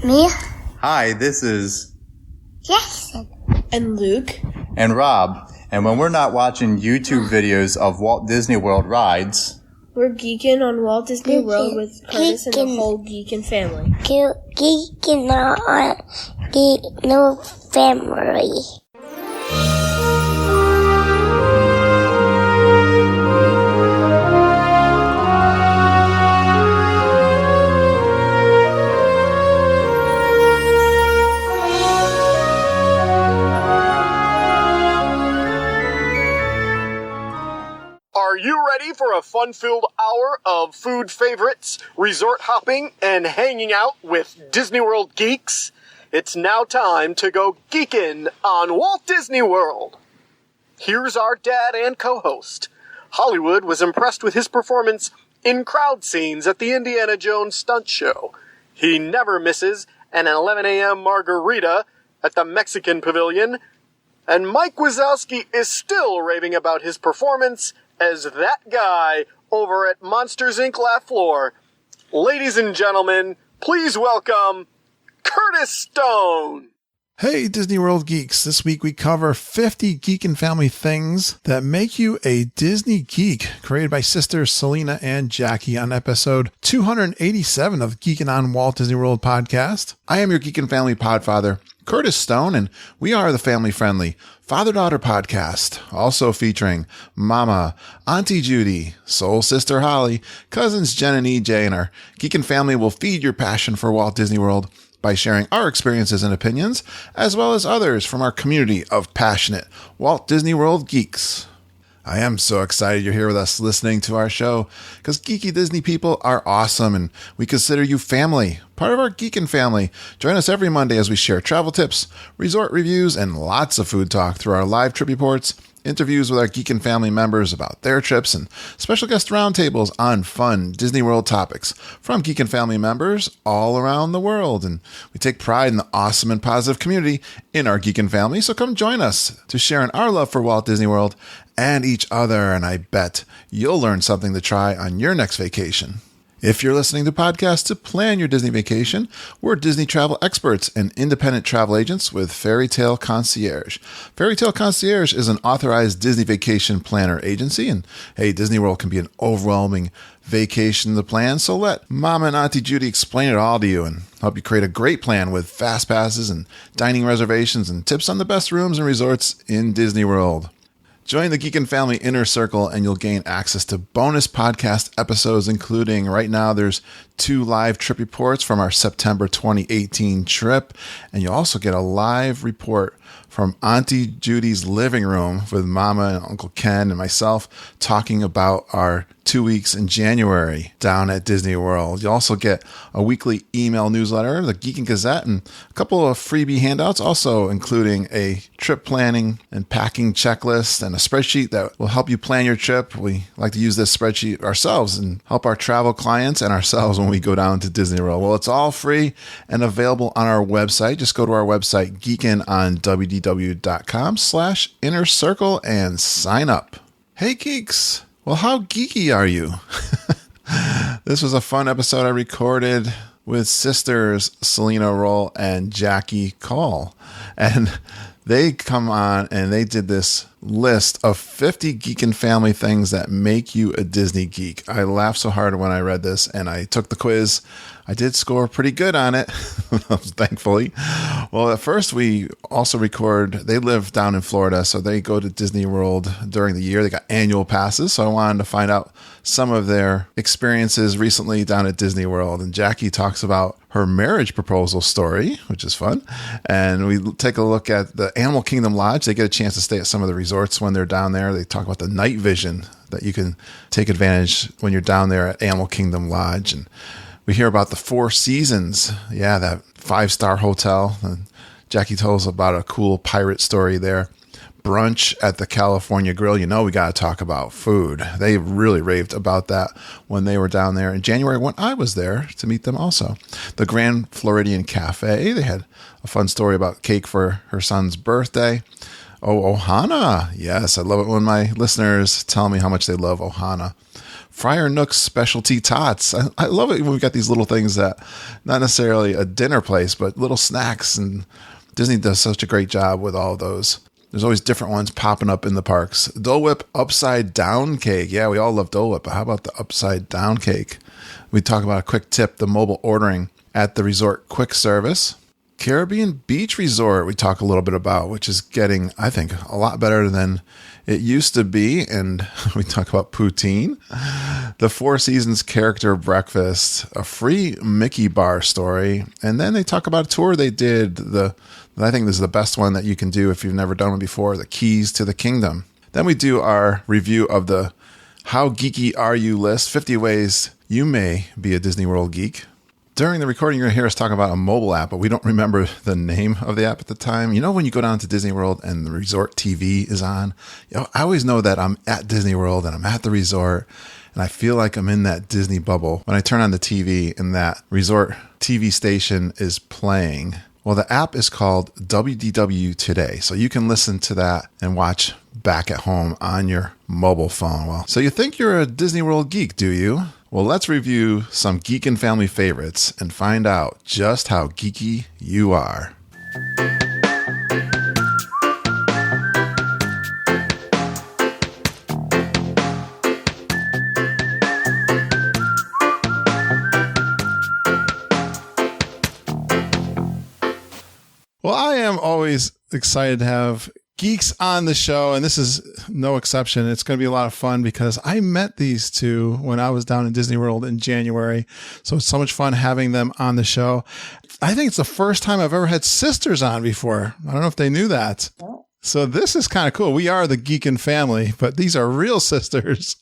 Me. Hi, this is Jackson. And Luke. And Rob. And when we're not watching YouTube videos of Walt Disney World rides, we're geeking on Walt Disney World with Curtis and the whole Geekin family. Geeking on Geekin family. Are you ready for a fun-filled hour of food favorites, resort hopping, and hanging out with Disney World geeks? It's now time to go geekin' on Walt Disney World. Here's our dad and co-host. Hollywood was impressed with his performance in crowd scenes at the Indiana Jones stunt show. He never misses an 11 a.m. margarita at the Mexican Pavilion. And Mike Wazowski is still raving about his performance as that guy over at Monsters, Inc. Laugh Floor. Ladies and gentlemen, please welcome Curtis Stone. Hey, Disney World Geeks. This week we cover 50 Geekin family things that make you a Disney geek, created by sisters Selena and Jackie on episode 287 of Geekin on Walt Disney World podcast. I am your Geekin family podfather, Curtis Stone, and we are the family-friendly father-daughter podcast, also featuring Mama, Auntie Judy, Soul Sister Holly, cousins Jen and EJ, and our Geekin family will feed your passion for Walt Disney World by sharing our experiences and opinions, as well as others from our community of passionate Walt Disney World geeks. I am so excited you're here with us listening to our show, because geeky Disney people are awesome, and we consider you family, part of our Geekin family. Join us every Monday as we share travel tips, resort reviews, and lots of food talk through our live trip reports, interviews with our Geekin family members about their trips, and special guest roundtables on fun Disney World topics from Geekin family members all around the world. And we take pride in the awesome and positive community in our Geekin family, so come join us to share in our love for Walt Disney World and each other, and I bet you'll learn something to try on your next vacation. If you're listening to podcasts to plan your Disney vacation, we're Disney travel experts and independent travel agents with Fairy Tale Concierge. Fairy Tale Concierge is an authorized Disney vacation planner agency, and hey, Disney World can be an overwhelming vacation to plan, so let Mama and Auntie Judy explain it all to you and help you create a great plan with fast passes and dining reservations and tips on the best rooms and resorts in Disney World. Join the Geekin family inner circle and you'll gain access to bonus podcast episodes, including right now there's 2 live trip reports from our September 2018 trip. And you'll also get a live report from Auntie Judy's living room with Mama and Uncle Ken and myself talking about our 2 weeks in January down at Disney World. You'll also get a weekly email newsletter, the Geekin Gazette, and a couple of freebie handouts, also including a trip planning and packing checklist and a spreadsheet that will help you plan your trip. We like to use this spreadsheet ourselves and help our travel clients and ourselves when we go down to Disney World. Well, it's all free and available on our website. Just go to our website, geekinonwdw.com/inner circle, and sign up. Hey, geeks. Well, how geeky are you? This was a fun episode I recorded with sisters Selena, Roell, and Jackie Coll. And they come on and they did this list of 50 Geekin family things that make you a Disney geek. I laughed so hard when I read this, and I took the quiz. I did score pretty good on it, thankfully. Well, at first we also they live down in Florida, so they go to Disney World during the year. They got annual passes, so I wanted to find out some of their experiences recently down at Disney World. And Jackie talks about her marriage proposal story, which is fun. And we take a look at the Animal Kingdom Lodge. They get a chance to stay at some of the resorts when they're down there. They talk about the night vision that you can take advantage when you're down there at Animal Kingdom Lodge. And we hear about the Four Seasons. Yeah, that 5-star hotel. And Jackie told us about a cool pirate story there. Brunch at the California Grill. You know we got to talk about food. They really raved about that when they were down there in January when I was there to meet them also. The Grand Floridian Cafe. They had a fun story about cake for her son's birthday. Oh, Ohana. Yes, I love it when my listeners tell me how much they love Ohana. Friar Nook's specialty tots. I love it when we've got these little things that not necessarily a dinner place, but little snacks. And Disney does such a great job with all of those. There's always different ones popping up in the parks. Dole Whip upside down cake. Yeah, we all love Dole Whip, but how about the upside down cake? We talk about a quick tip, the mobile ordering at the resort quick service. Caribbean Beach Resort we talk a little bit about, which is getting, I think, a lot better than it used to be. And we talk about poutine. The Four Seasons character breakfast, a free Mickey bar story. And then they talk about a tour they did. I think this is the best one that you can do if you've never done one before, the Keys to the Kingdom. Then we do our review of the How Geeky Are You list, 50 ways you may be a Disney World geek. During the recording, you're going to hear us talk about a mobile app, but we don't remember the name of the app at the time. You know, when you go down to Disney World and the resort TV is on, I always know that I'm at Disney World and I'm at the resort and I feel like I'm in that Disney bubble when I turn on the TV and that resort TV station is playing. Well, the app is called WDW Today, so you can listen to that and watch back at home on your mobile phone. Well, so you think you're a Disney World geek, do you? Well, let's review some Geekin family favorites and find out just how geeky you are. Well, I am always excited to have geeks on the show, and this is no exception. It's going to be a lot of fun because I met these two when I was down in Disney World in January. So it's so much fun having them on the show. I think it's the first time I've ever had sisters on before. I don't know if they knew that. So this is kind of cool. We are the Geekin family, but these are real sisters.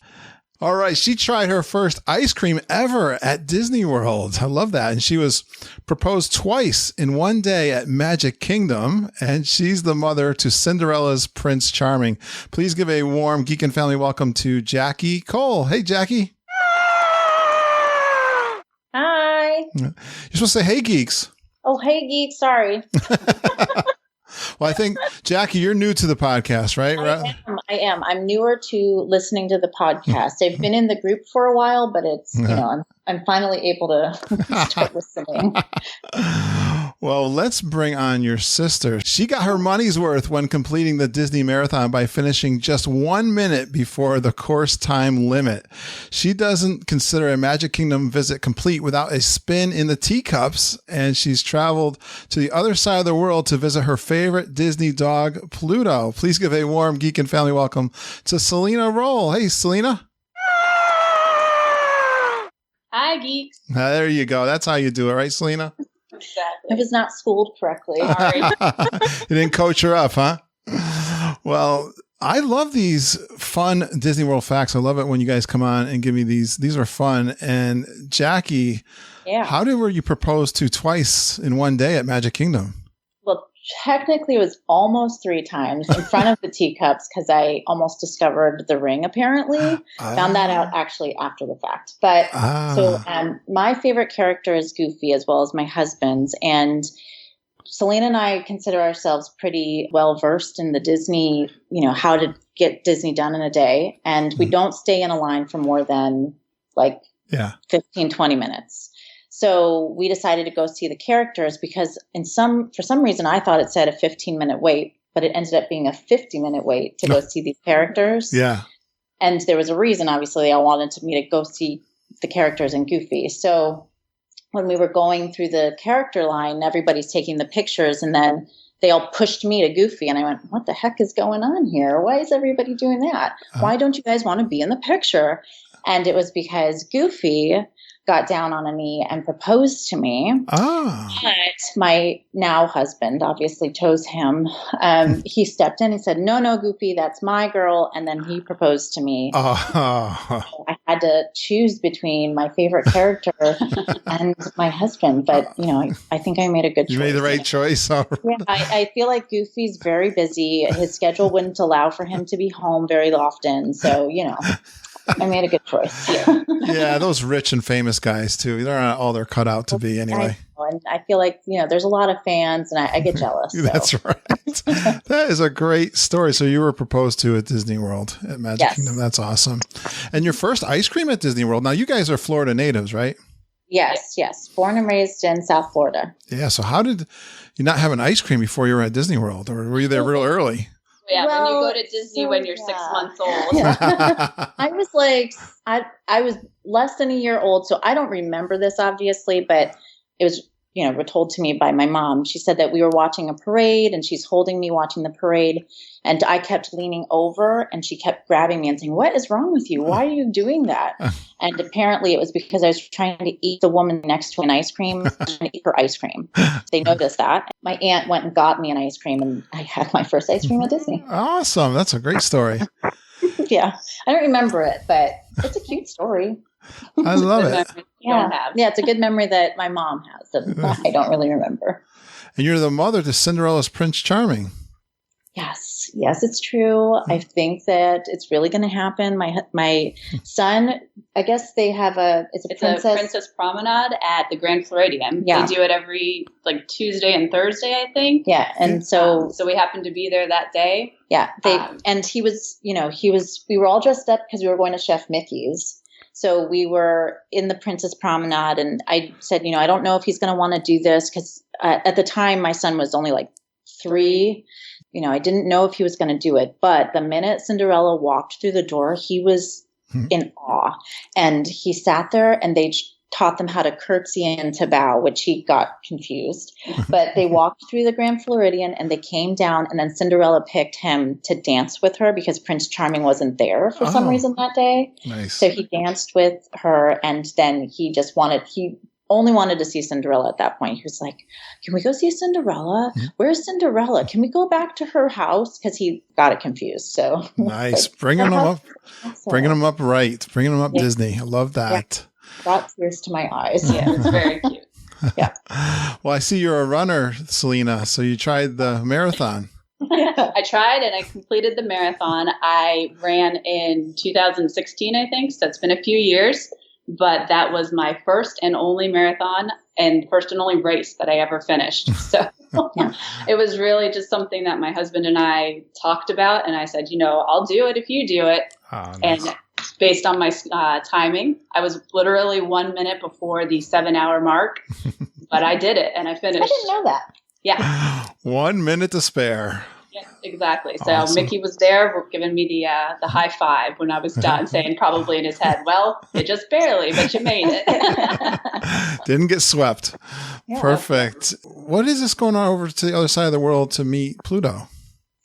All right. She tried her first ice cream ever at Disney World. I love that. And she was proposed twice in one day at Magic Kingdom. And she's the mother to Cinderella's Prince Charming. Please give a warm Geekin family welcome to Jackie Coll. Hey, Jackie. Hi. You're supposed to say, hey, geeks. Oh, hey, geek. Sorry. Well, I think, Jackie, you're new to the podcast, right? I am. I'm newer to listening to the podcast. I've been in the group for a while, but it's, I'm finally able to start listening. Well, let's bring on your sister. She got her money's worth when completing the Disney Marathon by finishing just 1 minute before the course time limit. She doesn't consider a Magic Kingdom visit complete without a spin in the teacups, and she's traveled to the other side of the world to visit her favorite Disney dog, Pluto. Please give a warm Geek and Family welcome to Selena Roell. Hey, Selena. Hi, geeks. There you go. That's how you do it, right, Selena? Exactly. I was not schooled correctly. Sorry. You didn't coach her up, huh? Well, I love these fun Disney World facts. I love it when you guys come on and give me these. These are fun. And Jackie, how were you proposed to twice in one day at Magic Kingdom? Well, technically it was almost 3 times in front of the teacups because I almost discovered the ring, apparently. Found that out actually after the fact. But so my favorite character is Goofy as well as my husband's. And Selena and I consider ourselves pretty well versed in the Disney, how to get Disney done in a day. And we don't stay in a line for more than 15, 20 minutes. So we decided to go see the characters because for some reason I thought it said a 15-minute wait, but it ended up being a 50-minute wait to go see these characters. Yeah. And there was a reason, obviously, they all wanted me to go see the characters and Goofy. So when we were going through the character line, everybody's taking the pictures and then they all pushed me to Goofy. And I went, what the heck is going on here? Why is everybody doing that? Why don't you guys want to be in the picture? And it was because Goofy got down on a knee and proposed to me. But my now husband obviously chose him. He stepped in. He said, no, Goofy, that's my girl. And then he proposed to me. So I had to choose between my favorite character and my husband. But, I think I made a good choice. You made the right choice. Yeah, I feel like Goofy's very busy. His schedule wouldn't allow for him to be home very often. So, I made a good choice. Yeah, those rich and famous guys too. They're not all they're cut out to be anyway. And I feel like, there's a lot of fans and I get jealous. So. That's right. That is a great story. So you were proposed to at Disney World at Magic Kingdom. That's awesome. And your first ice cream at Disney World. Now you guys are Florida natives, right? Yes. Born and raised in South Florida. Yeah. So how did you not have an ice cream before you were at Disney World, or were you there real early? Yeah, when you go to Disney when you're 6 months old. Yeah. I was like, I was less than a year old, so I don't remember this obviously, but it was, told to me by my mom. She said that we were watching a parade and she's holding me watching the parade. And I kept leaning over and she kept grabbing me and saying, "What is wrong with you? Why are you doing that?" And apparently it was because I was trying to eat the woman next to an ice cream, trying to eat her ice cream. They noticed that. My aunt went and got me an ice cream and I had my first ice cream at Disney. Awesome. That's a great story. Yeah. I don't remember it, but it's a cute story. I love it. Yeah, it's a good memory that my mom has that I don't really remember. And you're the mother to Cinderella's Prince Charming. Yes, it's true. I think that it's really going to happen. My son, I guess they have it's a princess promenade at the Grand Floridian. Yeah. They do it every Tuesday and Thursday, I think. Yeah, and so we happened to be there that day. Yeah, and he was, we were all dressed up because we were going to Chef Mickey's. So we were in the Princess Promenade, and I said, I don't know if he's going to want to do this because at the time my son was only 3. I didn't know if he was going to do it. But the minute Cinderella walked through the door, he was in awe. And he sat there and they taught them how to curtsy and to bow, which he got confused. But they walked through the Grand Floridian and they came down, and then Cinderella picked him to dance with her because Prince Charming wasn't there for some reason that day. Nice. So he danced with her, and then he only wanted to see Cinderella at that point. He was like, "Can we go see Cinderella? Where's Cinderella? Can we go back to her house?" Because he got it confused. So nice. Bringing them up right. Bringing them up Disney. I love that. Yeah. Brought tears to my eyes. Yeah, it's very cute. Yeah. Well, I see you're a runner, Selena. So you tried the marathon. I tried and I completed the marathon. I ran in 2016, I think. So it's been a few years. But that was my first and only marathon and first and only race that I ever finished. So it was really just something that my husband and I talked about. And I said, I'll do it if you do it. Oh, nice. And based on my timing, I was literally 1 minute before the 7-hour mark. But I did it and I finished. I didn't know that. Yeah. 1 minute to spare. Yeah, exactly. So awesome. Mickey was there giving me the high five when I was done, saying probably in his head, "Well, you just barely, but you made it." Didn't get swept. Yeah. Perfect. What is this going on over to the other side of the world to meet Pluto?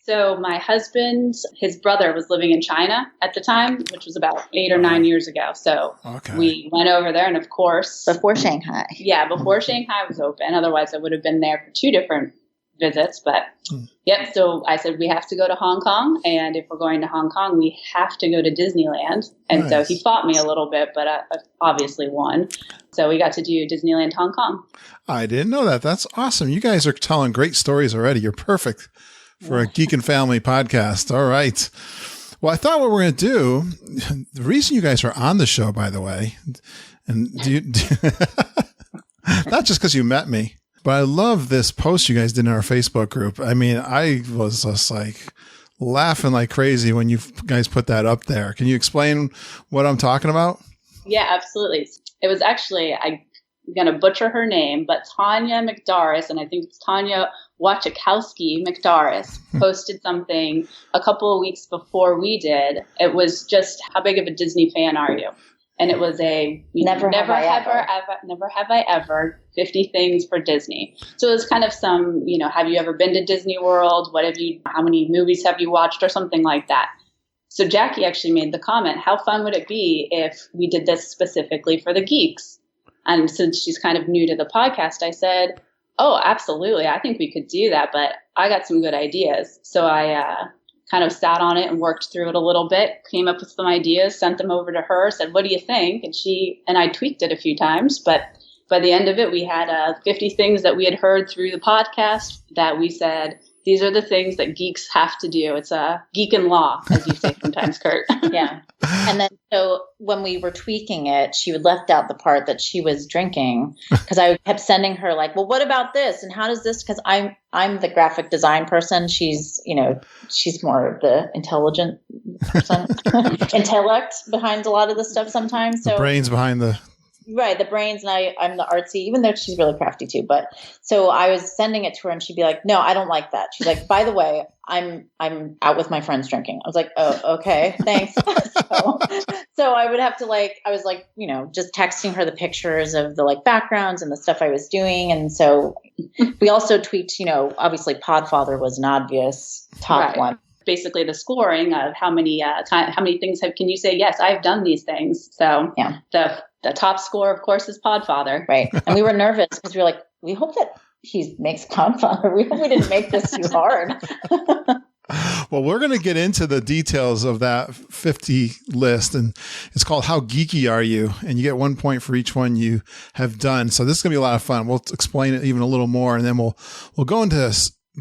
So my husband, his brother was living in China at the time, which was about 8 or 9 years ago. So we went over there, and of course, before Shanghai. Yeah, before Shanghai was open. Otherwise, I would have been there for 2 different visits, but so I said we have to go to Hong Kong, and if we're going to Hong Kong we have to go to Disneyland. And so he fought me a little bit, but I obviously won, so we got to do Disneyland Hong Kong. I didn't know that. That's awesome. You guys are telling great stories already. You're perfect for a Geek and Family podcast. All right. Well, I thought what we're going to do, the reason you guys are on the show, by the way, and not just because you met me, but I love this post you guys did in our Facebook group. I mean, I was just laughing like crazy when you guys put that up there. Can you explain what I'm talking about? Yeah, absolutely. It was actually, I'm going to butcher her name, but Tanya McDaris, and I think it's Tanya Wachakowski McDaris, posted something a couple of weeks before we did. It was just, how big of a Disney fan are you? And it was never have I ever 50 things for Disney. So it was kind of some, have you ever been to Disney World? How many movies have you watched, or something like that? So Jackie actually made the comment, how fun would it be if we did this specifically for the geeks? And since she's kind of new to the podcast, I said, oh, absolutely. I think we could do that, but I got some good ideas. So I kind of sat on it and worked through it a little bit, came up with some ideas, sent them over to her, said, what do you think? And she and I tweaked it a few times, but by the end of it, we had 50 things that we had heard through the podcast that we said, these are the things that geeks have to do. It's a Geekin law, as you say sometimes, Kurt. Yeah. And then, so when we were tweaking it, she would left out the part that she was drinking, because I kept sending her like, well, what about this? And how does this? Because I'm the graphic design person. She's, she's more of the intelligent person, intellect behind a lot of the stuff sometimes. So The brains behind the. Right, the brains, and I'm the artsy, even though she's really crafty too. But so I was sending it to her, and she'd be like, "No, I don't like that." She's like, "By the way, I'm out with my friends drinking." I was like, "Oh, okay, thanks." so I would have to I was just texting her the pictures of the backgrounds and the stuff I was doing, and so we also tweaked. Obviously, Podfather was an obvious top one. Basically the scoring of how many things can you say, yes, I've done these things. So yeah, the top score, of course, is Podfather. Right. And we were nervous because we were like, we hope that he makes Podfather. We hope we didn't make this too hard. Well, we're going to get into the details of that 50 list, and it's called How Geeky Are You? And you get 1 point for each one you have done. So this is going to be a lot of fun. We'll explain it even a little more, and then we'll go into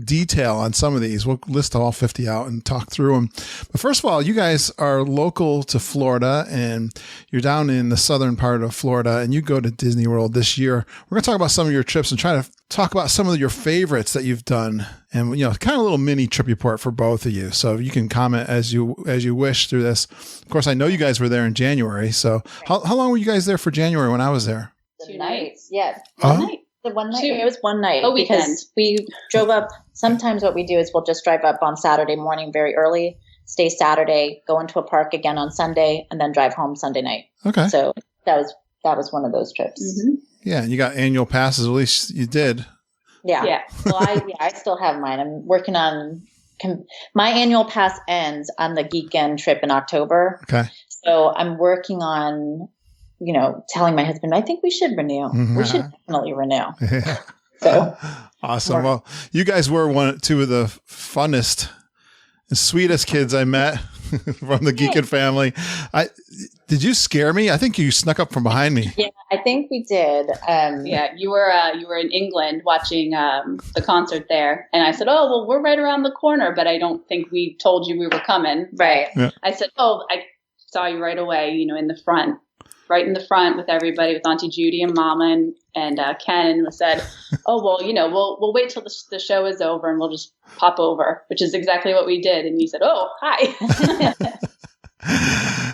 detail on some of these. We'll list all 50 out and talk through them. But first of all, you guys are local to Florida, and you're down in the southern part of Florida, and you go to Disney World this year. We're going to talk about some of your trips and try to talk about some of your favorites that you've done, and kind of a little mini trip report for both of you. So you can comment as you wish through this. Of course, I know you guys were there in January. So how long were you guys there for January when I was there? 2 nights. Yeah. One night. The one night. It was one night. Weekend. Because we drove up. Sometimes what we do is we'll just drive up on Saturday morning very early, stay Saturday, go into a park again on Sunday, and then drive home Sunday night. Okay. So that was one of those trips. Mm-hmm. Yeah, and you got annual passes. At least you did. Yeah. Well, I still have mine. I'm working on my annual pass ends on the Geekin trip in October. Okay. So I'm working on, telling my husband, I think we should renew. Mm-hmm. We should definitely renew. Yeah. So awesome. Well, you guys were two of the funnest and sweetest kids I met from the Geekin family. Did you scare me? I think you snuck up from behind me. Yeah, I think we did. You were in England watching the concert there, and I said, "Oh, well, we're right around the corner," but I don't think we told you we were coming. Right. Yeah. I said, "Oh, I saw you right away. In the front." Right in the front with everybody, with Auntie Judy and Mama and Ken, and said, "Oh well, we'll wait till the show is over and we'll just pop over," which is exactly what we did. And you said, "Oh, hi."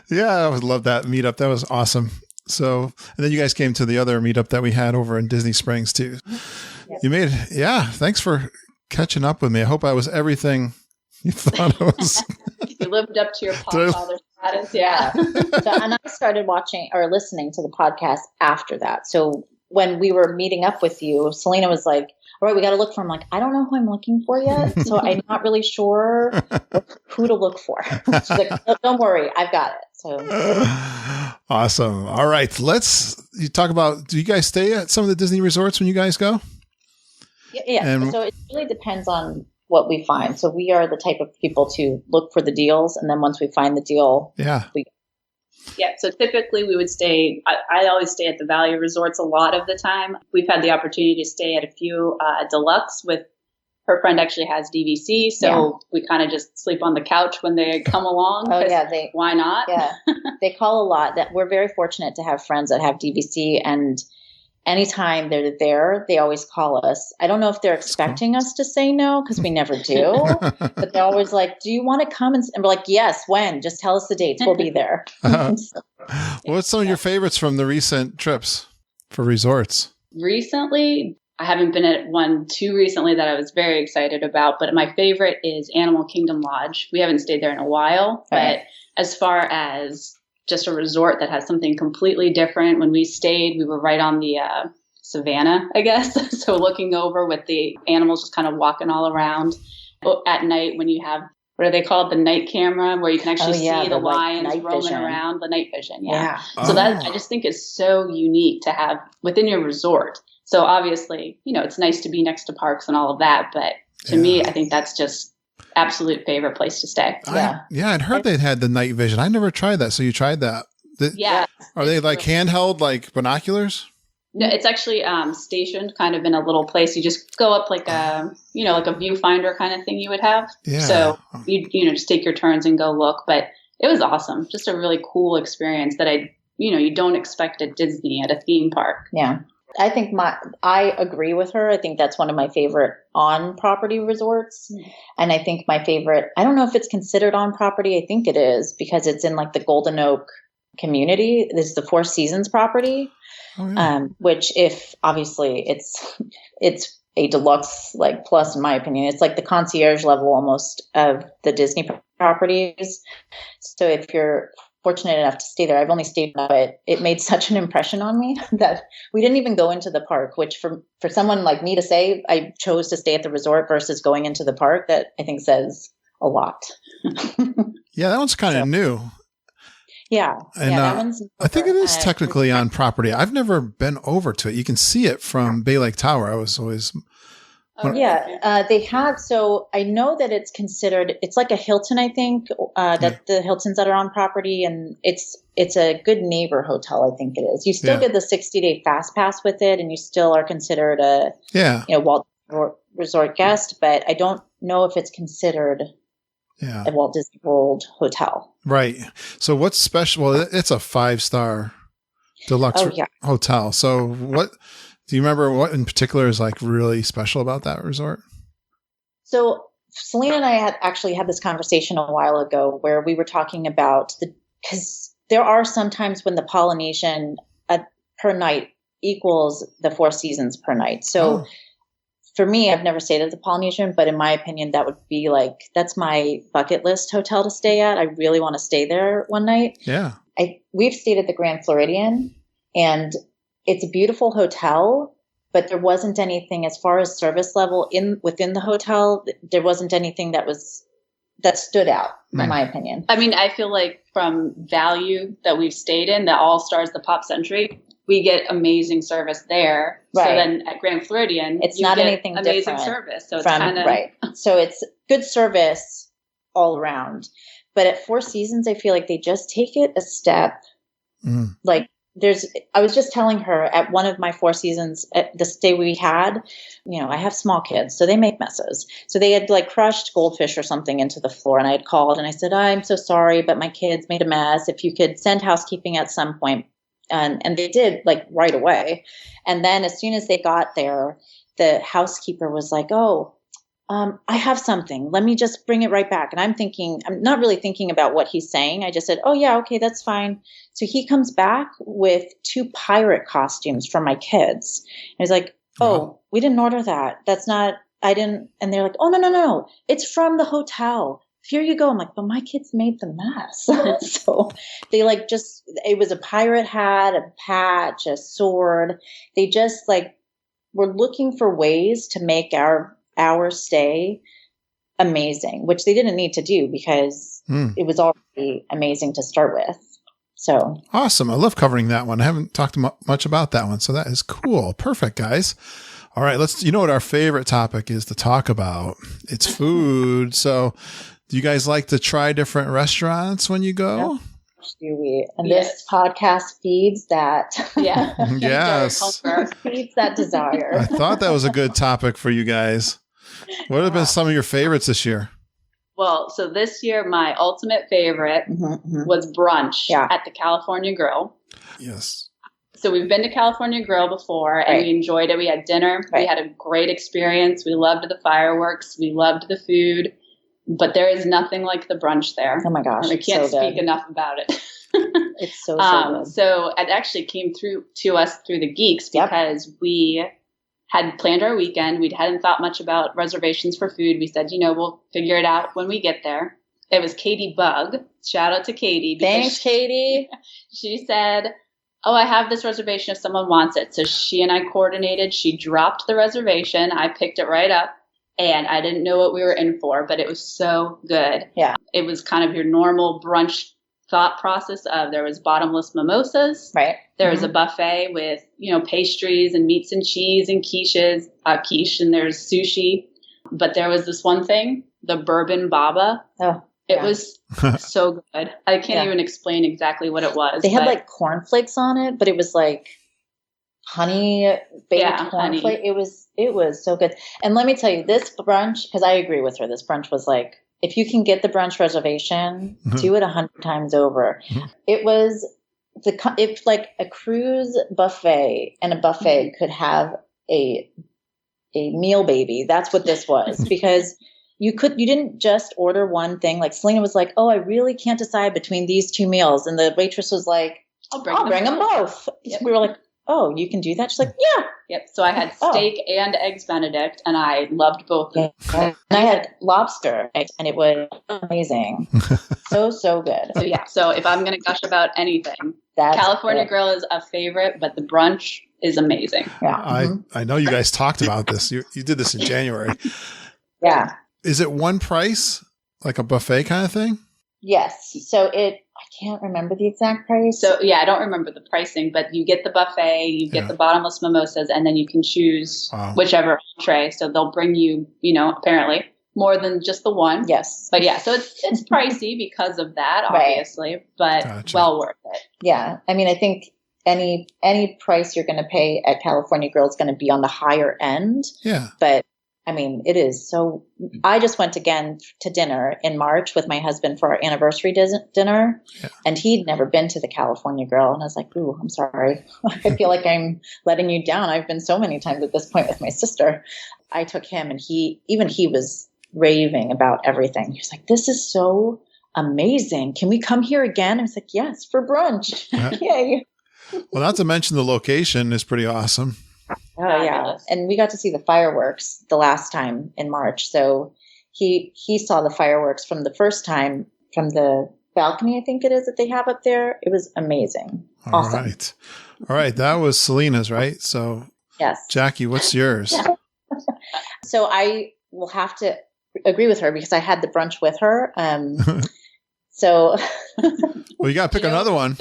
Yeah, I always loved that meetup. That was awesome. So, and then you guys came to the other meetup that we had over in Disney Springs too. Yes. Thanks for catching up with me. I hope I was everything you thought I was. You lived up to your Podfather status. Yeah. And I started watching or listening to the podcast after that. So when we were meeting up with you, Selena was like, "All right, we got to look for." I'm like, "I don't know who I'm looking for yet. So I'm not really sure who to look for." She's like, "No, don't worry. I've got it." So awesome. All right. You talk about, do you guys stay at some of the Disney resorts when you guys go? Yeah. So it really depends on what we find. So we are the type of people to look for the deals. And then once we find the deal, so typically we would stay, I always stay at the value resorts a lot of the time. We've had the opportunity to stay at a few deluxe with, her friend actually has DVC. So we kind of just sleep on the couch when they come along. Oh yeah. Why not? Yeah. They call a lot. That we're very fortunate to have friends that have DVC, and anytime they're there, they always call us. I don't know if they're expecting us to say no, because we never do. But they're always like, "Do you want to come?" And we're like, "Yes, when? Just tell us the dates. We'll be there." What's some of your favorites from the recent trips for resorts? Recently, I haven't been at one too recently that I was very excited about, but my favorite is Animal Kingdom Lodge. We haven't stayed there in a while, but as far as just a resort that has something completely different. When we stayed, we were right on the savannah, I guess. So looking over with the animals just kind of walking all around. At night, when you have, what are they called? The night camera, where you can actually see the lions roaming around. The night vision. Yeah. So that I just think is so unique to have within your resort. So obviously, it's nice to be next to parks and all of that. But to me, I think that's just absolute favorite place to stay. I'd heard they'd had the night vision. I never tried that. So you tried that? Are they like handheld, like binoculars? No, it's actually stationed kind of in a little place. You just go up like a viewfinder kind of thing you would have. Yeah. So you just take your turns and go look. But it was awesome. Just a really cool experience that you don't expect at Disney at a theme park. Yeah. I think I agree with her. I think that's one of my favorite on-property resorts. And I think my favorite, I don't know if it's considered on-property. I think it is because it's in like the Golden Oak community. This is the Four Seasons property, which if obviously it's a deluxe like plus in my opinion. It's like the concierge level almost of the Disney properties. So if you're fortunate enough to stay there. I've only stayed, but it made such an impression on me that we didn't even go into the park, which for someone like me to say I chose to stay at the resort versus going into the park, that I think says a lot. Yeah, that one's kind of new. Yeah. And that one's I think it is technically on property. I've never been over to it. You can see it from Bay Lake Tower. I was always... they have. So I know that it's considered, it's like a Hilton, I think, the Hiltons that are on property, and it's a good neighbor hotel, I think it is. You still get the 60-day fast pass with it, and you still are considered a Walt Resort guest, but I don't know if it's considered a Walt Disney World hotel. Right. So what's special? Well, it's a 5-star deluxe hotel. So what... Do you remember what in particular is like really special about that resort? So Selena and I had actually had this conversation a while ago where we were talking about because there are sometimes when the Polynesian per night equals the Four Seasons per night. So for me, I've never stayed at the Polynesian, but in my opinion, that would be like, that's my bucket list hotel to stay at. I really want to stay there one night. Yeah. We've stayed at the Grand Floridian, and it's a beautiful hotel, but there wasn't anything as far as service level within the hotel. There wasn't anything that stood out, in my opinion. I mean, I feel like from value that we've stayed in, the All Stars, the Pop Century, we get amazing service there. Right. So then at Grand Floridian, it's not anything amazing different service. So it's kind of right. So it's good service all around. But at Four Seasons, I feel like they just take it a step, like. I was just telling her at one of my Four Seasons, at the stay we had, I have small kids, so they make messes. So they had like crushed goldfish or something into the floor, and I had called and I said, I'm so sorry, but my kids made a mess. If you could send housekeeping at some point. And they did like right away. And then as soon as they got there, the housekeeper was like, I have something. Let me just bring it right back. And I'm not really thinking about what he's saying. I just said, oh yeah, okay, that's fine. So he comes back with 2 pirate costumes for my kids. And he's like, we didn't order that. I didn't. And they're like, oh, no. It's from the hotel. Here you go. I'm like, but my kids made the mess. So they it was a pirate hat, a patch, a sword. They just were looking for ways to make our stay amazing, which they didn't need to do because it was already amazing to start with. So awesome. I love covering that one. I haven't talked much about that one. So that is cool. Perfect, guys. All right. you know what our favorite topic is to talk about? It's food. So do you guys like to try different restaurants when you go? Do we? And this podcast feeds that. Yeah. Yes. Feeds that desire. I thought that was a good topic for you guys. What have been some of your favorites this year? Well, so this year, my ultimate favorite was brunch at the California Grill. Yes. So we've been to California Grill before, and we enjoyed it. We had dinner. Right. We had a great experience. We loved the fireworks. We loved the food. But there is nothing like the brunch there. Oh, my gosh. I can't speak enough about it. It's so good. So it actually came through to us through the Geeks because we had planned our weekend. We hadn't thought much about reservations for food. We said, we'll figure it out when we get there. It was Katie Bug. Shout out to Katie. Thanks, Katie. She said, I have this reservation if someone wants it. So she and I coordinated. She dropped the reservation. I picked it right up. And I didn't know what we were in for, but it was so good. Yeah. It was kind of your normal brunch thought process of there was bottomless mimosas. Right. There was a buffet with, pastries and meats and cheese and quiche, and there's sushi. But there was this one thing, the bourbon baba. Oh. It was so good. I can't even explain exactly what it was. They had cornflakes on it, but it was honey baked cornflake. It was so good. And let me tell you, this brunch, because I agree with her, this brunch was like, if you can get the brunch reservation, do it 100 times over. It was if like a cruise buffet and a buffet could have a meal baby, that's what this was. Because you didn't just order one thing. Like Selena was like, oh, I really can't decide between these two meals. And the waitress was like, I'll bring them both. Yep. We were like, oh, you can do that? She's like, yeah. Yep. So I had steak and eggs Benedict, and I loved both of them. And I had lobster eggs, and it was amazing. so good. So yeah. So if I'm going to gush about anything, California Grill is a favorite, but the brunch is amazing. Yeah. I know you guys talked about this. You did this in January. Yeah. Is it one price, like a buffet kind of thing? Yes. So I can't remember the exact price. So yeah, I don't remember the pricing, but you get the buffet, you get the bottomless mimosas, and then you can choose whichever entree. So they'll bring you, apparently more than just the one. Yes. But yeah, so it's pricey because of that, obviously, but well worth it. Yeah. I mean, I think any price you're going to pay at California Grill is going to be on the higher end. Yeah. But I mean, it is so. I just went again to dinner in March with my husband for our anniversary dinner, and he'd never been to the California Grill. And I was like, ooh, I'm sorry. I feel like I'm letting you down. I've been so many times at this point with my sister. I took him, and he was raving about everything. He was like, this is so amazing. Can we come here again? I was like, yes, for brunch. Yay. Well, not to mention the location is pretty awesome. Oh yeah. And we got to see the fireworks the last time in March. So he saw the fireworks from the first time from the balcony, I think it is, that they have up there. It was amazing. Awesome. All right. That was Selena's, right? So yes. Jackie, what's yours? So I will have to agree with her because I had the brunch with her. So well, you got to pick another one.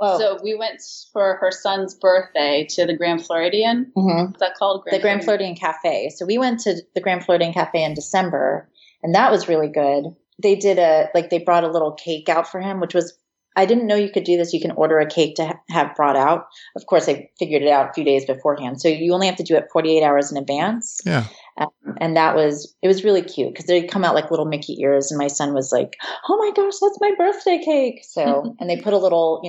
So we went for her son's birthday to the Grand Floridian. What's that called? The Grand Floridian Cafe. So we went to the Grand Floridian Cafe in December, and that was really good. They did they brought a little cake out for him, which was, I didn't know you could do this. You can order a cake to have brought out. Of course, I figured it out a few days beforehand. So you only have to do it 48 hours in advance. Yeah. And it was really cute because they come out like little Mickey ears. And my son was like, oh my gosh, that's my birthday cake. So, and they put a little,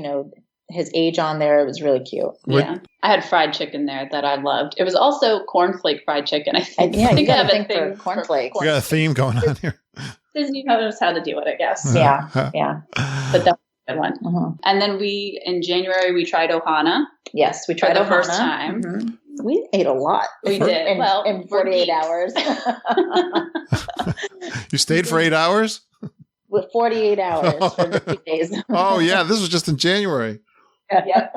his age on there. It was really cute. Yeah. I had fried chicken there that I loved. It was also cornflake fried chicken. I think you I got a thing for cornflakes. We got a theme going on here. Disney knows how to do it, I guess. Yeah. But that was a good one. And then in January, we tried Ohana. Yes, we tried for the Ohana. first time. We ate a lot. We did. In 48 hours. You stayed for 8 hours? With 48 hours for the 2 days. Oh, yeah. This was just in January. Yep.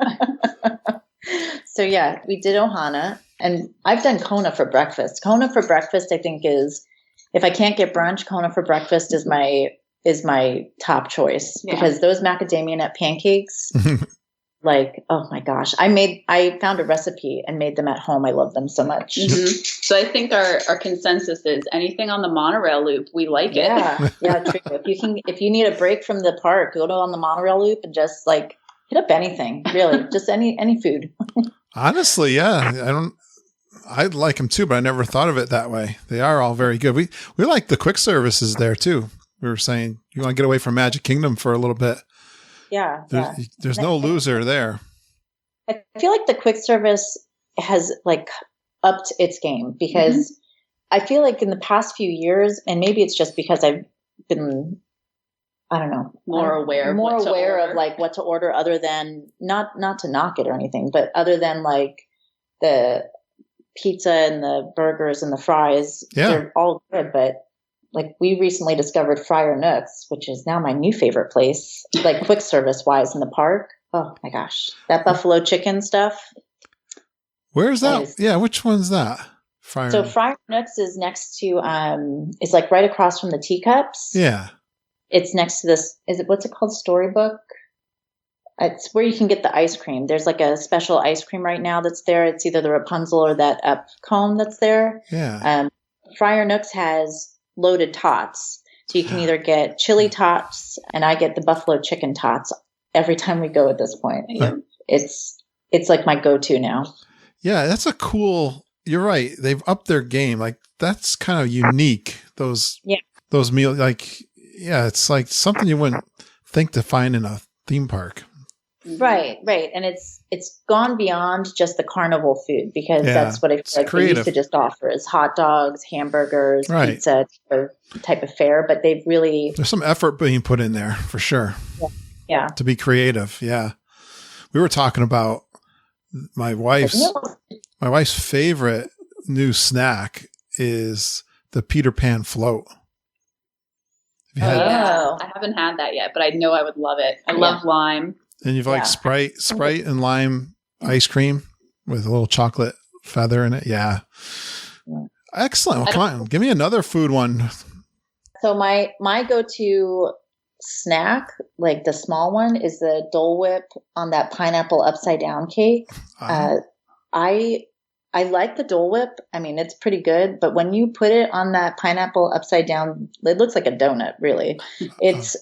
So, yeah, we did Ohana. And I've done Kona for breakfast. Kona for breakfast, I think, is, if I can't get brunch, Kona for breakfast is my top choice. Because those macadamia nut pancakes, like, oh my gosh. I found a recipe and made them at home. I love them so much. So I think our consensus is anything on the monorail loop, we like it. Yeah, true. If you need a break from the park, go on the monorail loop and just like hit up anything, really. Just any food. Honestly, yeah. I'd like them too, but I never thought of it that way. They are all very good. We like the quick services there too. We were saying you want to get away from Magic Kingdom for a little bit. Yeah. There's no loser there. I feel like the quick service has like upped its game because I feel like in the past few years, and maybe it's just because I've been, I don't know, more aware of like what to order, other than not to knock it or anything, but other than like the pizza and the burgers and the fries, they're all good. But like we recently discovered Friar Nooks, which is now my new favorite place, like quick service wise in the park. Oh my gosh, that buffalo chicken stuff. Where's that? Yeah, which one's that? Friar Nooks is next to it's like right across from the teacups. Yeah. It's next to this. What's it called? Storybook. It's where you can get the ice cream. There's like a special ice cream right now that's there. It's either the Rapunzel or that up cone that's there. Yeah. Friar Nooks has loaded tots. So you can either get chili tots, and I get the buffalo chicken tots every time we go at this point. It's it's like my go-to now. Yeah, that's a cool. You're right. They've upped their game. Like that's kind of unique. Those meals. Like it's like something you wouldn't think to find in a theme park. Right. And it's gone beyond just the carnival food because that's what I feel like they used to just offer is hot dogs, hamburgers, pizza type of fare. But they've really there's some effort being put in there for sure. Yeah. To be creative. Yeah. We were talking about my wife's favorite new snack is the Peter Pan float. I haven't had that yet, but I know I would love it. I love lime. And you've like Sprite and lime ice cream with a little chocolate feather in it. Yeah. Excellent. Well, come on. Give me another food one. So my go-to snack, like the small one, is the Dole Whip on that pineapple upside down cake. I like the Dole Whip. I mean, it's pretty good, but when you put it on that pineapple upside down, it looks like a donut, really. It's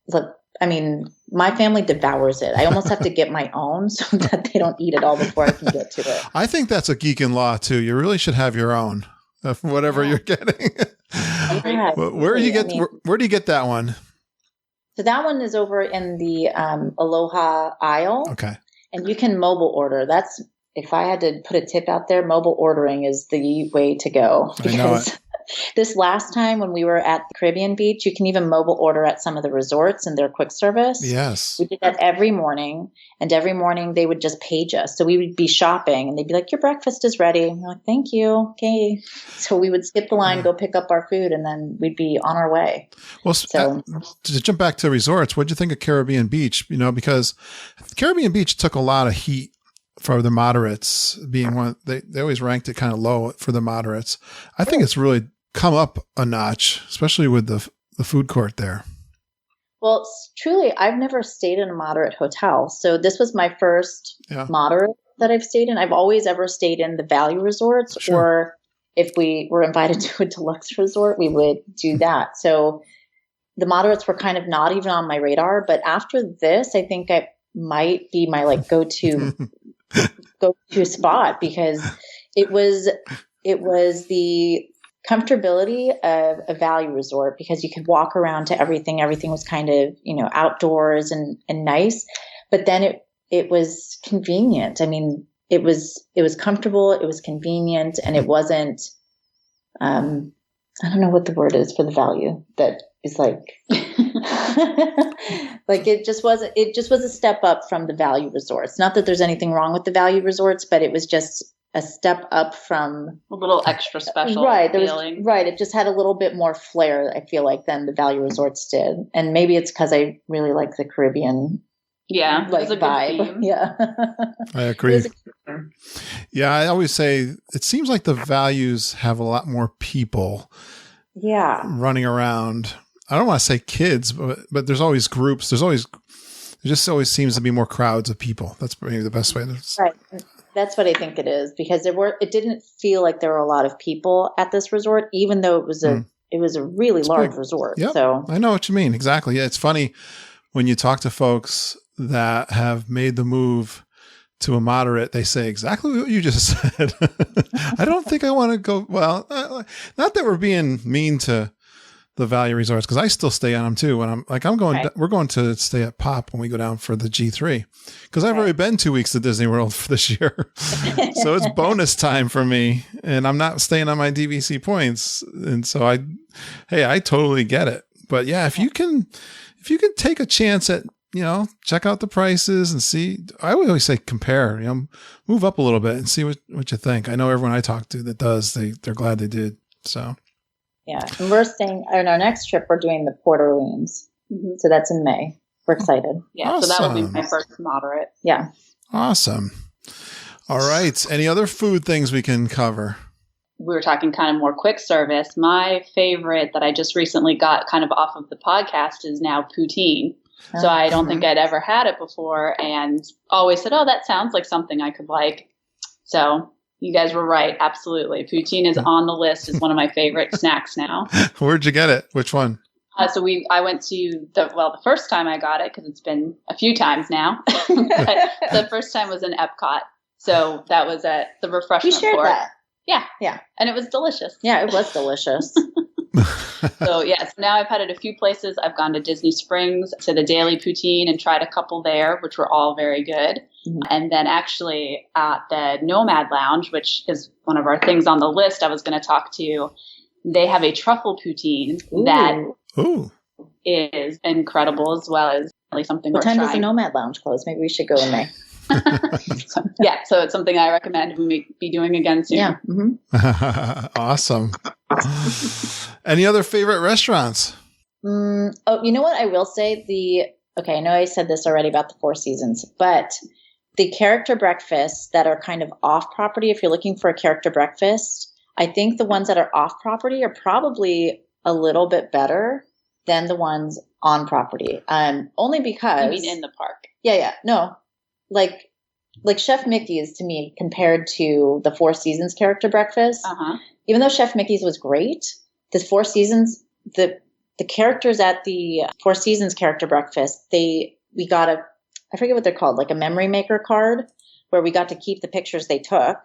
like, I mean, my family devours it. I almost have to get my own so that they don't eat it all before I can get to it. I think that's a Geekin law too. You really should have your own of whatever you're getting. Where do you get that one? So that one is over in the Aloha aisle. Okay. And you can mobile order. That's, if I had to put a tip out there, mobile ordering is the way to go. Because this last time when we were at the Caribbean beach, you can even mobile order at some of the resorts and their quick service. Yes. We did that every morning, and every morning they would just page us. So we would be shopping and they'd be like, your breakfast is ready. And we're like, thank you. Okay. So we would skip the line, go pick up our food, and then we'd be on our way. Well, so to jump back to resorts, what'd you think of Caribbean Beach? You know, because Caribbean Beach took a lot of heat for the moderates being one. They always ranked it kind of low for the moderates. I think it's really come up a notch, especially with the food court there. Well, truly, I've never stayed in a moderate hotel. So this was my first moderate that I've stayed in. I've always ever stayed in the value resorts, or if we were invited to a deluxe resort, we would do that. So the moderates were kind of not even on my radar. But after this, I think I might be my like go-to spot, because it was the comfortability of a value resort, because you could walk around to everything. Everything was kind of, outdoors and nice, but then it was convenient. I mean, it was comfortable, it was convenient, and it wasn't, I don't know what the word is for the value that is like, like it just was a step up from the value resorts. Not that there's anything wrong with the value resorts, but it was just a step up from a little extra special. Right. It just had a little bit more flair, I feel like, than the value resorts did. And maybe it's because I really like the Caribbean like vibe. Yeah. I agree. Yeah. I always say it seems like the values have a lot more people running around. I don't want to say kids, but there's always groups. There just always seems to be more crowds of people. That's maybe the best way to Right. That's what I think it is, because it didn't feel like there were a lot of people at this resort, even though it was a really large resort. Yep. So I know what you mean. Exactly. Yeah. It's funny when you talk to folks that have made the move to a moderate, they say exactly what you just said. I don't think I want to go. Well, not that we're being mean to the value resorts, because I still stay on them too. When we're going to stay at Pop when we go down for the G3, because I've already been 2 weeks to Disney World for this year. So it's bonus time for me, and I'm not staying on my DVC points. And so I totally get it. But yeah, if you can take a chance at, check out the prices and see, I would always say compare, move up a little bit and see what you think. I know everyone I talk to that does, they're glad they did. So. Yeah, and we're staying on our next trip. We're doing the Port Orleans, so that's in May. We're excited. Yeah, awesome. So that will be my first moderate. Yeah, awesome. All right, any other food things we can cover? We were talking kind of more quick service. My favorite that I just recently got kind of off of the podcast is now poutine. So I don't think I'd ever had it before, and always said, "Oh, that sounds like something I could like." So. You guys were right. Absolutely. Poutine is on the list as one of my favorite snacks now. Where'd you get it? Which one? I went to the first time I got it, because it's been a few times now. But the first time was in Epcot. So that was at the refreshment We shared court. that. Yeah. And it was delicious. Yeah, it was delicious. So yes, now I've had it a few places. I've gone to Disney Springs, to the Daily Poutine, and tried a couple there, which were all very good. Mm-hmm. And then actually at the Nomad Lounge, which is one of our things on the list I was going to talk to, they have a truffle poutine that is incredible, as well as really something What worth time trying. does the Nomad Lounge close? Maybe we should go in there. So it's something I recommend we may be doing again soon. Yeah. Mm-hmm. Awesome. Any other favorite restaurants? You know what? I will say I know I said this already about the Four Seasons, but the character breakfasts that are kind of off property, if you're looking for a character breakfast, I think the ones that are off property are probably a little bit better than the ones on property. Only because. You mean in the park? Yeah. No. Like Chef Mickey's, to me, compared to the Four Seasons character breakfast, even though Chef Mickey's was great, the Four Seasons, the characters at the Four Seasons character breakfast, we got I forget what they're called, like a memory maker card, where we got to keep the pictures they took.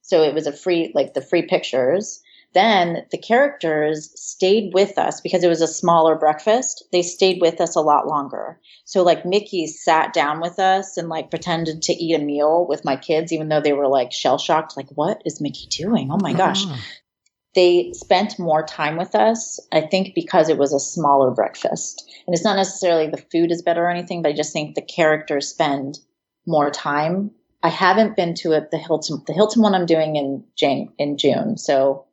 So it was the free pictures. Then the characters stayed with us because it was a smaller breakfast. They stayed with us a lot longer. So like Mickey sat down with us and like pretended to eat a meal with my kids, even though they were like shell shocked. Like, what is Mickey doing? Oh my gosh. They spent more time with us, I think, because it was a smaller breakfast. And it's not necessarily the food is better or anything, but I just think the characters spend more time. I haven't been to it, the Hilton one I'm doing in June. So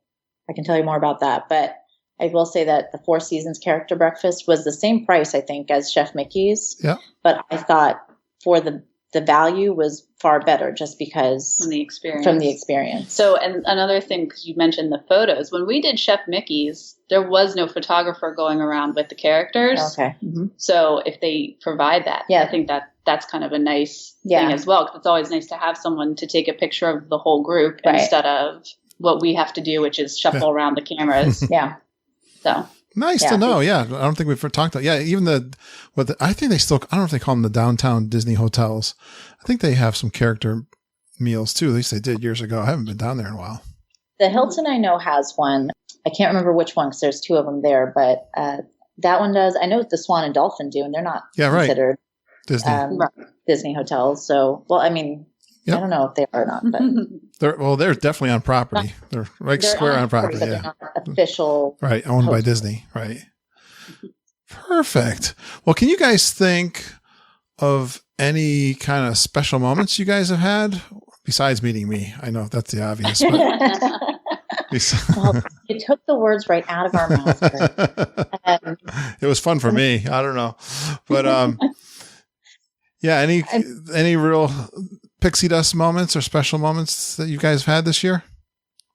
I can tell you more about that. But I will say that the Four Seasons character breakfast was the same price, I think, as Chef Mickey's. Yeah. But I thought for the value was far better just because from the experience. So, and another thing, because you mentioned the photos, when we did Chef Mickey's, there was no photographer going around with the characters. Okay. Mm-hmm. So if they provide that, I think that's kind of a nice thing as well, because it's always nice to have someone to take a picture of the whole group instead of what we have to do, which is shuffle around the cameras. So nice to know. Yeah. I don't think we've talked about. Yeah. Even I think they still, I don't know if they call them the downtown Disney hotels. I think they have some character meals too. At least they did years ago. I haven't been down there in a while. The Hilton I know has one. I can't remember which one because there's two of them there, but that one does. I know the Swan and Dolphin do, and they're not considered Disney hotels. So, well, I mean, I don't know if they are or not, but they're definitely on property. They're square on property. But they're not official. Right. Owned by Disney. Right. Perfect. Well, can you guys think of any kind of special moments you guys have had besides meeting me? I know that's the obvious. But well, you took the words right out of our mouths. It was fun for me. I don't know, but any real pixie dust moments or special moments that you guys have had this year?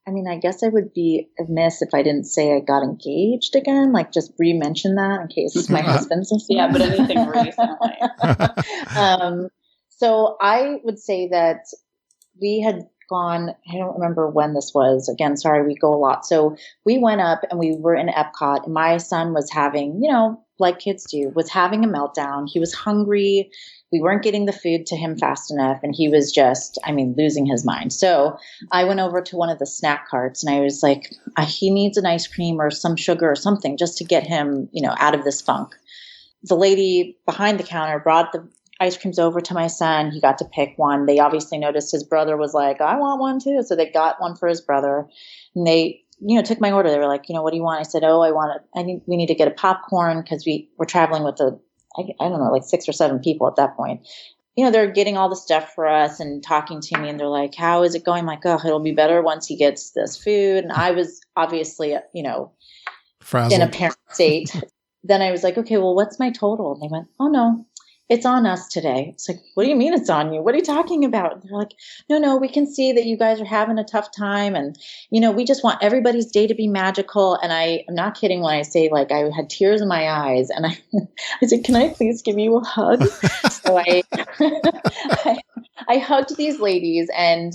I mean, I guess I would be amiss if I didn't say I got engaged again. Like, just re-mention that in case my husband's listening. Yeah, but anything recently. So I would say that we had gone, I don't remember when this was. Again, sorry, we go a lot. So we went up and we were in Epcot, and my son was having, like kids do, was having a meltdown. He was hungry. We weren't getting the food to him fast enough, and he was just, losing his mind. So I went over to one of the snack carts, and I was like, he needs an ice cream or some sugar or something just to get him, out of this funk. The lady behind the counter brought the ice creams over to my son. He got to pick one. They obviously noticed his brother was like, I want one too. So they got one for his brother, and they took my order. They were like, what do you want? I said, we need to get a popcorn because we're traveling with I don't know, like 6 or 7 people at that point. They're getting all the stuff for us and talking to me, and they're like, how is it going? I'm like, it'll be better once he gets this food. And I was obviously, frazzled. In a parent state. Then I was like, okay, well, what's my total? And they went, oh no, it's on us today. It's like, what do you mean it's on you? What are you talking about? And they're like, no, we can see that you guys are having a tough time. And, we just want everybody's day to be magical. And I am not kidding when I say, like, I had tears in my eyes. And I said, can I please give you a hug? So I hugged these ladies. And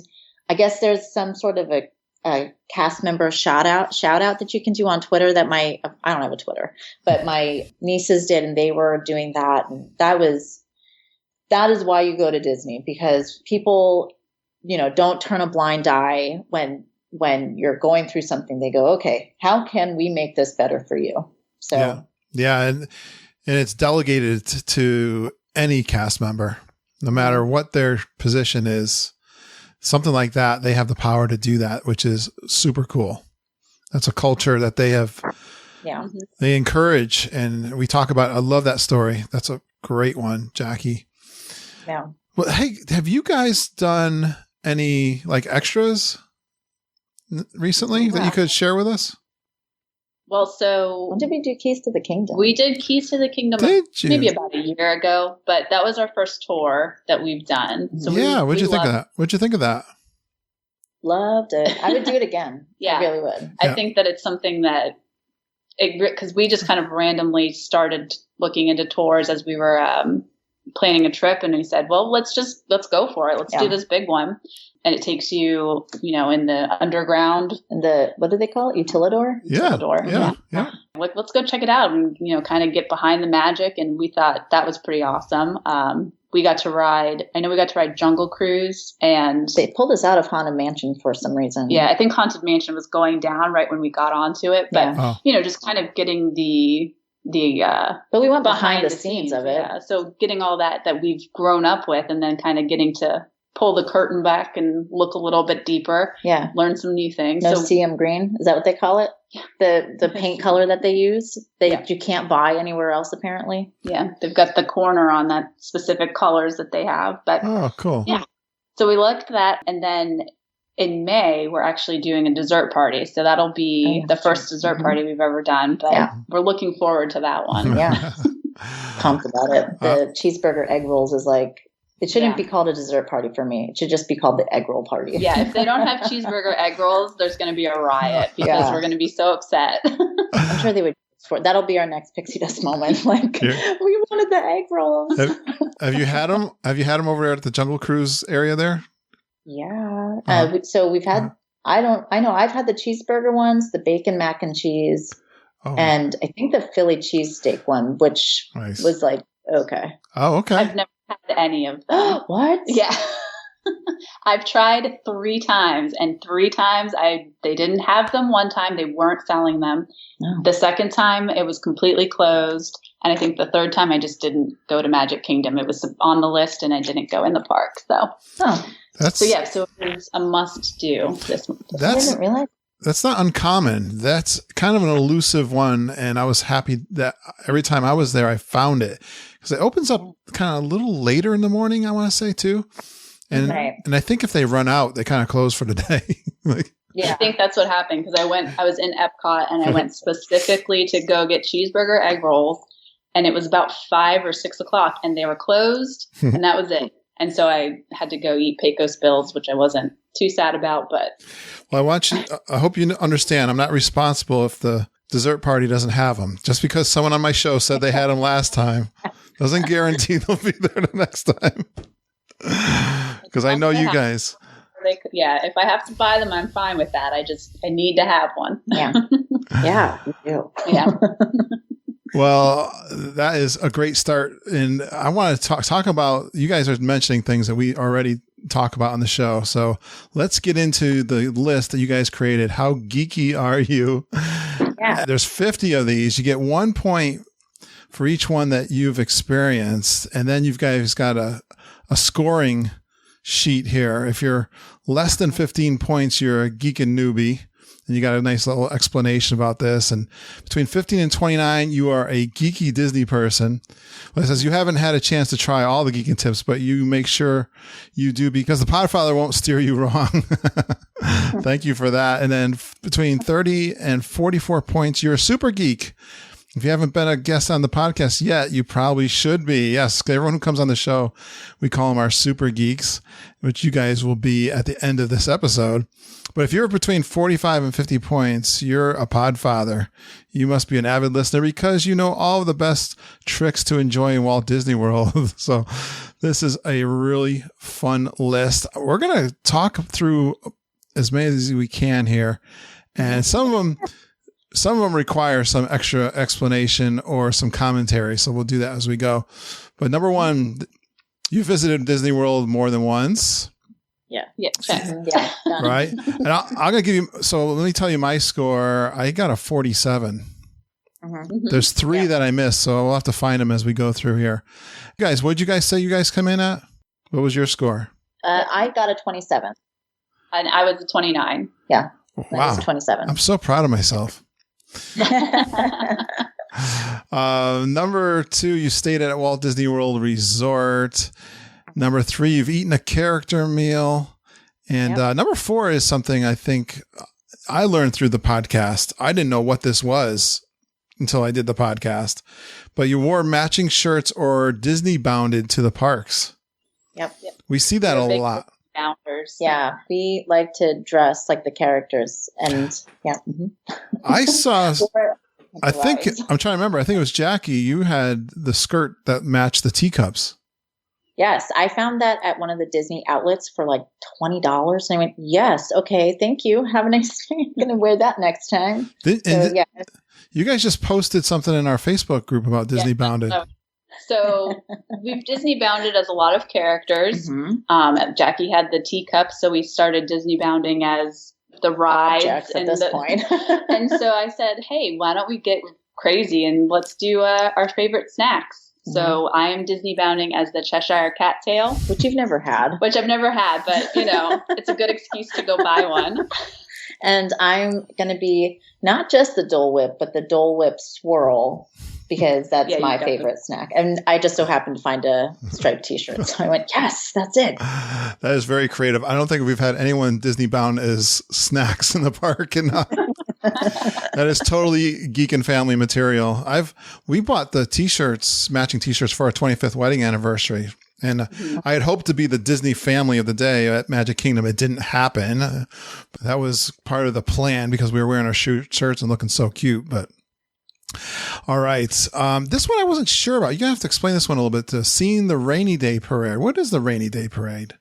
I guess there's some sort of a a cast member shout out that you can do on Twitter that I don't have a Twitter, but my nieces did, and they were doing that. And that is why you go to Disney, because people, don't turn a blind eye when you're going through something. They go, okay, how can we make this better for you? So yeah. And it's delegated to any cast member, no matter what their position is. Something like that, they have the power to do that, which is super cool. That's a culture that they have. Yeah. They encourage, and we talk about. I love that story. That's a great one, Jackie. Yeah. Well, hey, have you guys done any like extras recently that you could share with us? Well, so when did we do Keys to the Kingdom? We did Keys to the Kingdom maybe about a year ago, but that was our first tour that we've done. So what'd you think of that? What'd you think of that? Loved it. I would do it again. Yeah, I really would. I think that it's something that because we just kind of randomly started looking into tours as we were planning a trip, and we said, well, let's go for it. Let's do this big one. And it takes you, in the underground. And what do they call it? Utilidor? Yeah. Utilidor. Yeah. Let's go check it out and, kind of get behind the magic. And we thought that was pretty awesome. We got to ride Jungle Cruise, and they pulled us out of Haunted Mansion for some reason. Yeah, I think Haunted Mansion was going down right when we got onto it. But, just kind of getting but we went behind the scenes of it. Yeah. So getting all that we've grown up with, and then kind of getting to pull the curtain back and look a little bit deeper. Yeah. Learn some new things. No CM green. Is that what they call it? Yeah. The paint color that they use you can't buy anywhere else apparently. Yeah. They've got the corner on that specific colors that they have. But oh, cool. Yeah. So we liked that. And then in May, we're actually doing a dessert party. So that'll be the first dessert party we've ever done. But we're looking forward to that one. Yeah. Pumped about it. The cheeseburger egg rolls is like, it shouldn't be called a dessert party for me. It should just be called the egg roll party. Yeah, if they don't have cheeseburger egg rolls, there's going to be a riot because we're going to be so upset. I'm sure they would. That'll be our next Pixie Dust moment. Like, we wanted the egg rolls. Have you had them? Have you had them over there at the Jungle Cruise area there? Yeah. So we've had. I know. I've had the cheeseburger ones, the bacon mac and cheese, and I think the Philly cheesesteak one, which was like okay. Oh, okay. I've never had any of them. What? Yeah. I've tried 3 times, and 3 times they didn't have them. One time they weren't selling them. No. The second time it was completely closed, and I think the third time I just didn't go to Magic Kingdom. It was on the list, and I didn't go in the park. So, so it was a must do. I didn't realize. That's not uncommon. That's kind of an elusive one, and I was happy that every time I was there, I found it because it opens up kind of a little later in the morning. I want to say too, and I think if they run out, they kind of close for the day. I think that's what happened because I was in Epcot and I went specifically to go get cheeseburger egg rolls, and it was about 5 or 6 o'clock, and they were closed, and that was it. And so I had to go eat Pecos Bills, which I wasn't too sad about, but. Well, I hope you understand. I'm not responsible if the dessert party doesn't have them. Just because someone on my show said they had them last time doesn't guarantee they'll be there the next time. Because I know you guys. If I have to buy them, I'm fine with that. I need to have one. Yeah. Yeah, you do. Yeah. Well, that is a great start. And I want to talk about, you guys are mentioning things that we already talk about on the show. So let's get into the list that you guys created. How geeky are you? Yeah. There's 50 of these. You get 1 point for each one that you've experienced. And then you've guys got a scoring sheet here. If you're less than 15 points, you're a Geekin newbie. And you got a nice little explanation about this. And between 15 and 29, you are a geeky Disney person. Well, it says you haven't had a chance to try all the Geekin tips, but you make sure you do because the Podfather won't steer you wrong. Thank you for that. And then between 30 and 44 points, you're a super geek. If you haven't been a guest on the podcast yet, you probably should be. Yes, everyone who comes on the show, we call them our super geeks, which you guys will be at the end of this episode. But if you're between 45 and 50 points, you're a Podfather. You must be an avid listener because you know all of the best tricks to enjoy in Walt Disney World. So this is a really fun list. We're going to talk through as many as we can here. And some of them require some extra explanation or some commentary. So we'll do that as we go. But number one, you visited Disney World more than once. Yeah. Check. Yeah. Done. Right. And I'm going to give you, so let me tell you my score. I got a 47. There's 3 that I missed, so we'll have to find them as we go through here. Guys, what did you guys say you guys come in at? What was your score? I got a 27. And I was a 29. Yeah. Wow. I was 27. I'm so proud of myself. Number 2, you stayed at Walt Disney World Resort. Number 3, you've eaten a character meal. And number 4 is something I think I learned through the podcast. I didn't know what this was until I did the podcast, but you wore matching shirts or Disney bounded to the parks. Yep. We see that a lot. Bounders. Yeah. We like to dress like the characters. And yeah. I saw, I think, I'm trying to remember. I think it was Jackie. You had the skirt that matched the teacups. Yes. I found that at one of the Disney outlets for like $20. And I went, yes. Okay. Thank you. Have a nice day. I'm going to wear that next time. Yeah. You guys just posted something in our Facebook group about Disney Bounded. So we've Disney Bounded as a lot of characters. Jackie had the teacups, so we started Disney Bounding as the rides at this point. And so I said, hey, why don't we get crazy and let's do our favorite snacks. So I am Disney Bounding as the Cheshire Cat Tail. Which you've never had. Which I've never had, but, it's a good excuse to go buy one. And I'm going to be not just the Dole Whip, but the Dole Whip Swirl, because that's my favorite snack. And I just so happened to find a striped t-shirt. So I went, yes, that's it. That is very creative. I don't think we've had anyone Disney bound as snacks in the park. And that is totally Geekin family material. We bought the t-shirts, matching t-shirts for our 25th wedding anniversary. And I had hoped to be the Disney family of the day at Magic Kingdom. It didn't happen. But that was part of the plan because we were wearing our shirts and looking so cute. But all right. This one I wasn't sure about. You're going to have to explain this one a little bit. Seeing the Rainy Day Parade. What is the Rainy Day Parade?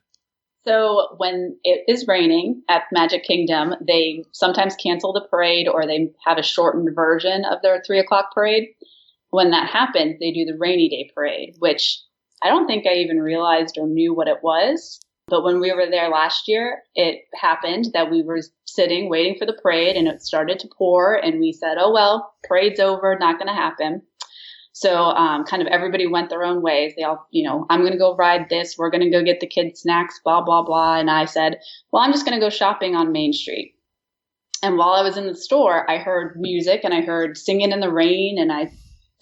So when it is raining at Magic Kingdom, they sometimes cancel the parade or they have a shortened version of their 3:00 parade. When that happens, they do the Rainy Day Parade, which I don't think I even realized or knew what it was. But when we were there last year, it happened that we were sitting waiting for the parade and it started to pour and we said, oh, well, parade's over, not going to happen. So kind of everybody went their own ways. They all, I'm going to go ride this. We're going to go get the kids snacks, blah, blah, blah. And I said, well, I'm just going to go shopping on Main Street. And while I was in the store, I heard music and I heard Singing in the Rain. And I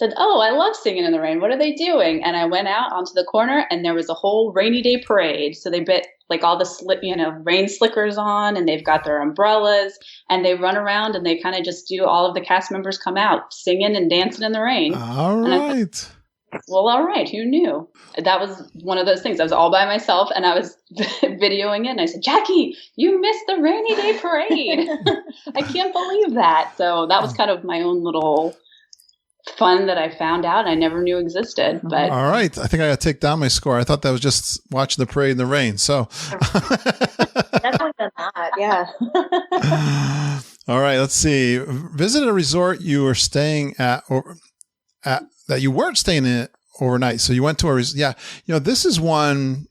said, oh, I love Singing in the Rain. What are they doing? And I went out onto the corner and there was a whole rainy day parade. So they put like all the rain slickers on and they've got their umbrellas and they run around and they kind of just do all of the cast members come out singing and dancing in the rain. All right. Thought, well, all right. Who knew? That was one of those things. I was all by myself and I was videoing it and I said, Jackie, you missed the rainy day parade. I can't believe that. So that was kind of my own little fun that I found out I never knew existed. But all right, I think I got to take down my score. I thought that was just watching the parade in the rain. So definitely done that. Yeah. All right, let's see. Visit a resort you were staying at, or that you weren't staying in overnight. So you went to this is one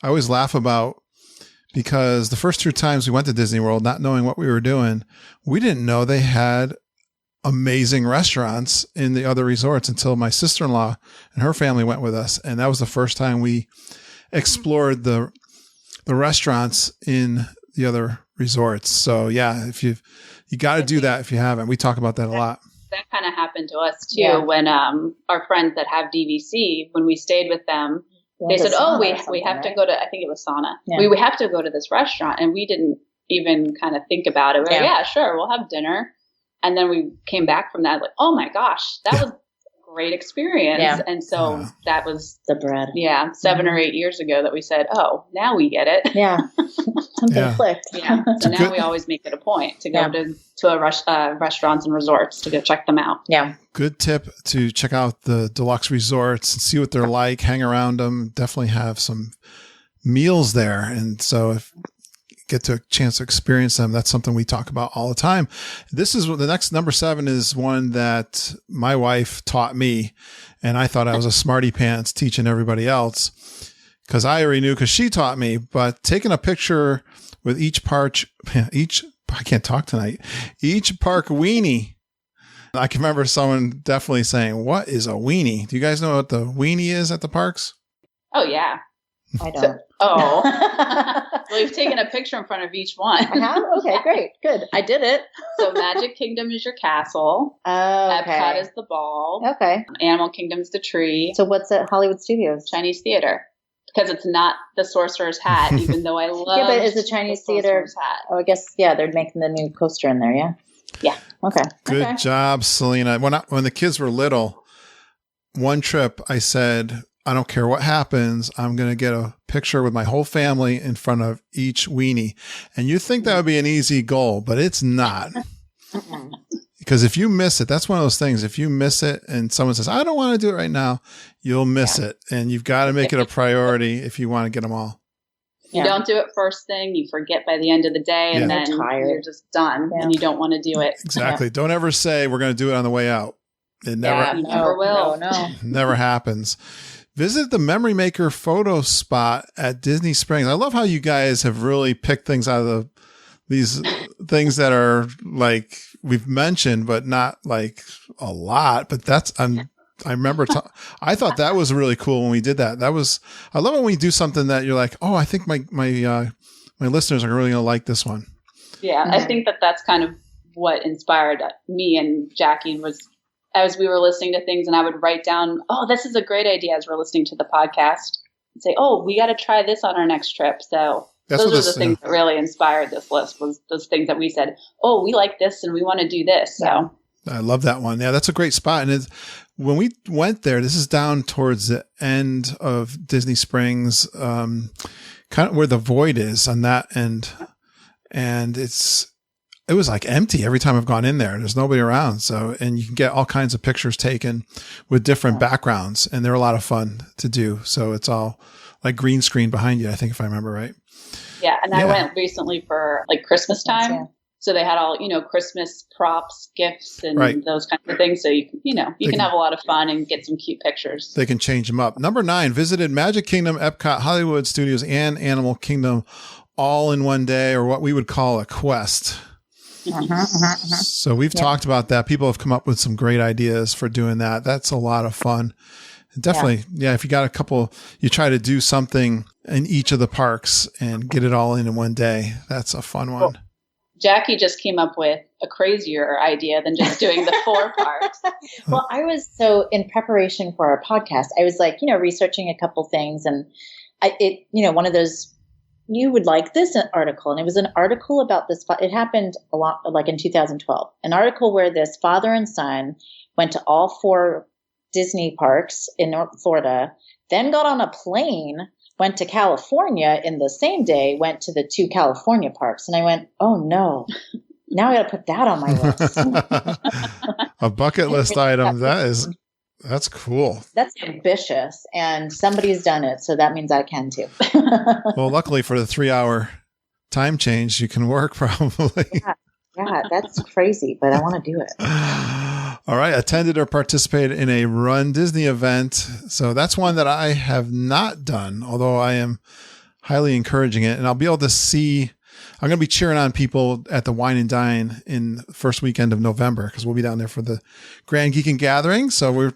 I always laugh about because the first 2 times we went to Disney World, not knowing what we were doing, we didn't know they had amazing restaurants in the other resorts until my sister-in-law and her family went with us. And that was the first time we explored the restaurants in the other resorts. So yeah, if you got to do that if you haven't. We talk about that a lot. That kind of happened to us too when our friends that have DVC, when we stayed with them, they said, oh, we have to go to, I think it was Sauna. Yeah. We have to go to this restaurant. And we didn't even kind of think about it. We're like, yeah, sure, we'll have dinner. And then we came back from that like, oh my gosh, that was a great experience. Yeah. And so that was the bread. Yeah. 7 or 8 years ago that we said, oh, now we get it. Yeah. Something clicked. Yeah. So now we always make it a point to go to restaurants and resorts to go check them out. Yeah. Good tip to check out the deluxe resorts and see what they're like, hang around them, definitely have some meals there. And so if get to a chance to experience them. That's something we talk about all the time. This is the next number 7 is one that my wife taught me, and I thought I was a smarty pants teaching everybody else because I already knew because she taught me. But taking a picture with each park weenie. I can remember someone definitely saying, "What is a weenie?" Do you guys know what the weenie is at the parks? Oh, yeah. I don't. Well, you've taken a picture in front of each one. I have? Okay, great. Good. I did it. So Magic Kingdom is your castle. Oh, okay. Epcot is the ball. Okay. Animal Kingdom's the tree. So what's at Hollywood Studios? Chinese Theater. Because it's not the Sorcerer's Hat, even though I love Yeah, but is the Chinese Theater? Hat. Oh, I guess, yeah, they're making the new coaster in there, yeah? Yeah. Okay. Good job, Selena. When the kids were little, one trip I said, I don't care what happens, I'm going to get a picture with my whole family in front of each weenie. And you think that would be an easy goal, but it's not. Because if you miss it, that's one of those things. If you miss it and someone says, I don't want to do it right now, you'll miss it. And you've got to make it a priority if you want to get them all. You don't do it first thing, you forget by the end of the day, and then you're just done, and you don't want to do it. Exactly. Don't ever say we're going to do it on the way out. It never, you never will. No. Never happens. Visit the Memory Maker photo spot at Disney Springs. I love how you guys have really picked things out of these things that are like we've mentioned, but not like a lot. But I remember, I thought that was really cool when we did that. I love it when we do something that you're like, oh, I think my listeners are really going to like this one. Yeah, I think that's kind of what inspired me and Jackie was as we were listening to things, and I would write down, oh, this is a great idea as we're listening to the podcast, and say, oh, we got to try this on our next trip. So those are the things that really inspired this list, was those things that we said, oh, we like this and we want to do this. So I love that one. Yeah, that's a great spot. And when we went there, this is down towards the end of Disney Springs, kind of where the void is on that end. And it was like empty every time I've gone in there. There's nobody around. So, and you can get all kinds of pictures taken with different backgrounds, and they're a lot of fun to do. So it's all like green screen behind you, I think, if I remember right. Yeah. And I went recently for like Christmas time. Yeah. So they had all, Christmas props, gifts, and those kinds of things. So you can have a lot of fun and get some cute pictures. They can change them up. Number 9, visited Magic Kingdom, Epcot, Hollywood Studios, and Animal Kingdom all in one day, or what we would call a quest. So we've talked about that. People have come up with some great ideas for doing that. That's a lot of fun. Definitely. Yeah. If you got a couple, you try to do something in each of the parks and get it all in one day. That's a fun one. Well, Jackie just came up with a crazier idea than just doing the 4 parks. Well, I was in preparation for our podcast, I was like, researching a couple things, and one of those, you would like this article. And it was an article about this. It happened a lot, like in 2012, an article where this father and son went to all 4 Disney parks in North Florida, then got on a plane, went to California in the same day, went to the 2 California parks. And I went, oh no, now I got to put that on my list. A bucket list item. That's cool. That's ambitious, and somebody's done it, so that means I can too. Well, luckily for the 3-hour time change, you can work probably. Yeah, that's crazy, but I want to do it. All right. Attended or participated in a Run Disney event. So that's one that I have not done, although I am highly encouraging it. And I'll be able to see, I'm going to be cheering on people at the Wine and Dine in the first weekend of November, because we'll be down there for the Grand Geekin Gathering. So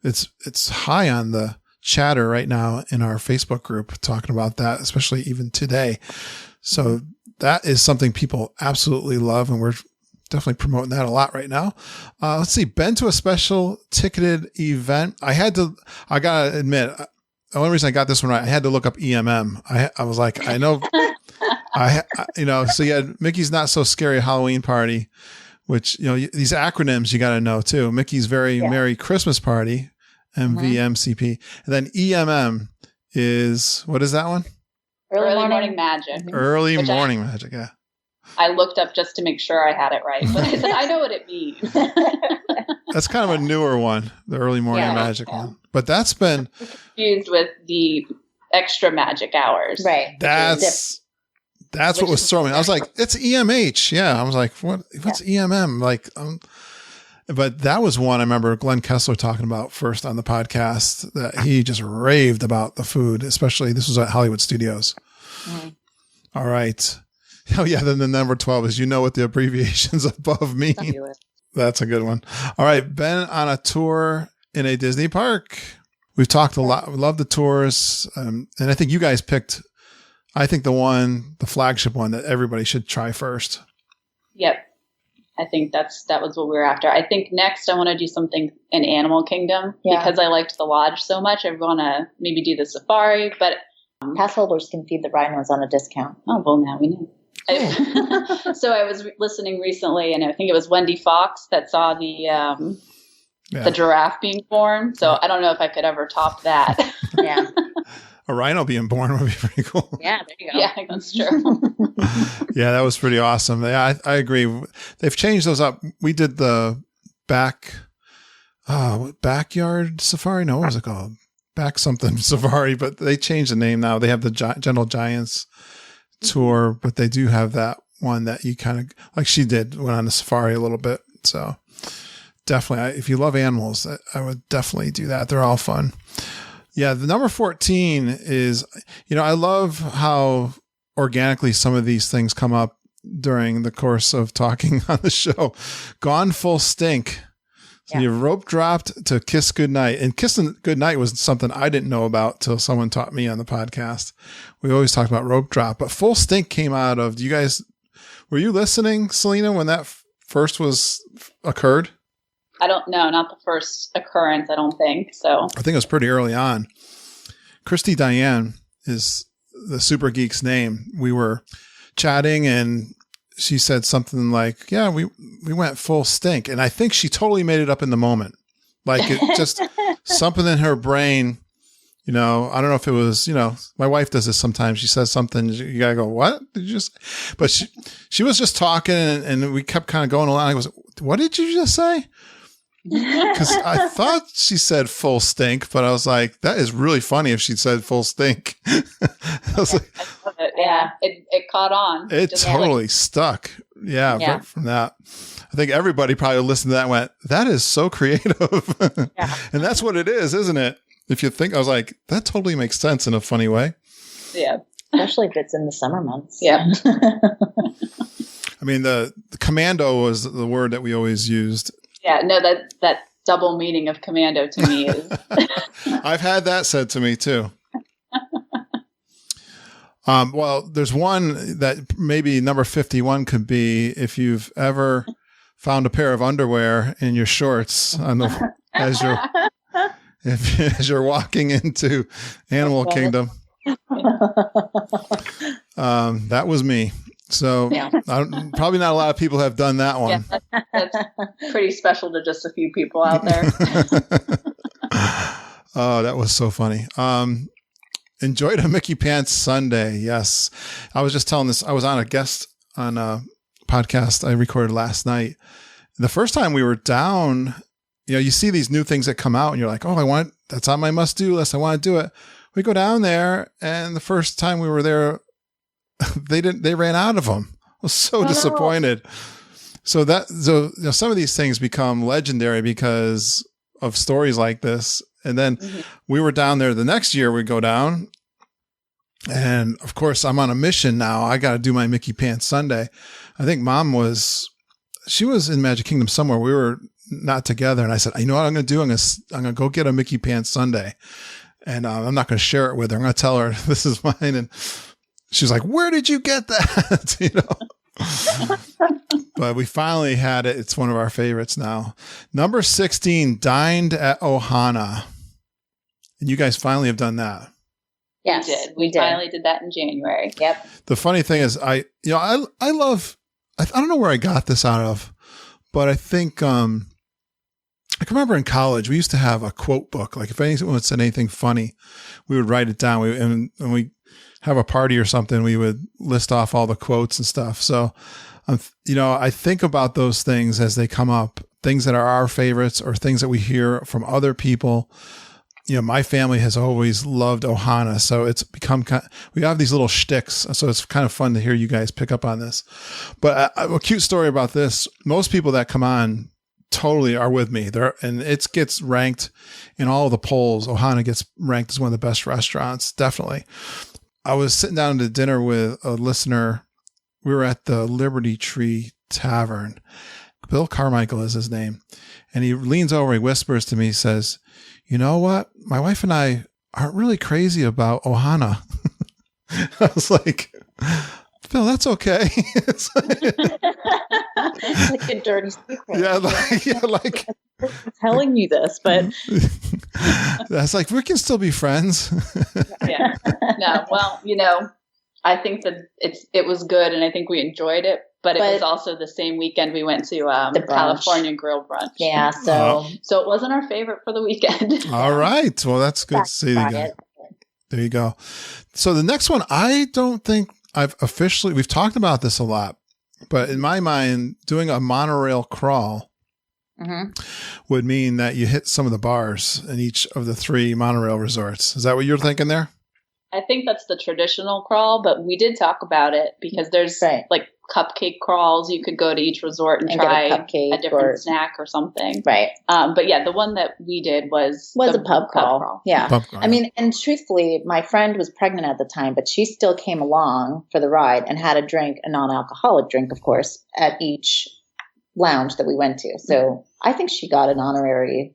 it's high on the chatter right now in our Facebook group talking about that, especially even today. So that is something people absolutely love, and we're definitely promoting that a lot right now. Let's see. Been to a special ticketed event. I gotta admit, the only reason I got this one right, I had to look up EMM. I was like, I know, so you had Mickey's Not So Scary Halloween Party, which, these acronyms you got to know too. Mickey's Very Merry Christmas Party, MVMCP. And then EMM is, what is that one? Early Morning Magic. Early Morning Magic, yeah. I looked up just to make sure I had it right, but I said, I know what it means. That's kind of a newer one, the Early Morning Magic one. But that's been confused with the extra magic hours. Right. That's That's what was throwing me. I was like, it's EMH. Yeah. I was like, what's EMM? Like, but that was one I remember Glenn Kessler talking about first on the podcast, that he just raved about the food, especially this was at Hollywood Studios. Mm-hmm. All right. Oh yeah. Then the number 12 is, what the abbreviations above mean. That's a good one. All right. Been on a tour in a Disney park. We've talked a lot. We love the tours. And I think you guys picked, the flagship one that everybody should try first. Yep. I think that was what we were after. I think next I want to do something in Animal Kingdom because I liked the lodge so much. I want to maybe do the safari, but pass holders can feed the rhinos on a discount. Oh, well, now we know. So I was listening recently, and I think it was Wendy Fox that saw the giraffe being born. So I don't know if I could ever top that. Yeah. A rhino being born would be pretty cool. Yeah, there you go. Yeah, that's true. Yeah, that was pretty awesome. Yeah, I agree. They've changed those up. We did the backyard safari. No, what was it called? Back something safari, but they changed the name now. They have the Gentle Giants tour, but they do have that one that you kind of, like she did, went on the safari a little bit. So definitely, if you love animals, I would definitely do that. They're all fun. Yeah, the number 14 is, I love how organically some of these things come up during the course of talking on the show. Gone Full Stink. So you rope dropped to Kiss Goodnight. And Kissing Goodnight was something I didn't know about till someone taught me on the podcast. We always talked about rope drop, but Full Stink came out of, were you listening, Selena, when that first occurred? I don't know, not the first occurrence, I don't think. So I think it was pretty early on. Christy Diane is the Super Geek's name. We were chatting and she said something like, yeah, we went full stink. And I think she totally made it up in the moment. Like it just something in her brain, I don't know if it was, my wife does this sometimes. She says something, you gotta go, what did you just, but she was just talking and we kept kind of going along. I was, what did you just say? Because I thought she said full stink, but I was like, that is really funny if she said full stink. I was like, I love it. Yeah, it caught on. It just totally stuck. Yeah, right from that. I think everybody probably listened to that and went, that is so creative. And that's what it is, isn't it? If you think, I was like, that totally makes sense in a funny way. Yeah. Especially if it's in the summer months. Yeah. I mean, the commando was the word that we always used. Yeah, no, that double meaning of commando to me is. I've had that said to me too. Well, there's one that maybe number 51 could be if you've ever found a pair of underwear in your shorts as you're walking into Animal Kingdom. That was me. So probably not a lot of people have done that one. Yeah, that's pretty special to just a few people out there. Oh, that was so funny. Enjoyed a Mickey Pants Sunday. Yes. I was just telling this. I was on a podcast I recorded last night. The first time we were down, you see these new things that come out and you're like, oh, that's on my must-do list. I want to do it. We go down there and the first time we were there, they ran out of them. I was so disappointed. So some of these things become legendary because of stories like this. And then we were down there the next year. We go down, and of course I'm on a mission now. I got to do my Mickey Pants Sunday. I think she was in Magic Kingdom somewhere. We were not together, and I said, you know what I'm going to do? I'm going to go get a Mickey Pants Sunday, and I'm not going to share it with her. I'm going to tell her this is mine. And she's like, where did you get that? But we finally had it. It's one of our favorites now. Number 16, Dined at Ohana. And you guys finally have done that. Yes, we finally did that in January. Yep. The funny thing is I love, I don't know where I got this out of, but I think, I can remember in college, we used to have a quote book. Like if anyone said anything funny, we would write it down. And we have a party or something, we would list off all the quotes and stuff. So, I think about those things as they come up, things that are our favorites or things that we hear from other people. my family has always loved Ohana, so it's become we have these little shticks, so it's kind of fun to hear you guys pick up on this. But a cute story about this: most people that come on totally are with me there, and it gets ranked in all of the polls. Ohana gets ranked as one of the best restaurants, definitely. I was sitting down to dinner with a listener. We were at the Liberty Tree Tavern. Bill Carmichael is his name. And he leans over, he whispers to me, he says, "You know what? My wife and I aren't really crazy about Ohana." I was like, "Bill, that's okay." It's like a dirty secret. Yeah, like telling you this, but that's like, we can still be friends. Yeah. No, well, I think that it was good, and I think we enjoyed it. But it was also the same weekend we went to the California Grill Brunch. Yeah, so it wasn't our favorite for the weekend. All right. Well, that's good to see you guys. There you go. So the next one, I don't think we've talked about this a lot, but in my mind, doing a monorail crawl would mean that you hit some of the bars in each of the 3 monorail resorts. Is that what you're thinking there? I think that's the traditional crawl, but we did talk about it because there's like cupcake crawls. You could go to each resort and try a different snack or something. Right. But yeah, the one that we did was a pub crawl. Yeah. Pub crawl. I mean, and truthfully, my friend was pregnant at the time, but she still came along for the ride and had a non-alcoholic drink, of course, at each lounge that we went to. So I think she got an honorary.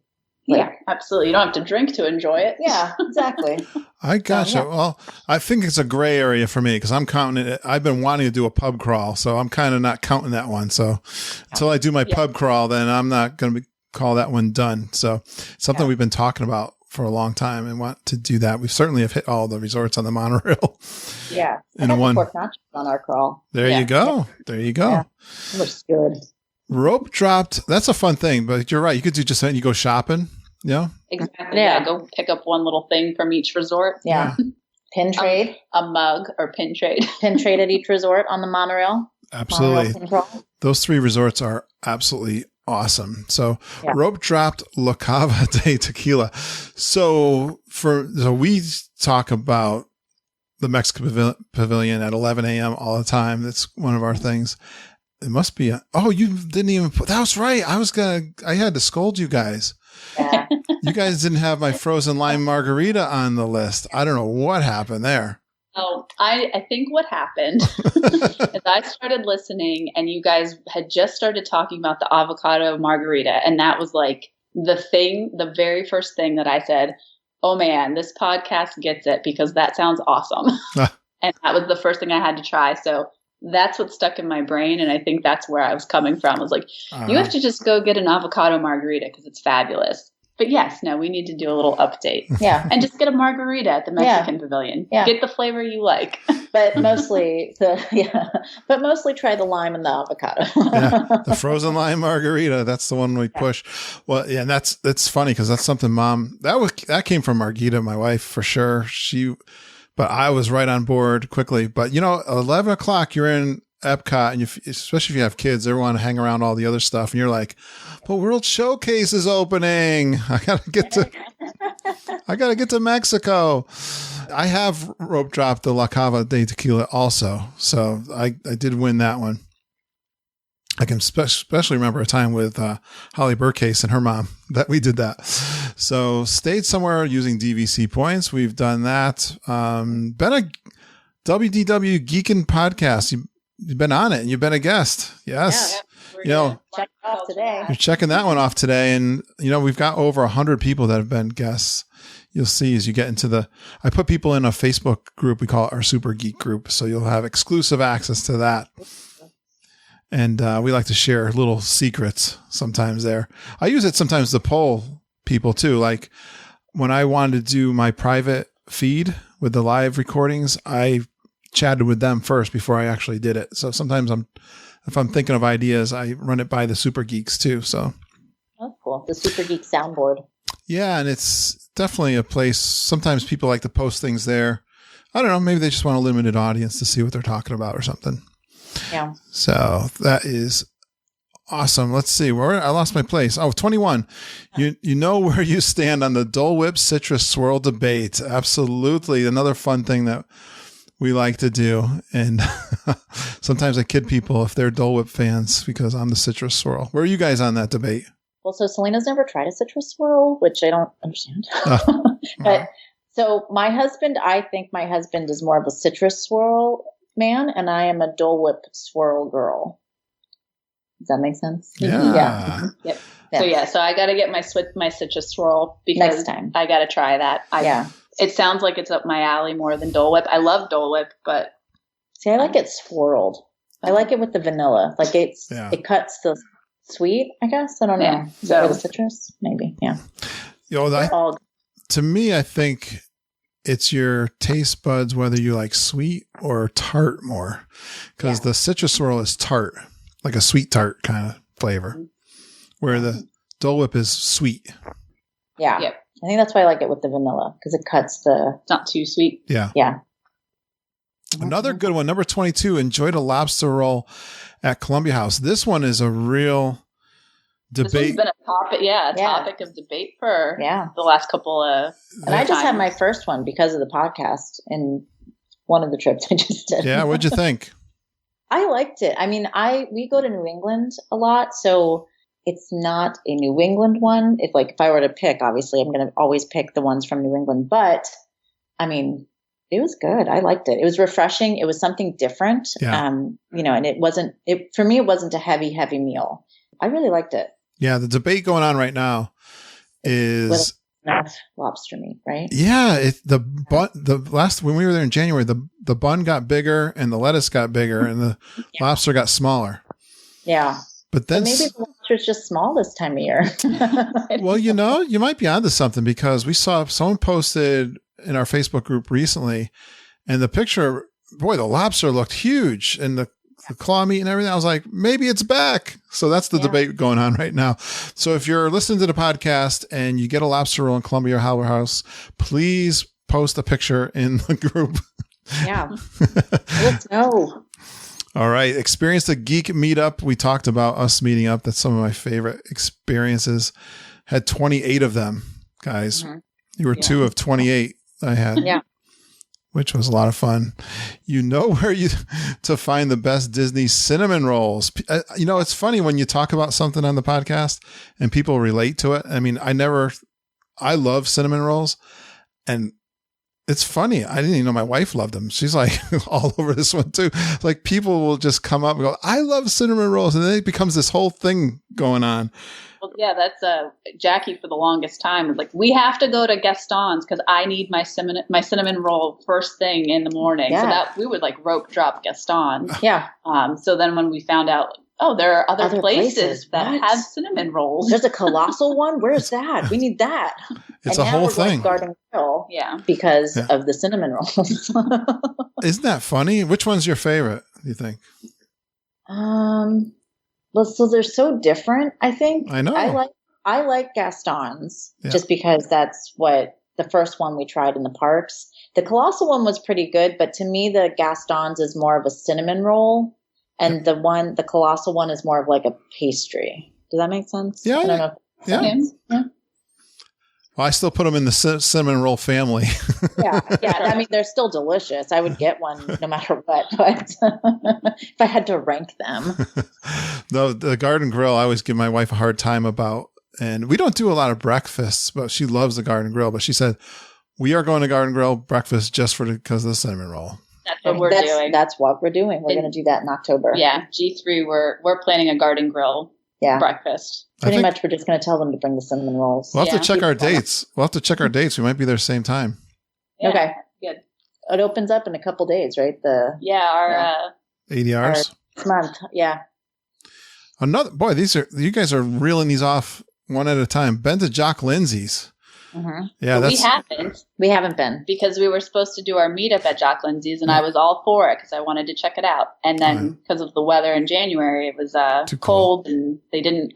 Yeah, absolutely. You don't have to drink to enjoy it. Yeah, exactly. I gotcha. Well, I think it's a gray area for me because I'm counting it. I've been wanting to do a pub crawl, so I'm kind of not counting that one. So until I do my pub crawl, then I'm not going to call that one done. So it's something we've been talking about for a long time and want to do that. We certainly have hit all the resorts on the monorail. Yeah. And one pork nachos on our crawl. There you go. Yeah. There you go. Yeah. It looks good. Rope dropped. That's a fun thing, but you're right. You could do just you go shopping. Yeah. Exactly. Yeah. Go pick up one little thing from each resort. Yeah. Pin trade. A mug or pin trade. Pin trade at each resort on the monorail. Absolutely. Those 3 resorts are absolutely awesome. So Rope dropped La Cava de Tequila. So we talk about the Mexican Pavilion at 11 a.m. all the time. That's one of our things. It must be you didn't even put, that was right. I had to scold you guys. Yeah. You guys didn't have my frozen lime margarita on the list. I don't know what happened there. Oh, I think what happened is I started listening and you guys had just started talking about the avocado margarita. And that was like the very first thing that I said, oh man, this podcast gets it because that sounds awesome. And that was the first thing I had to try. So that's what stuck in my brain. And I think that's where I was coming from. I was like, you have to just go get an avocado margarita because it's fabulous. But yes, no, we need to do a little update. Yeah. And just get a margarita at the Mexican Pavilion. Yeah. Get the flavor you like. But mostly try the lime and the avocado. The frozen lime margarita. That's the one we push. Well, yeah, and that's funny because that's something Mom, that came from Margita, my wife, for sure. But I was right on board quickly. But 11 o'clock, you're in Epcot, and especially if you have kids, they want to hang around all the other stuff, and you're like, "But World Showcase is opening. I gotta get to Mexico." I have rope dropped the La Cava de Tequila also, so I did win that one. I can especially remember a time with Holly Burcase and her mom that we did that. So stayed somewhere using DVC points. We've done that. Been a WDW Geekin podcast. You've been on it and you've been a guest. Yes. Yeah, check it off today. You're checking that one off today. And, we've got over 100 people that have been guests. You'll see as you get into I put people in a Facebook group. We call it our Super Geek group. So you'll have exclusive access to that. And we like to share little secrets sometimes there. I use it sometimes to poll people too. Like when I wanted to do my private feed with the live recordings, I chatted with them first before I actually did it. So sometimes if I'm thinking of ideas, I run it by the Super Geeks too. So that's cool. The Super Geek soundboard. Yeah. And it's definitely a place. Sometimes people like to post things there. I don't know. Maybe they just want a limited audience to see what they're talking about or something. Yeah. So that is Awesome. Let's see. I lost my place. Oh, 21. You know where you stand on the Dole Whip citrus swirl debate. Absolutely. Another fun thing that we like to do. And sometimes I kid people if they're Dole Whip fans because I'm the citrus swirl. Where are you guys on that debate? Well, so Selena's never tried a citrus swirl, which I don't understand. But so I think my husband is more of a citrus swirl man, and I am a Dole Whip swirl girl. Does that make sense? Yeah. Yep. Yeah. So I got to get my citrus swirl because Next time. I got to try that. Yeah. It sounds like it's up my alley more than Dole Whip. I love Dole Whip, but See, I like it swirled. I like it with the vanilla. Like it cuts the sweet, I guess. I don't know. Yeah. Or the citrus, maybe. Yeah. To me, I think it's your taste buds, whether you like sweet or tart more, because the citrus swirl is tart, like a sweet tart kind of flavor, where the Dole Whip is sweet. Yeah. Yep. I think that's why I like it with the vanilla, because it cuts the... It's not too sweet. Yeah. Yeah. Another good one, number 22, enjoyed a lobster roll at Columbia House. This one is a real debate. This has been a topic of debate for the last couple of And I just had my first one because of the podcast in one of the trips I just did. Yeah, what'd you think? I liked it. I mean, we go to New England a lot, so it's not a New England one. If I were to pick, obviously I'm going to always pick the ones from New England, but I mean, it was good. I liked it. It was refreshing. It was something different. Yeah. And for me, it wasn't a heavy meal. I really liked it. Yeah. The debate going on right now is enough lobster meat, right? Yeah. When we were there in January, the bun got bigger and the lettuce got bigger and the lobster got smaller. Yeah. But then maybe the lobster's just small this time of year. Well, you might be onto something because we saw someone posted in our Facebook group recently and the picture, boy, the lobster looked huge and the claw meat and everything. I was like, maybe it's back. So that's the debate going on right now. So if you're listening to the podcast and you get a lobster roll in Columbia or Howler House, please post a picture in the group. Yeah. Let's know. All right. Experience the Geek meetup. We talked about us meeting up. That's some of my favorite experiences. Had 28 of them, guys. Mm-hmm. You were 2 of 28 I had. Yeah. Which was a lot of fun. You know where to find the best Disney cinnamon rolls. It's funny when you talk about something on the podcast and people relate to it. I mean, I love cinnamon rolls and it's funny. I didn't even know my wife loved them. She's like all over this one too. Like people will just come up and go, I love cinnamon rolls. And then it becomes this whole thing going on. Well, yeah, that's Jackie for the longest time was like, we have to go to Gaston's because I need my cinnamon roll first thing in the morning. Yeah. So that we would rope drop Gaston. Yeah. So then when we found out, there are other places that have cinnamon rolls. There's a colossal one. Where's that? We need that. It's a whole thing. Garden Grill, because of the cinnamon rolls. Isn't that funny? Which one's your favorite? Do you think? Well, so they're so different, I think. I know. I like Gaston's just because that's what the first one we tried in the parks. The colossal one was pretty good, but to me, the Gaston's is more of a cinnamon roll, and the colossal one is more of like a pastry. Does that make sense? Yeah. I don't know. Yeah. Well, I still put them in the cinnamon roll family. Yeah. I mean, they're still delicious. I would get one no matter what, but if I had to rank them. The Garden Grill, I always give my wife a hard time about, and we don't do a lot of breakfasts, but she loves the Garden Grill. But she said, we are going to Garden Grill breakfast just because of the cinnamon roll. That's what we're doing. That's what we're doing. We're going to do that in October. Yeah. G3, we're planning a Garden Grill breakfast. Pretty much we're just going to tell them to bring the cinnamon rolls. We'll have to check our dates. We might be there same time. Yeah, okay. Good. It opens up in a couple days, right? Our ADRs. This month. Yeah. You guys are reeling these off one at a time. Been to Jock Lindsay's. Mm-hmm. Yeah, we haven't been because we were supposed to do our meetup at Jock Lindsay's, and I was all for it because I wanted to check it out. And then because of the weather in January, it was too cold, and they didn't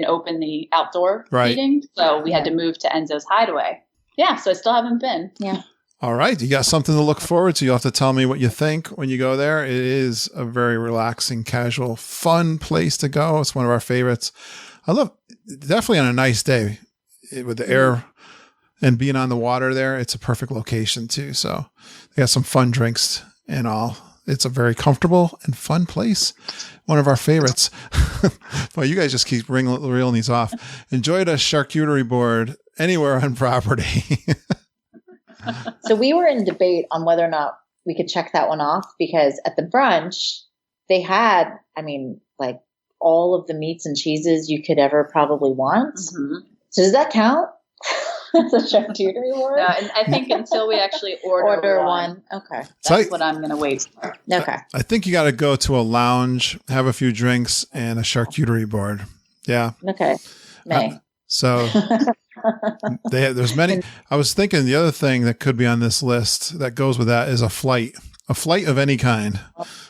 open the outdoor seating, so we had to move to Enzo's Hideaway. Yeah, so I still haven't been. Yeah. All right. You got something to look forward to. You'll have to tell me what you think when you go there. It is a very relaxing, casual, fun place to go. It's one of our favorites. I love, definitely on a nice day with the air and being on the water there. It's a perfect location too. So they got some fun drinks and all. It's a very comfortable and fun place. One of our favorites. Well, you guys just keep reeling these off. Enjoy the charcuterie board anywhere on property. So we were in debate on whether or not we could check that one off, because at the brunch they had, like all of the meats and cheeses you could ever probably want. Mm-hmm. So does that count? It's a charcuterie board? No, and I think until we actually order one. Okay. That's what I'm going to wait for. Okay. I think you got to go to a lounge, have a few drinks, and a charcuterie board. Yeah. Okay. So there's many. I was thinking the other thing that could be on this list that goes with that is a flight of any kind.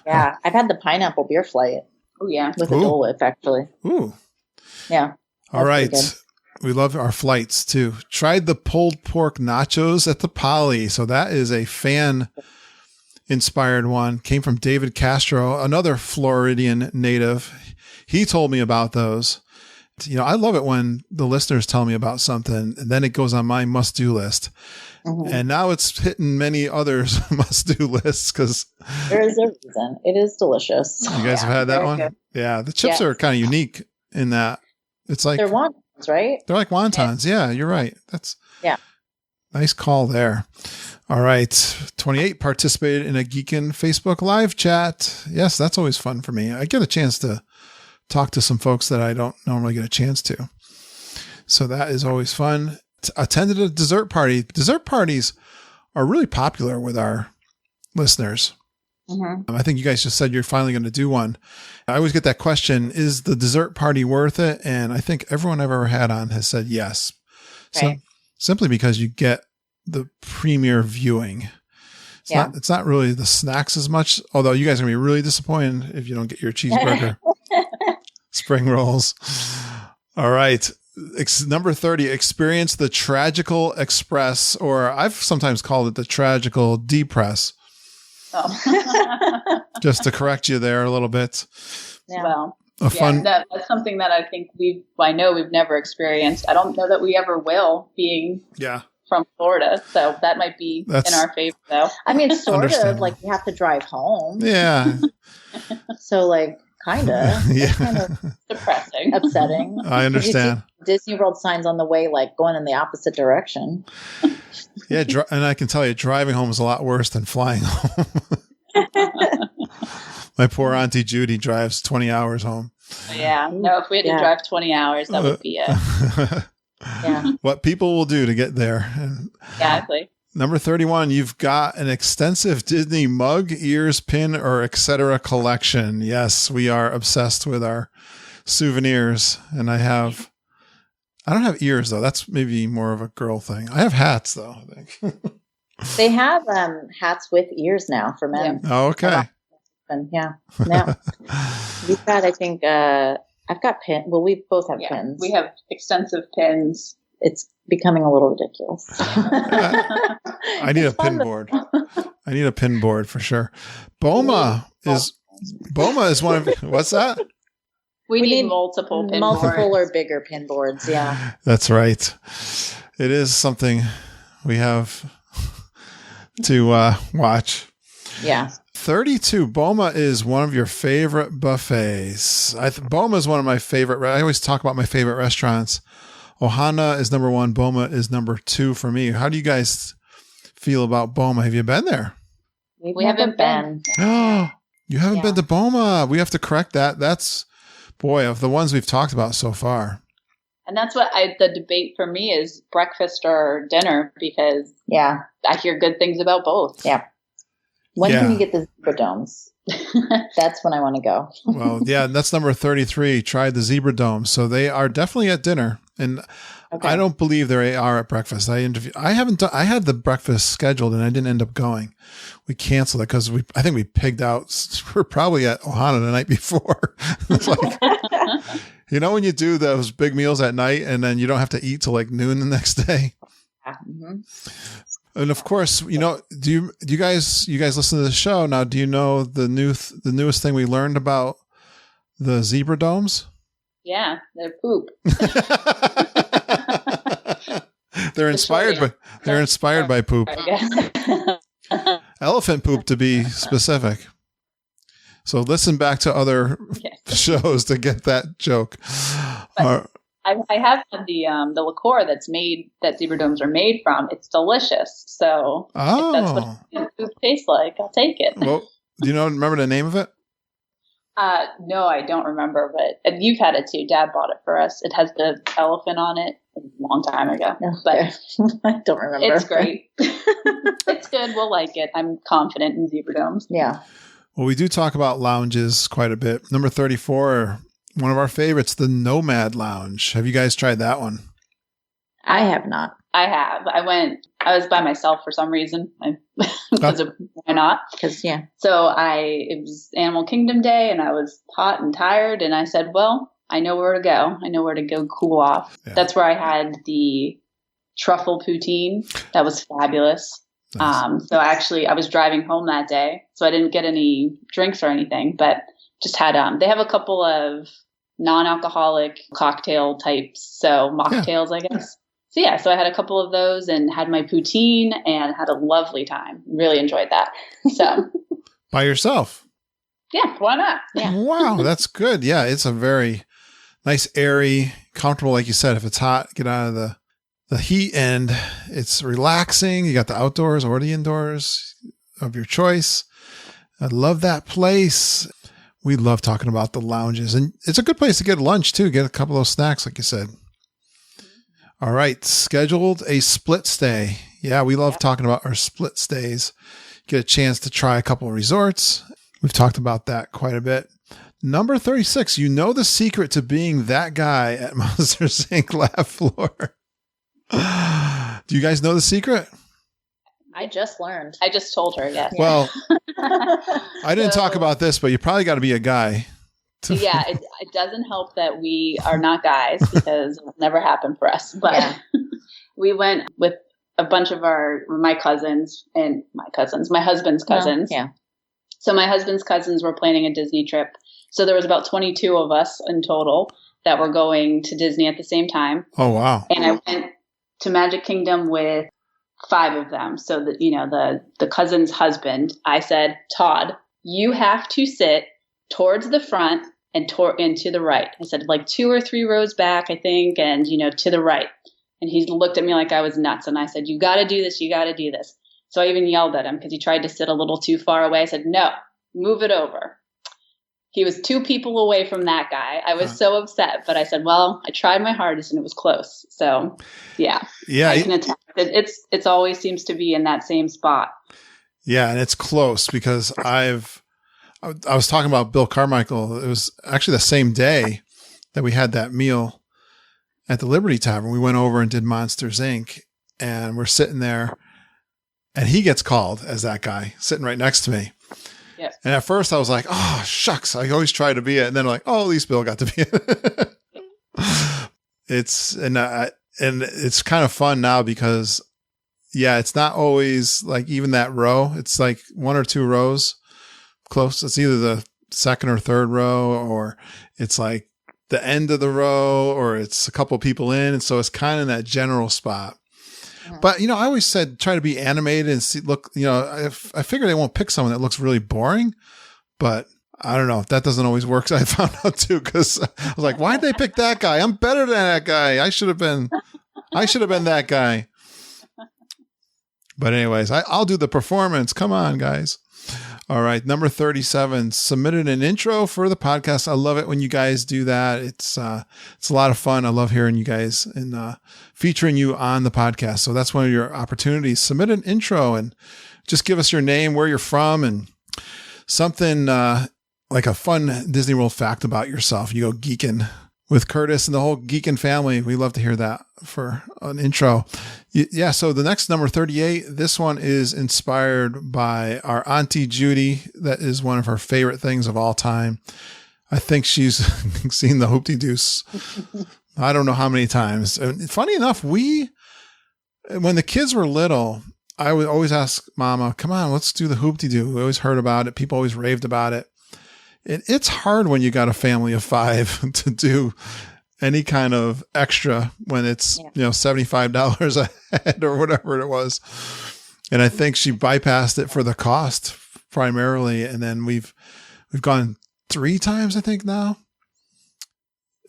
Yeah. I've had the pineapple beer flight. Oh, yeah. With a Dole Whip, actually. Ooh. Yeah. All right. We love our flights too. Tried the pulled pork nachos at the Poly. So that is a fan inspired one. Came from David Castro, another Floridian native. He told me about those. I love it when the listeners tell me about something and then it goes on my must-do list. Mm-hmm. And now it's hitting many others must-do lists because there is a reason. It is delicious. You guys have had that one? Good. Yeah. The chips are kind of unique in that it's like they're wontons, right? They're like wontons. Yeah, you're right. That's nice call there. All right. 28 participated in a Geekin Facebook live chat. Yes, that's always fun for me. I get a chance to talk to some folks that I don't normally get a chance to. So that is always fun. Attended a dessert party. Dessert parties are really popular with our listeners. Mm-hmm. I think you guys just said you're finally going to do one. I always get that question, is the dessert party worth it? And I think everyone I've ever had on has said yes. Right. So simply because you get the premier viewing. It's not really the snacks as much, although you guys are going to be really disappointed if you don't get your cheeseburger. Spring rolls. All right. Number 30, experience the Tragical Express, or I've sometimes called it the Tragical Depress. Oh. Just to correct you there a little bit. Yeah. Well, that's something that I know we've never experienced. I don't know that we ever will, being from Florida. So that might be in our favor, though. Sort of like you have to drive home. Yeah. So kind of. Yeah. Kind of depressing. Upsetting. I understand. Disney World signs on the way, going in the opposite direction. Yeah. And I can tell you, driving home is a lot worse than flying home. My poor Auntie Judy drives 20 hours home. Yeah. No, if we had to drive 20 hours, that would be it. Yeah. What people will do to get there. Exactly. Number 31, you've got an extensive Disney mug, ears, pin, or etc. collection. Yes, we are obsessed with our souvenirs. And I don't have ears, though. That's maybe more of a girl thing. I have hats, though, I think. They have hats with ears now for men. Yeah. Oh, okay. Yeah. Now, we've got, I think, I've got pins. Well, we both have pins. We have extensive pins. It's becoming a little ridiculous. I need a pin board. I need a pin board for sure. Boma is one of, what's that? We need multiple pin boards. Or bigger pin boards. Yeah. That's right. It is something we have to watch. Yeah. 32. Boma is one of your favorite buffets. Boma is one of my favorite. I always talk about my favorite restaurants. Ohana is number 1. Boma is number 2 for me. How do you guys feel about Boma? Have you been there? We haven't been. Oh, you haven't been to Boma. We have to correct that. That's, boy, of the ones we've talked about so far. And that's what the debate for me is, breakfast or dinner, because I hear good things about both. Yeah. When can you get the zebra domes? That's when I want to go. Well, yeah, that's number 33. Try the zebra domes. So they are definitely at dinner, and I don't believe they are at breakfast. I had the breakfast scheduled, and I didn't end up going. We canceled it because I think we pigged out. We're probably at Ohana the night before. It's like, when you do those big meals at night, and then you don't have to eat till like noon the next day. Mm-hmm. And of course, do you guys listen to the show now? Do you know the newest thing we learned about the zebra domes? Yeah, they're poop. They're inspired by poop. Elephant poop, to be specific. So listen back to other shows to get that joke. I have had the liqueur that zebra domes are made from. It's delicious. So if that's what poop tastes like, I'll take it. Well, do you remember the name of it? No, I don't remember, but you've had it too. Dad bought it for us. It has the elephant on it a long time ago, but I don't remember. It's great. It's good. We'll like it. I'm confident in zebra domes. Yeah. Well, we do talk about lounges quite a bit. Number 34, one of our favorites, the Nomad Lounge. Have you guys tried that one? I have not. I have. I was by myself for some reason. Why not? So it was Animal Kingdom Day and I was hot and tired and I said, well, I know where to go. I know where to go cool off. Yeah. That's where I had the truffle poutine. That was fabulous. Nice. So actually I was driving home that day, so I didn't get any drinks or anything, but just had, they have a couple of non-alcoholic cocktail types. So mocktails, I guess. So I had a couple of those and had my poutine and had a lovely time. Really enjoyed that. So by yourself? Yeah, why not? Yeah. Wow, that's good. Yeah, it's a very nice, airy, comfortable. Like you said, if it's hot, get out of the heat, and it's relaxing. You got the outdoors or the indoors of your choice. I love that place. We love talking about the lounges, and it's a good place to get lunch too. Get a couple of snacks, like you said. All right. Scheduled a split stay. Yeah, we love talking about our split stays. Get a chance to try a couple of resorts. We've talked about that quite a bit. Number 36, you know the secret to being that guy at Monsters, Inc. Laugh Floor. Do you guys know the secret? I just learned. I just told her, yes. Well, I didn't talk about this, but you probably got to be a guy. Yeah, it doesn't help that we are not guys because it'll never happen for us. But we went with a bunch of my husband's cousins. Yeah. So my husband's cousins were planning a Disney trip. So there was about 22 of us in total that were going to Disney at the same time. Oh, wow. And I went to Magic Kingdom with 5 of them. So that, the cousin's husband, I said, Todd, you have to sit towards the front and to the right. I said, like 2 or 3 rows back, I think, and, to the right. And he looked at me like I was nuts. And I said, you got to do this. You got to do this. So I even yelled at him because he tried to sit a little too far away. I said, no, move it over. He was 2 people away from that guy. I was so upset, but I said, well, I tried my hardest and it was close. So yeah, I can attest. It's always seems to be in that same spot. Yeah. And it's close because I was talking about Bill Carmichael. It was actually the same day that we had that meal at the Liberty Tavern. We went over and did Monsters, Inc. And we're sitting there and he gets called as that guy sitting right next to me. Yep. And at first I was like, oh, shucks. I always try to be it. And then I'm like, oh, at least Bill got to be it. It's kind of fun now because it's not always like even that row. It's like 1 or 2 rows close. It's either the second or third row, or it's like the end of the row, or it's a couple people in. And so it's kind of in that general spot. But, I always said, try to be animated and look, I figure they won't pick someone that looks really boring, but I don't know. That doesn't always work. I found out too, because I was like, why'd they pick that guy? I'm better than that guy. I should have been that guy. But anyways, I'll do the performance. Come on, guys. All right. Number 37, submitted an intro for the podcast. I love it when you guys do that. It's a lot of fun. I love hearing you guys and featuring you on the podcast. So that's one of your opportunities. Submit an intro and just give us your name, where you're from, and something like a fun Disney World fact about yourself. You go Geekin with Curtis and the whole Geekin family. We love to hear that for an intro. Yeah. So the next number 38, this one is inspired by our Auntie Judy. That is one of her favorite things of all time. I think she's seen the Hoop-de-Deuce. I don't know how many times. And funny enough, when the kids were little, I would always ask Mama, come on, let's do the hoop-de-doo. We always heard about it. People always raved about it. It's hard when you got a family of 5 to do any kind of extra when it's, $75 a head or whatever it was. And I think she bypassed it for the cost primarily. And then we've gone 3 times, I think now.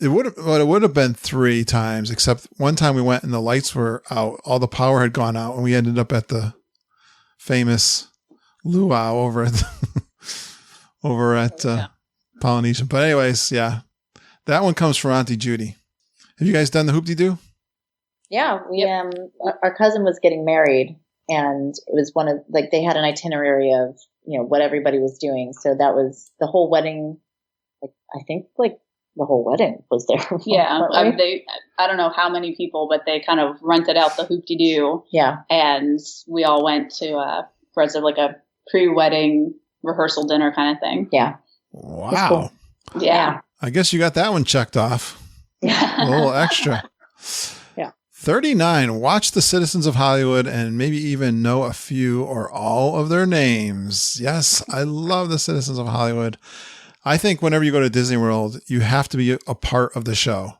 It would have been 3 times, except one time we went and the lights were out. All the power had gone out and we ended up at the famous luau over at Polynesian. But anyways, yeah, that one comes from Auntie Judy. Have you guys done the hoop-de-doo? Yeah, we our cousin was getting married, and it was one of they had an itinerary of what everybody was doing. So that was the whole wedding. I think the whole wedding was there. Yeah, I don't know how many people, but they kind of rented out the hoop-de-doo. Yeah, and we all went to for a pre-wedding rehearsal dinner kind of thing. Yeah. Wow. Cool. Yeah. I guess you got that one checked off. A little extra. Yeah. 39. Watch the citizens of Hollywood and maybe even know a few or all of their names. Yes, I love the citizens of Hollywood. I think whenever you go to Disney World, you have to be a part of the show.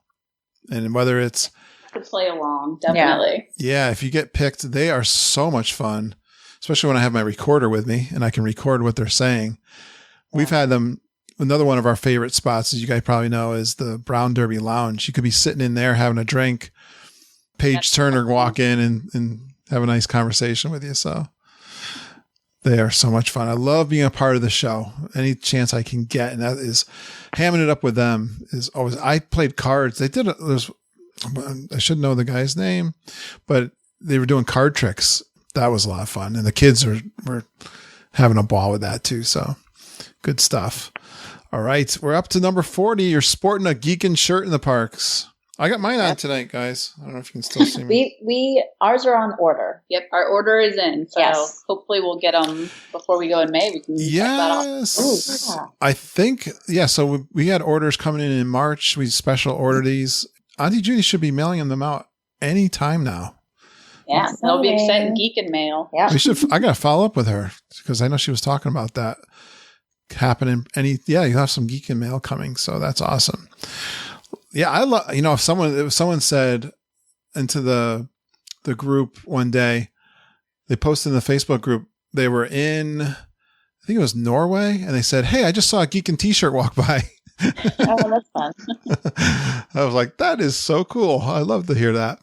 And whether it's to play along, definitely. Yeah, if you get picked, they are so much fun, especially when I have my recorder with me and I can record what they're saying. We've had them. Another one of our favorite spots, as you guys probably know, is the Brown Derby Lounge. You could be sitting in there having a drink. Paige Turner walk in and have a nice conversation with you. So they are so much fun. I love being a part of the show. Any chance I can get, and that is hamming it up with them is always. I played cards. They did. I should know the guy's name, but they were doing card tricks. That was a lot of fun, and the kids were having a ball with that too. So good stuff. All right, we're up to number 40. You're sporting a Geekin shirt in the parks. I got mine on tonight, guys. I don't know if you can still see me. Ours are on order. Yep, our order is in. So hopefully we'll get them before we go in May. We can check that out. Yes. I think, so we had orders coming in March. We special order these. Auntie Judy should be mailing them out any time now. Yeah, they'll be sent in Geekin mail. Yeah. I got to follow up with her because I know she was talking about that happening. You'll have some Geekin mail coming. So that's awesome. Yeah, I love, if someone said into the group one day, they posted in the Facebook group, they were in, I think it was Norway, and they said, "Hey, I just saw a Geekin t-shirt walk by." Oh, that's fun. I was like, that is so cool. I love to hear that.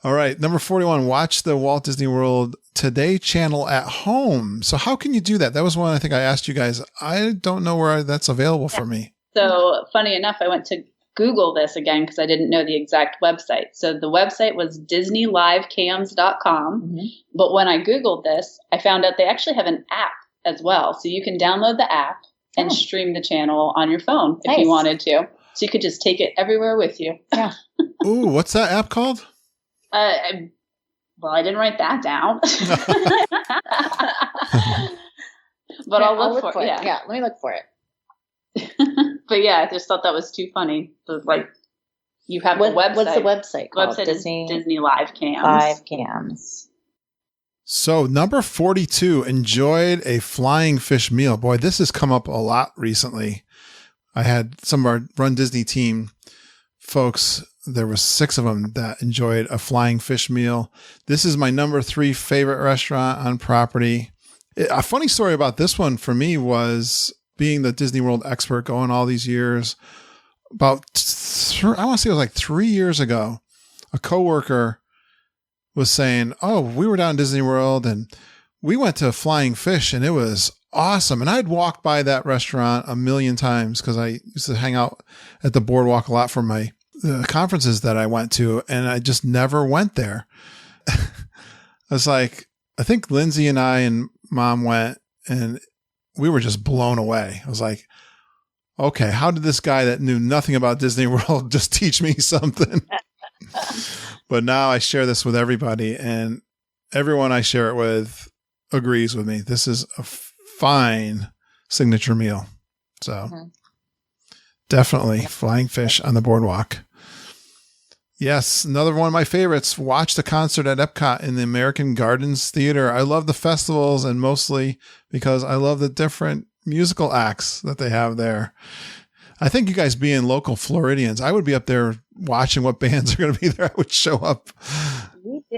All right. Number 41, watch the Walt Disney World Today channel at home. So how can you do that? That was one I think I asked you guys. I don't know where that's available for me. So funny enough, I went to Google this again because I didn't know the exact website. So the website was DisneyLiveCams.com. Mm-hmm. But when I Googled this, I found out they actually have an app as well. So you can download the app and stream the channel on your phone if you wanted to. So you could just take it everywhere with you. Yeah. Ooh, what's that app called? Well, I didn't write that down. But I'll look for it. Yeah, let me look for it. But yeah, I just thought that was too funny. So, you have the website. What's the website called? The website is Disney Live Cams. Live Cams. So number 42, enjoyed a flying fish meal. Boy, this has come up a lot recently. I had some of our Run Disney team folks, there was 6 of them that enjoyed a flying fish meal. This is my number 3 favorite restaurant on property. A funny story about this one for me was being the Disney World expert going all these years. About, I want to say it was like 3 years ago, a coworker was saying, "Oh, we were down in Disney World and we went to Flying Fish and it was awesome." And I'd walked by that restaurant a million times because I used to hang out at the boardwalk a lot for my conferences that I went to, and I just never went there. I was like, I think Lindsay and I and Mom went and we were just blown away. I was like, okay, how did this guy that knew nothing about Disney World just teach me something? But now I share this with everybody, and everyone I share it with agrees with me. This is a fine signature meal. So definitely Flying Fish on the boardwalk. Yes, another one of my favorites. Watch the concert at Epcot in the American Gardens Theater. I love the festivals, and mostly because I love the different musical acts that they have there. I think you guys being local Floridians, I would be up there watching what bands are going to be there. I would show up.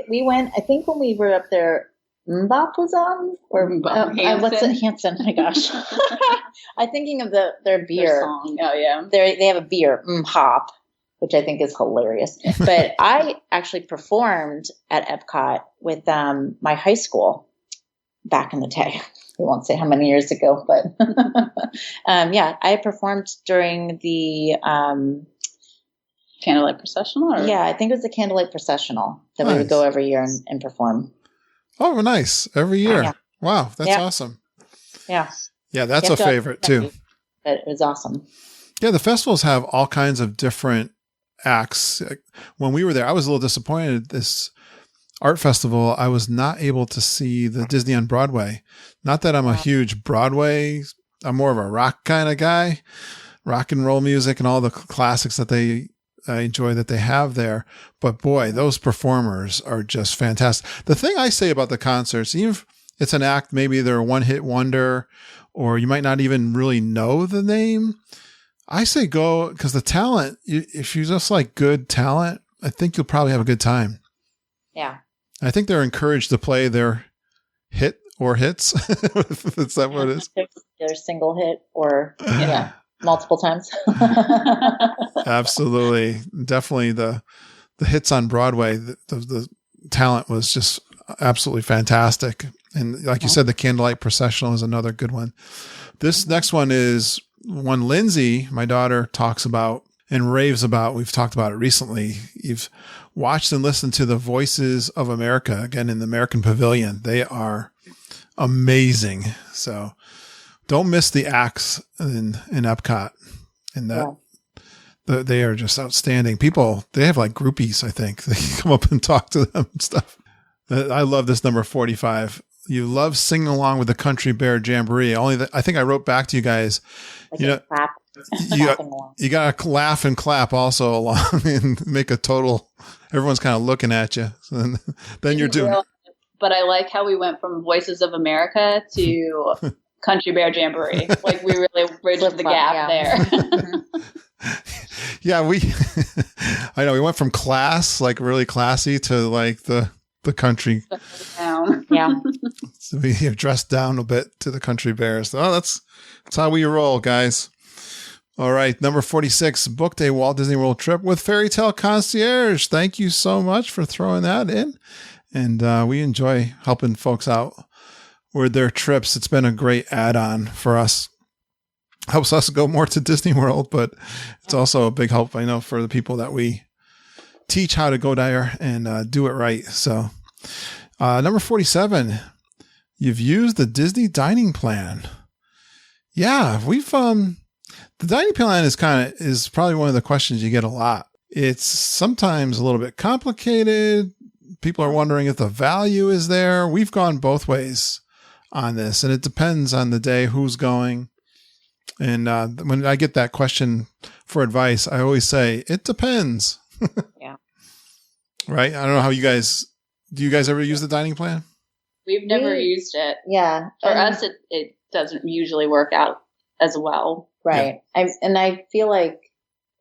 We went, I think when we were up there, Mbop was on? Or what's it? Hanson. Oh my gosh. I'm thinking of their beer. Their song. Oh, yeah. They have a beer, Hop, which I think is hilarious. But I actually performed at Epcot with my high school back in the day. We won't say how many years ago, but yeah, I performed during the Candlelight Processional? Or? Yeah, I think it was the Candlelight Processional that we would go every year and perform. Oh, nice. Every year. Yeah. Wow, that's awesome. Yeah. Yeah, that's a favorite too. But it was awesome. Yeah, the festivals have all kinds of different acts. When we were there, I was a little disappointed at this art festival. I was not able to see the Disney on Broadway. Not that I'm a huge Broadway, I'm more of a rock kind of guy, rock and roll music and all the classics that I enjoy that they have there. But boy, those performers are just fantastic. The thing I say about the concerts, even if it's an act, maybe they're a one-hit wonder, or you might not even really know the name, I say go, because the talent, if you just like good talent, I think you'll probably have a good time. Yeah. I think they're encouraged to play their hit or hits. Is that what it is? Their single hit or multiple times. Absolutely. Definitely the hits on Broadway, the talent was just absolutely fantastic. And like you said, the Candlelight Processional is another good one. This next one is one Lindsay, my daughter, talks about and raves about. We've talked about it recently. You've watched and listened to the Voices of America, again, in the American Pavilion. They are amazing. So don't miss the acts in Epcot. And they are just outstanding. People, they have like groupies, I think. They come up and talk to them and stuff. I love this number 45. You love singing along with the Country Bear Jamboree. I think I wrote back to you guys, Like you got to laugh and clap also along and make a total, everyone's kind of looking at you. So then you're doing it. But I like how we went from Voices of America to Country Bear Jamboree. Like we really bridged the gap there. Yeah, I know we went from class, like really classy, to like the country. Yeah. So we have dressed down a bit to the Country Bears. Oh, that's how we roll, guys. All right. Number 46, booked a Walt Disney World trip with Fairy Tale Concierge. Thank you so much for throwing that in. And we enjoy helping folks out with their trips. It's been a great add-on for us. Helps us go more to Disney World, but it's also a big help, I know, for the people that we teach how to go there and do it right. So number 47, you've used the Disney dining plan. Yeah, we've the dining plan is probably one of the questions you get a lot. It's sometimes a little bit complicated. People are wondering if the value is there. We've gone both ways on this, and it depends on the day, who's going. And when I get that question for advice, I always say, it depends. Yeah. Right? I don't know how do you guys ever use the dining plan? We've never used it. Yeah. For us, it doesn't usually work out as well. Right. Yeah. I feel like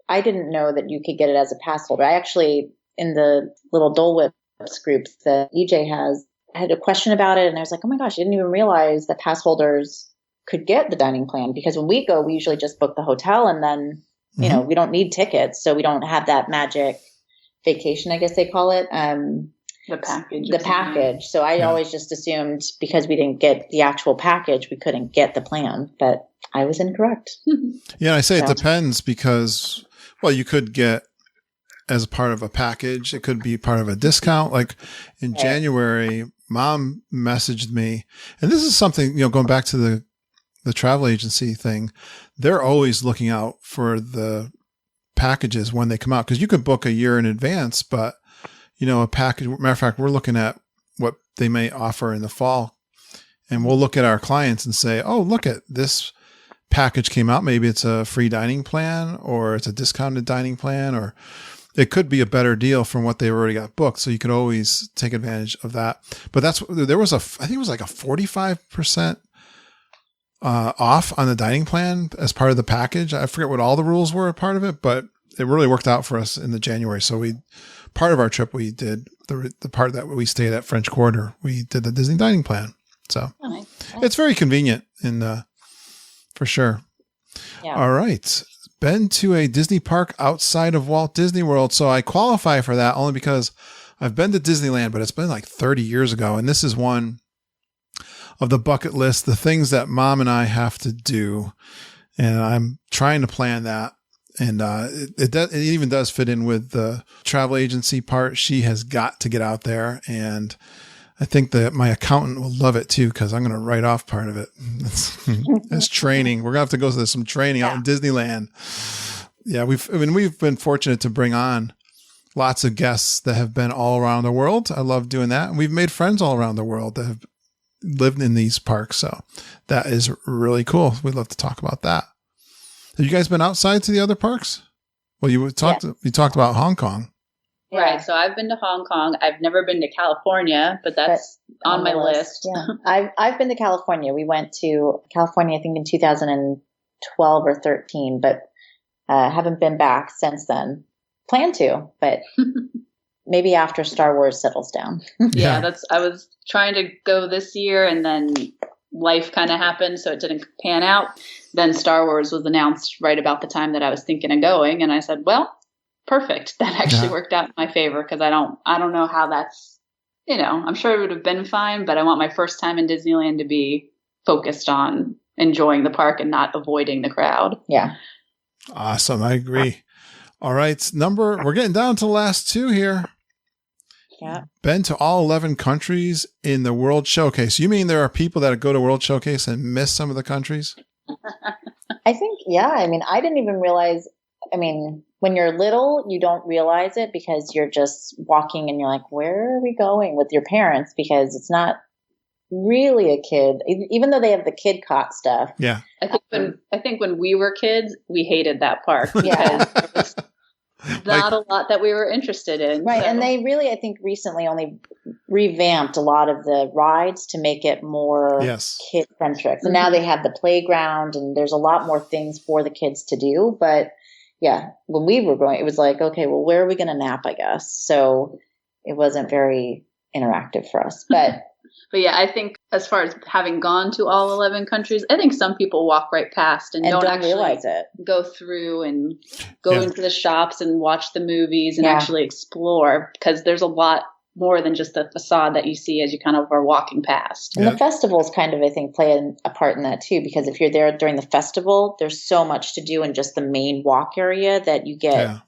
I didn't know that you could get it as a pass holder. I actually, in the little Dole Whips group that EJ has, I had a question about it, and I was like, oh my gosh, I didn't even realize that pass holders could get the dining plan, because when we go, we usually just book the hotel, and then, you know, we don't need tickets. So we don't have that magic vacation, I guess they call it. The package. The package. So I always just assumed because we didn't get the actual package, we couldn't get the plan, but I was incorrect. Yeah. I say it depends because, well, you could get as part of a package. It could be part of a discount. Like in January, Mom messaged me, and this is something, you know, going back to the travel agency thing, they're always looking out for the packages when they come out, because you could book a year in advance, but you know, a package, matter of fact, we're looking at what they may offer in the fall, and we'll look at our clients and say, oh, look at this package came out. Maybe it's a free dining plan, or it's a discounted dining plan, it could be a better deal from what they've already got booked. So you could always take advantage of that. But I think it was like a 45% off on the dining plan as part of the package. I forget what all the rules were a part of it, but it really worked out for us in the January. So part of our trip, we did the part that we stayed at French Quarter. We did the Disney dining plan. So it's very convenient for sure. Yeah. All right. Been to a Disney park outside of Walt Disney World. So I qualify for that only because I've been to Disneyland, but it's been like 30 years ago. And this is one of the bucket list, the things that Mom and I have to do. And I'm trying to plan that. And it even does fit in with the travel agency part. She has got to get out there. And I think that my accountant will love it too, because I'm going to write off part of it. It's training. We're going to have to go through some training out in Disneyland. Yeah, we've been fortunate to bring on lots of guests that have been all around the world. I love doing that. And we've made friends all around the world that have lived in these parks. So that is really cool. We'd love to talk about that. Have you guys been outside to the other parks? Well, you talked about Hong Kong. Yeah. Right. So I've been to Hong Kong. I've never been to California, but that's on my list. Yeah. I've been to California. We went to California, I think in 2012 or 13, but haven't been back since then. Plan to, but maybe after Star Wars settles down. Yeah, I was trying to go this year, and then life kind of happened, so it didn't pan out. Then Star Wars was announced right about the time that I was thinking of going, and I said, well, perfect. That actually worked out in my favor, because I don't know how that's, I'm sure it would have been fine, but I want my first time in Disneyland to be focused on enjoying the park and not avoiding the crowd. Yeah. Awesome. I agree. All right. We're getting down to the last two here. Yeah. Been to all 11 countries in the World Showcase. You mean there are people that go to World Showcase and miss some of the countries? I think, I didn't even realize, when you're little, you don't realize it because you're just walking and you're like, where are we going with your parents? Because it's not really a kid, even though they have the kid cot stuff. Yeah. I think when we were kids, we hated that park because there was not a lot that we were interested in. Right. So. And they really, I think recently only revamped a lot of the rides to make it more kid centric. So now they have the playground and there's a lot more things for the kids to do. But yeah, when we were going, it was like, okay, well, where are we going to nap, I guess? So it wasn't very interactive for us. But yeah, I think as far as having gone to all 11 countries, I think some people walk right past and don't actually realize it. Go through and go into the shops and watch the movies and actually explore, because there's a lot more than just the facade that you see as you kind of are walking past. And the festivals kind of, I think, play a part in that too, because if you're there during the festival, there's so much to do in just the main walk area that you get,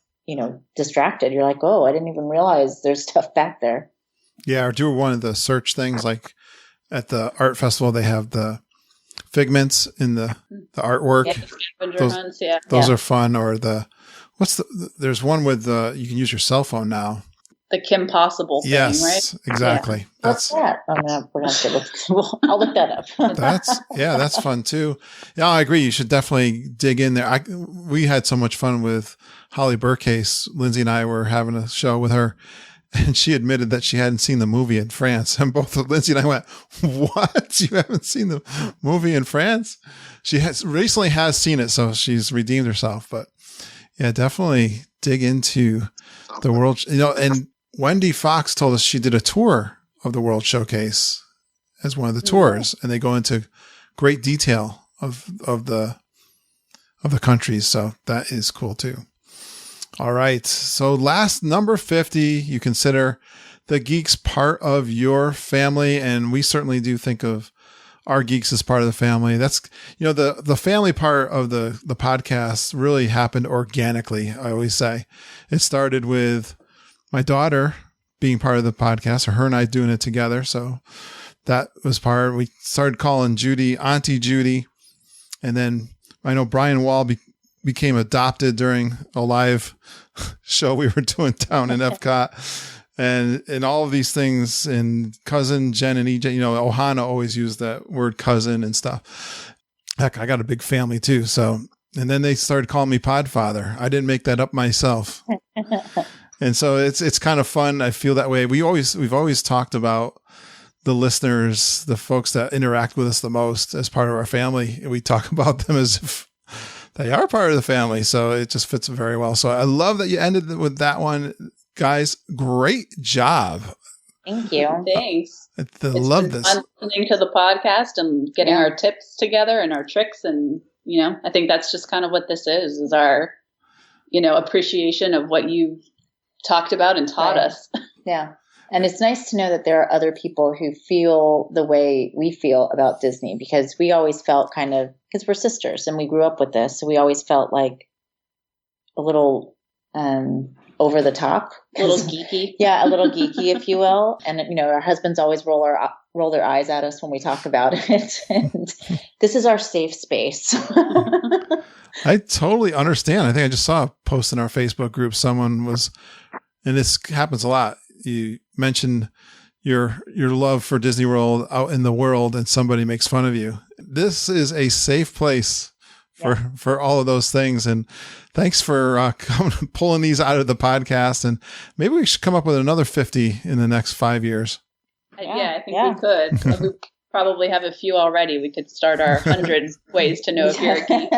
distracted. You're like, oh, I didn't even realize there's stuff back there. Yeah, or do one of the search things, like at the art festival, they have the figments in the artwork. Yeah, those are fun. Or there's one with you can use your cell phone now. The Kim Possible thing, right? Yes, exactly. Yeah. We're gonna have to I'll look that up. That's fun too. Yeah, I agree. You should definitely dig in there. We had so much fun with Holly Burcase. Lindsay and I were having a show with her, and she admitted that she hadn't seen the movie in France. And both Lindsay and I went, what? You haven't seen the movie in France? She recently has seen it, so she's redeemed herself. But yeah, definitely dig into the world. And Wendy Fox told us she did a tour of the World Showcase as one of the tours, and they go into great detail of the countries. So that is cool too. All right. So last, number 50, you consider the geeks part of your family. And we certainly do think of our geeks as part of the family. That's, the family part of the podcast really happened organically. I always say it started with my daughter being part of the podcast, or her and I doing it together. So that was we started calling Judy Auntie Judy. And then I know Brian Wall became adopted during a live show we were doing down in Epcot, and all of these things, and cousin Jen and EJ, Ohana always used that word cousin and stuff. Heck, I got a big family too. So, and then they started calling me Podfather. I didn't make that up myself. And so it's kind of fun. I feel that way. We've always talked about the listeners, the folks that interact with us the most as part of our family. We talk about them as if they are part of the family. So it just fits very well. So I love that you ended with that one. Guys, great job. Thank you. Thanks. I It's love been this. fun listening to the podcast and getting our tips together and our tricks. And, I think that's just kind of what this is our, appreciation of what you've talked about and taught us. Yeah. And it's nice to know that there are other people who feel the way we feel about Disney, because we always felt because we're sisters and we grew up with this. So we always felt like a little over the top. A little geeky. Yeah, a little geeky, if you will. And, our husbands always roll their eyes at us when we talk about it. And this is our safe space. I totally understand. I think I just saw a post in our Facebook group. Someone was, and this happens a lot. You mention your love for Disney World out in the world and somebody makes fun of you. This is a safe place for all of those things. And thanks for pulling these out of the podcast. And maybe we should come up with another 50 in the next 5 years. Yeah, I think we could. We probably have a few already. We could start our 100 ways to know if you're a geek.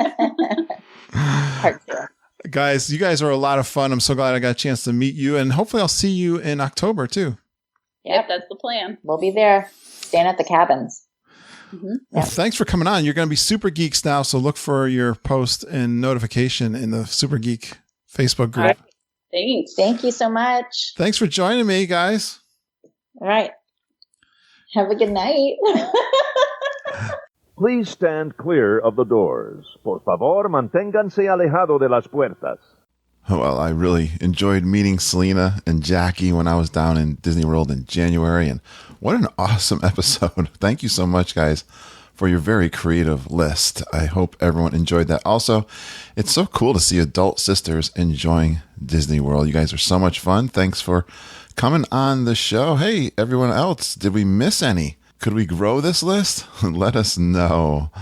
Guys, you guys are a lot of fun. I'm so glad I got a chance to meet you. And hopefully I'll see you in October too. Yep, that's the plan. We'll be there. Staying at the cabins. Mm-hmm. Well, thanks for coming on. You're going to be Super Geeks now, so look for your post and notification in the Super Geek Facebook group. Right. Thanks. Thank you so much. Thanks for joining me, guys. All right. Have a good night. Please stand clear of the doors. Por favor, manténganse alejado de las puertas. Well, I really enjoyed meeting Selena and Jackie when I was down in Disney World in January, and what an awesome episode. Thank you so much, guys, for your very creative list. I hope everyone enjoyed that. Also, it's so cool to see adult sisters enjoying Disney World. You guys are so much fun. Thanks for coming on the show. Hey, everyone else, did we miss any? Could we grow this list? Let us know.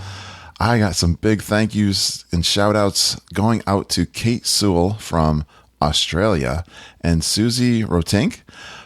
I got some big thank yous and shout outs going out to Kate Sewell from Australia and Susie Rotink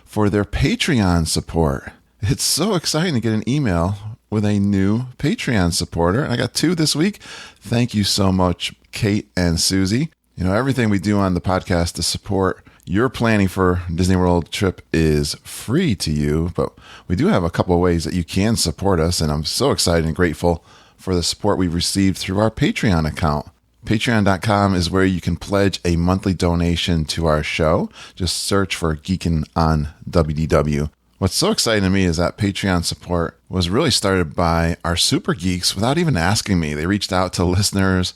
for their Patreon support. It's so exciting to get an email with a new Patreon supporter. And I got 2 this week. Thank you so much, Kate and Susie. Everything we do on the podcast to support your planning for Disney World trip is free to you, but we do have a couple of ways that you can support us. And I'm so excited and grateful for the support we've received through our Patreon account. Patreon.com is where you can pledge a monthly donation to our show. Just search for Geekin on WDW. What's so exciting to me is that Patreon support was really started by our super geeks without even asking me. They reached out to listeners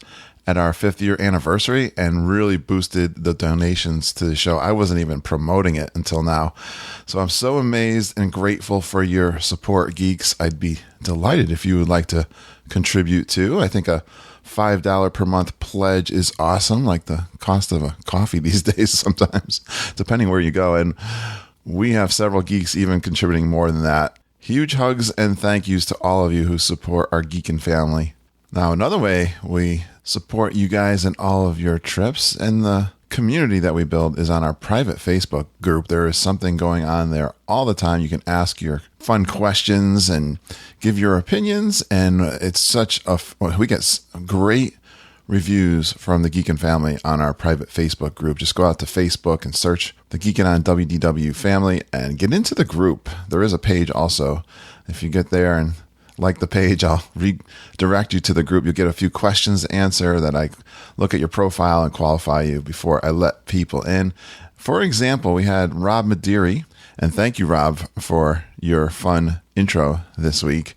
at our 5th year anniversary and really boosted the donations to the show. I wasn't even promoting it until now. So I'm so amazed and grateful for your support, geeks. I'd be delighted if you would like to contribute too. I think a $5 per month pledge is awesome, like the cost of a coffee these days sometimes, depending where you go. And we have several geeks even contributing more than that. Huge hugs and thank yous to all of you who support our Geekin family. Now, another way we support you guys in all of your trips and the community that we build is on our private Facebook group. There is something going on there all the time. You can ask your fun questions and give your opinions. And it's such we get great reviews from the Geekin family on our private Facebook group. Just go out to Facebook and search the Geekin on WDW family and get into the group. There is a page also. If you get there and like the page, I'll redirect you to the group. You'll get a few questions to answer that I look at your profile and qualify you before I let people in. For example, we had Rob Madiri, and thank you, Rob, for your fun intro this week.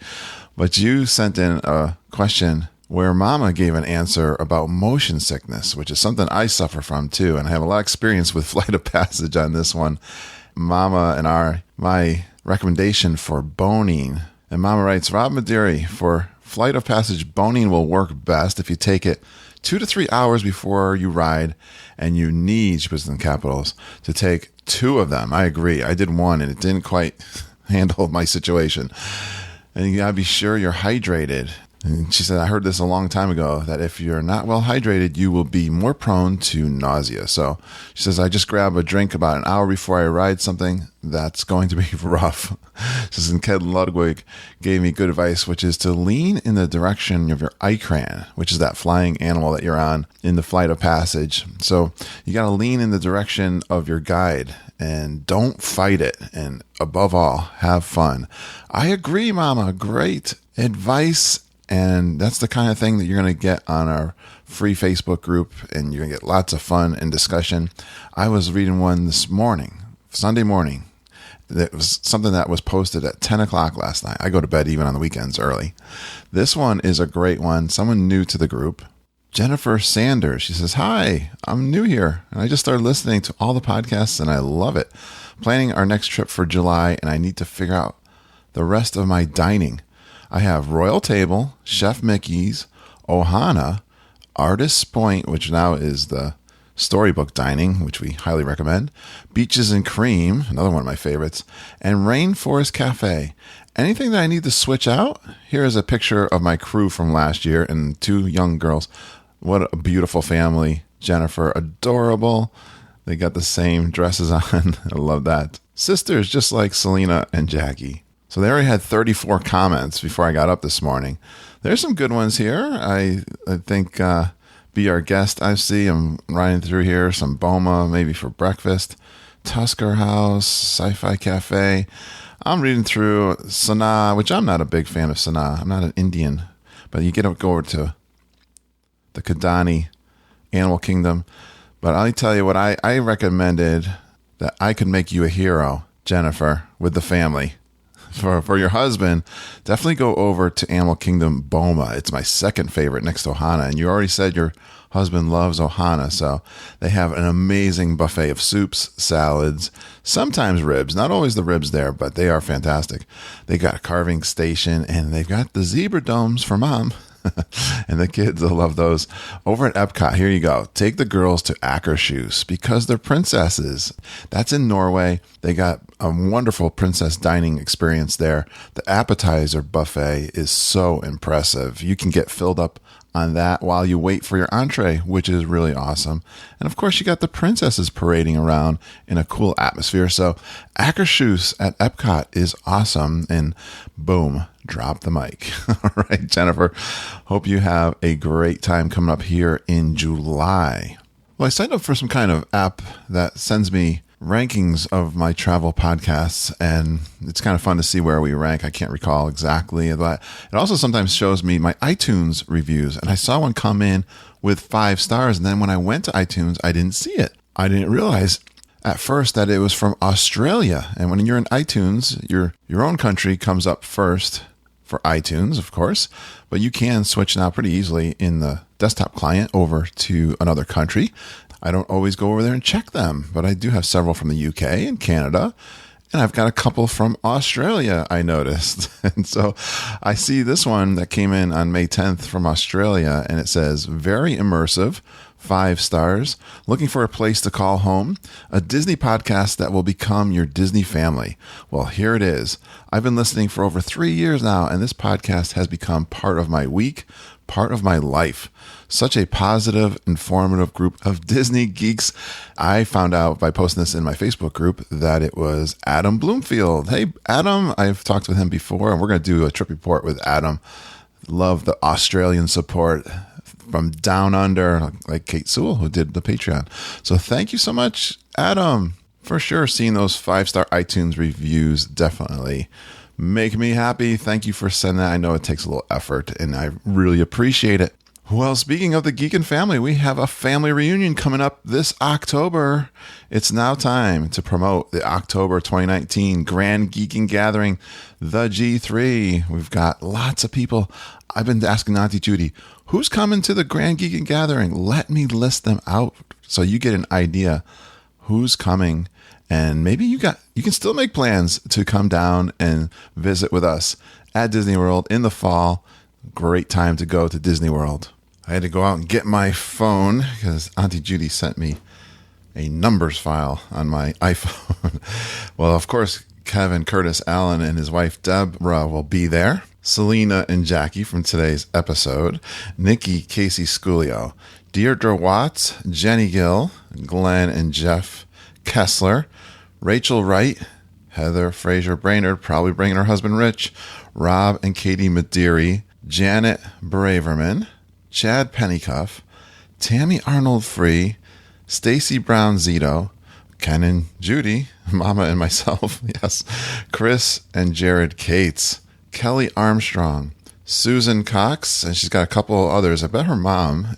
But you sent in a question where Mama gave an answer about motion sickness, which is something I suffer from too, and I have a lot of experience with Flight of Passage on this one. Mama and my recommendation for boning. And Mama writes, Rob Madiri, for Flight of Passage, boning will work best if you take it 2 to 3 hours before you ride, and you need, she puts in capitals, to take 2 of them. I agree. I did 1, and it didn't quite handle my situation. And you gotta be sure you're hydrated. And she said, I heard this a long time ago, that if you're not well hydrated, you will be more prone to nausea. So she says, I just grab a drink about an hour before I ride something that's going to be rough. She says, and Ken Ludwig gave me good advice, which is to lean in the direction of your ikran, which is that flying animal that you're on in the flight of passage. So you got to lean in the direction of your guide and don't fight it. And above all, have fun. I agree, Mama. Great advice. And that's the kind of thing that you're going to get on our free Facebook group, and you're going to get lots of fun and discussion. I was reading one this morning, Sunday morning. That was something that was posted at 10 o'clock last night. I go to bed even on the weekends early. This one is a great one. Someone new to the group, Jennifer Sanders. She says, hi, I'm new here, and I just started listening to all the podcasts, and I love it. Planning our next trip for July, and I need to figure out the rest of my dining. I have Royal Table, Chef Mickey's, Ohana, Artist's Point, which now is the Storybook Dining, which we highly recommend, Beaches and Cream, another one of my favorites, and Rainforest Cafe. Anything that I need to switch out? Here is a picture of my crew from last year and 2 young girls. What a beautiful family. Jennifer, adorable. They got the same dresses on. I love that. Sisters, just like Selena and Jackie. So they already had 34 comments before I got up this morning. There's some good ones here. I think Be Our Guest, I see. I'm riding through here. Some Boma, maybe for breakfast. Tusker House, Sci-Fi Cafe. I'm reading through Sanaa, which I'm not a big fan of Sanaa. I'm not an Indian. But you get to go over to the Kadani Animal Kingdom. But I'll tell you what, I recommended that I Could Make You a Hero, Jennifer, with the family. For your husband, definitely go over to Animal Kingdom Boma. It's my second favorite next to Ohana. And you already said your husband loves Ohana. So they have an amazing buffet of soups, salads, sometimes ribs. Not always the ribs there, but they are fantastic. They got a carving station, and they've got the zebra domes for Mom. And the kids will love those. Over at Epcot, here you go. Take the girls to Akershus because they're princesses. That's in Norway. They got a wonderful princess dining experience there. The appetizer buffet is so impressive. You can get filled up on that while you wait for your entree, which is really awesome. And of course, you got the princesses parading around in a cool atmosphere. So Akershus at Epcot is awesome. And boom, drop the mic. All right, Jennifer, hope you have a great time coming up here in July. Well, I signed up for some kind of app that sends me rankings of my travel podcasts, and it's kind of fun to see where we rank. I can't recall exactly, but it also sometimes shows me my iTunes reviews, and I saw one come in with 5 stars, and then when I went to iTunes, I didn't see it. I didn't realize at first that it was from Australia, and when you're in iTunes, your own country comes up first for iTunes, of course, but you can switch now pretty easily in the desktop client over to another country. I don't always go over there and check them, but I do have several from the UK and Canada, and I've got a couple from Australia, I noticed. And so I see this one that came in on May 10th from Australia, and it says, very immersive, 5 stars, looking for a place to call home, a Disney podcast that will become your Disney family. Well, here it is. I've been listening for over 3 years now, and this podcast has become part of my week, part of my life. Such a positive, informative group of Disney geeks. I found out by posting this in my Facebook group that it was Adam Bloomfield. Hey, Adam, I've talked with him before, and we're going to do a trip report with Adam. Love the Australian support from down under, like Kate Sewell, who did the Patreon. So thank you so much, Adam. For sure, seeing those 5-star iTunes reviews definitely make me happy. Thank you for sending that. I know it takes a little effort, and I really appreciate it. Well, speaking of the Geekin family, we have a family reunion coming up this October. It's now time to promote the October 2019 Grand Geekin Gathering, the G3. We've got lots of people. I've been asking Auntie Judy, who's coming to the Grand Geekin Gathering? Let me list them out so you get an idea who's coming. And maybe you can still make plans to come down and visit with us at Disney World in the fall. Great time to go to Disney World. I had to go out and get my phone because Auntie Judy sent me a numbers file on my iPhone. Well, of course, Kevin Curtis Allen and his wife Deborah will be there. Selena and Jackie from today's episode. Nikki Casey Sculio. Deirdre Watts, Jenny Gill, Glenn and Jeff Kessler, Rachel Wright, Heather Fraser Brainerd, probably bringing her husband Rich, Rob and Katie Madiri, Janet Braverman, Chad Pennycuff, Tammy Arnold Free, Stacy Brown Zito, Ken and Judy, Mama and myself, yes, Chris and Jared Cates, Kelly Armstrong, Susan Cox, and she's got a couple others. I bet her mom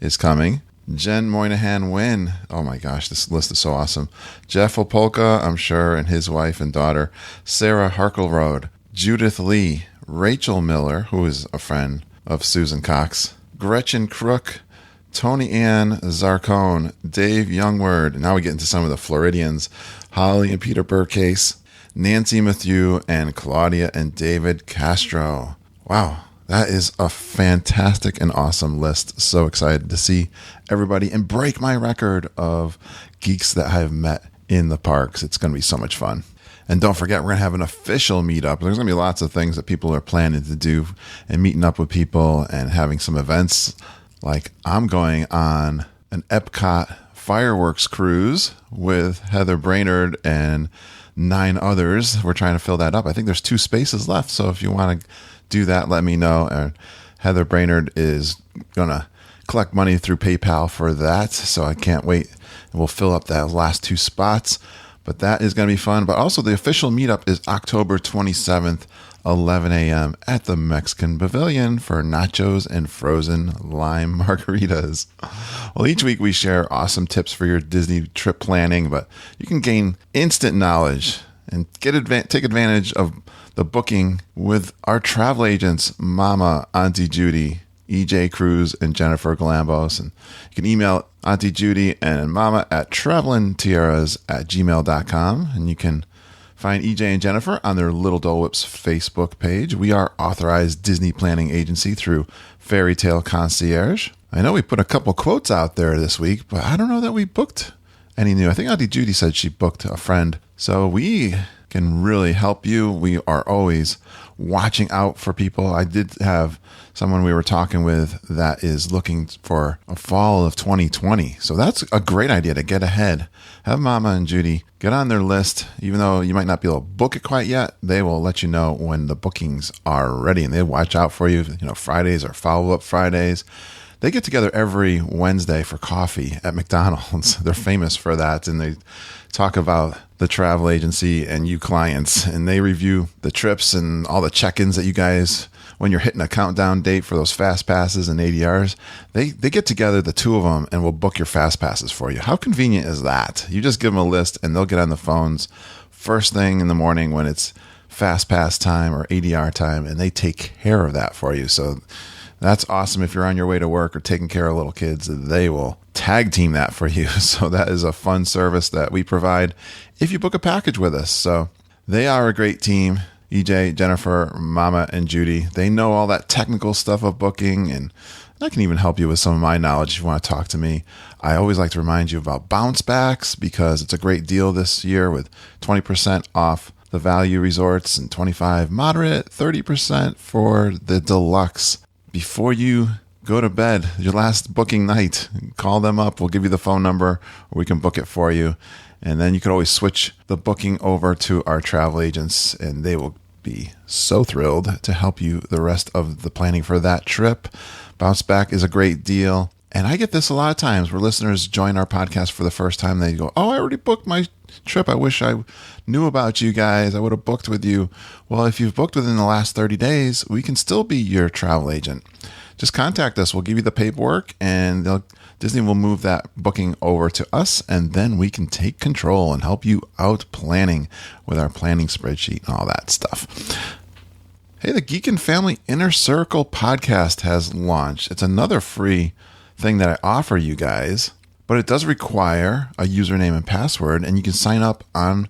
is coming. Jen Moynihan Wynn. Oh my gosh, this list is so awesome. Jeff Opolka, I'm sure, and his wife and daughter. Sarah Harkleroad, Judith Lee, Rachel Miller, who is a friend of Susan Cox, Gretchen Crook, Tony Ann Zarcone, Dave Youngward. Now we get into some of the Floridians. Holly and Peter Burcase, Nancy Matthew, and Claudia and David Castro. Wow. That is a fantastic and awesome list. So excited to see everybody and break my record of geeks that I have met in the parks. It's going to be so much fun. And don't forget, we're going to have an official meetup. There's going to be lots of things that people are planning to do and meeting up with people and having some events. Like I'm going on an Epcot fireworks cruise with Heather Brainerd and 9 others. We're trying to fill that up. I think there's 2 spaces left. So if you want to do that, let me know. Heather Brainerd is going to collect money through PayPal for that, so I can't wait. And we'll fill up that last 2 spots, but that is going to be fun. But also the official meetup is October 27th, 11 a.m. at the Mexican Pavilion for nachos and frozen lime margaritas. Well, each week we share awesome tips for your Disney trip planning, but you can gain instant knowledge and take advantage of the booking with our travel agents, Mama, Auntie Judy, EJ Cruz, and Jennifer Galambos. And you can email Auntie Judy and Mama at travelingtiaras@gmail.com. And you can find EJ and Jennifer on their Little Dole Whips Facebook page. We are authorized Disney planning agency through Fairy Tale Concierge. I know we put a couple quotes out there this week, but I don't know that we booked any new. I think Auntie Judy said she booked a friend. So we can really help you. We are always watching out for people. I did have someone we were talking with that is looking for a fall of 2020. So that's a great idea to get ahead. Have Mama and Judy get on their list. Even though you might not be able to book it quite yet, they will let you know when the bookings are ready, and they watch out for you. Fridays are follow-up Fridays. They get together every Wednesday for coffee at McDonald's. They're famous for that, and they talk about the travel agency and you clients, and they review the trips and all the check-ins that you guys, when you're hitting a countdown date for those fast passes and ADRs, they get together, the 2 of them, and will book your fast passes for you. How convenient is that? You just give them a list and they'll get on the phones first thing in the morning when it's fast pass time or ADR time, and they take care of that for you. So that's awesome. If you're on your way to work or taking care of little kids, they will tag team that for you. So that is a fun service that we provide if you book a package with us. So they are a great team. EJ, Jennifer, Mama, and Judy. They know all that technical stuff of booking, and I can even help you with some of my knowledge if you want to talk to me. I always like to remind you about bounce backs because it's a great deal this year with 20% off the value resorts and 25 moderate, 30% for the deluxe. Before you go to bed, your last booking night, call them up. We'll give you the phone number, or we can book it for you. And then you can always switch the booking over to our travel agents, and they will be so thrilled to help you the rest of the planning for that trip. Bounce back is a great deal. And I get this a lot of times where listeners join our podcast for the first time. They go, "Oh, I already booked my trip. I wish I knew about you guys. I would have booked with you." Well, if you've booked within the last 30 days, we can still be your travel agent. Just contact us. We'll give you the paperwork, and Disney will move that booking over to us, and then we can take control and help you out planning with our planning spreadsheet and all that stuff. Hey, the Geekin Family Inner Circle podcast has launched. It's another free thing that I offer you guys, but it does require a username and password, and you can sign up on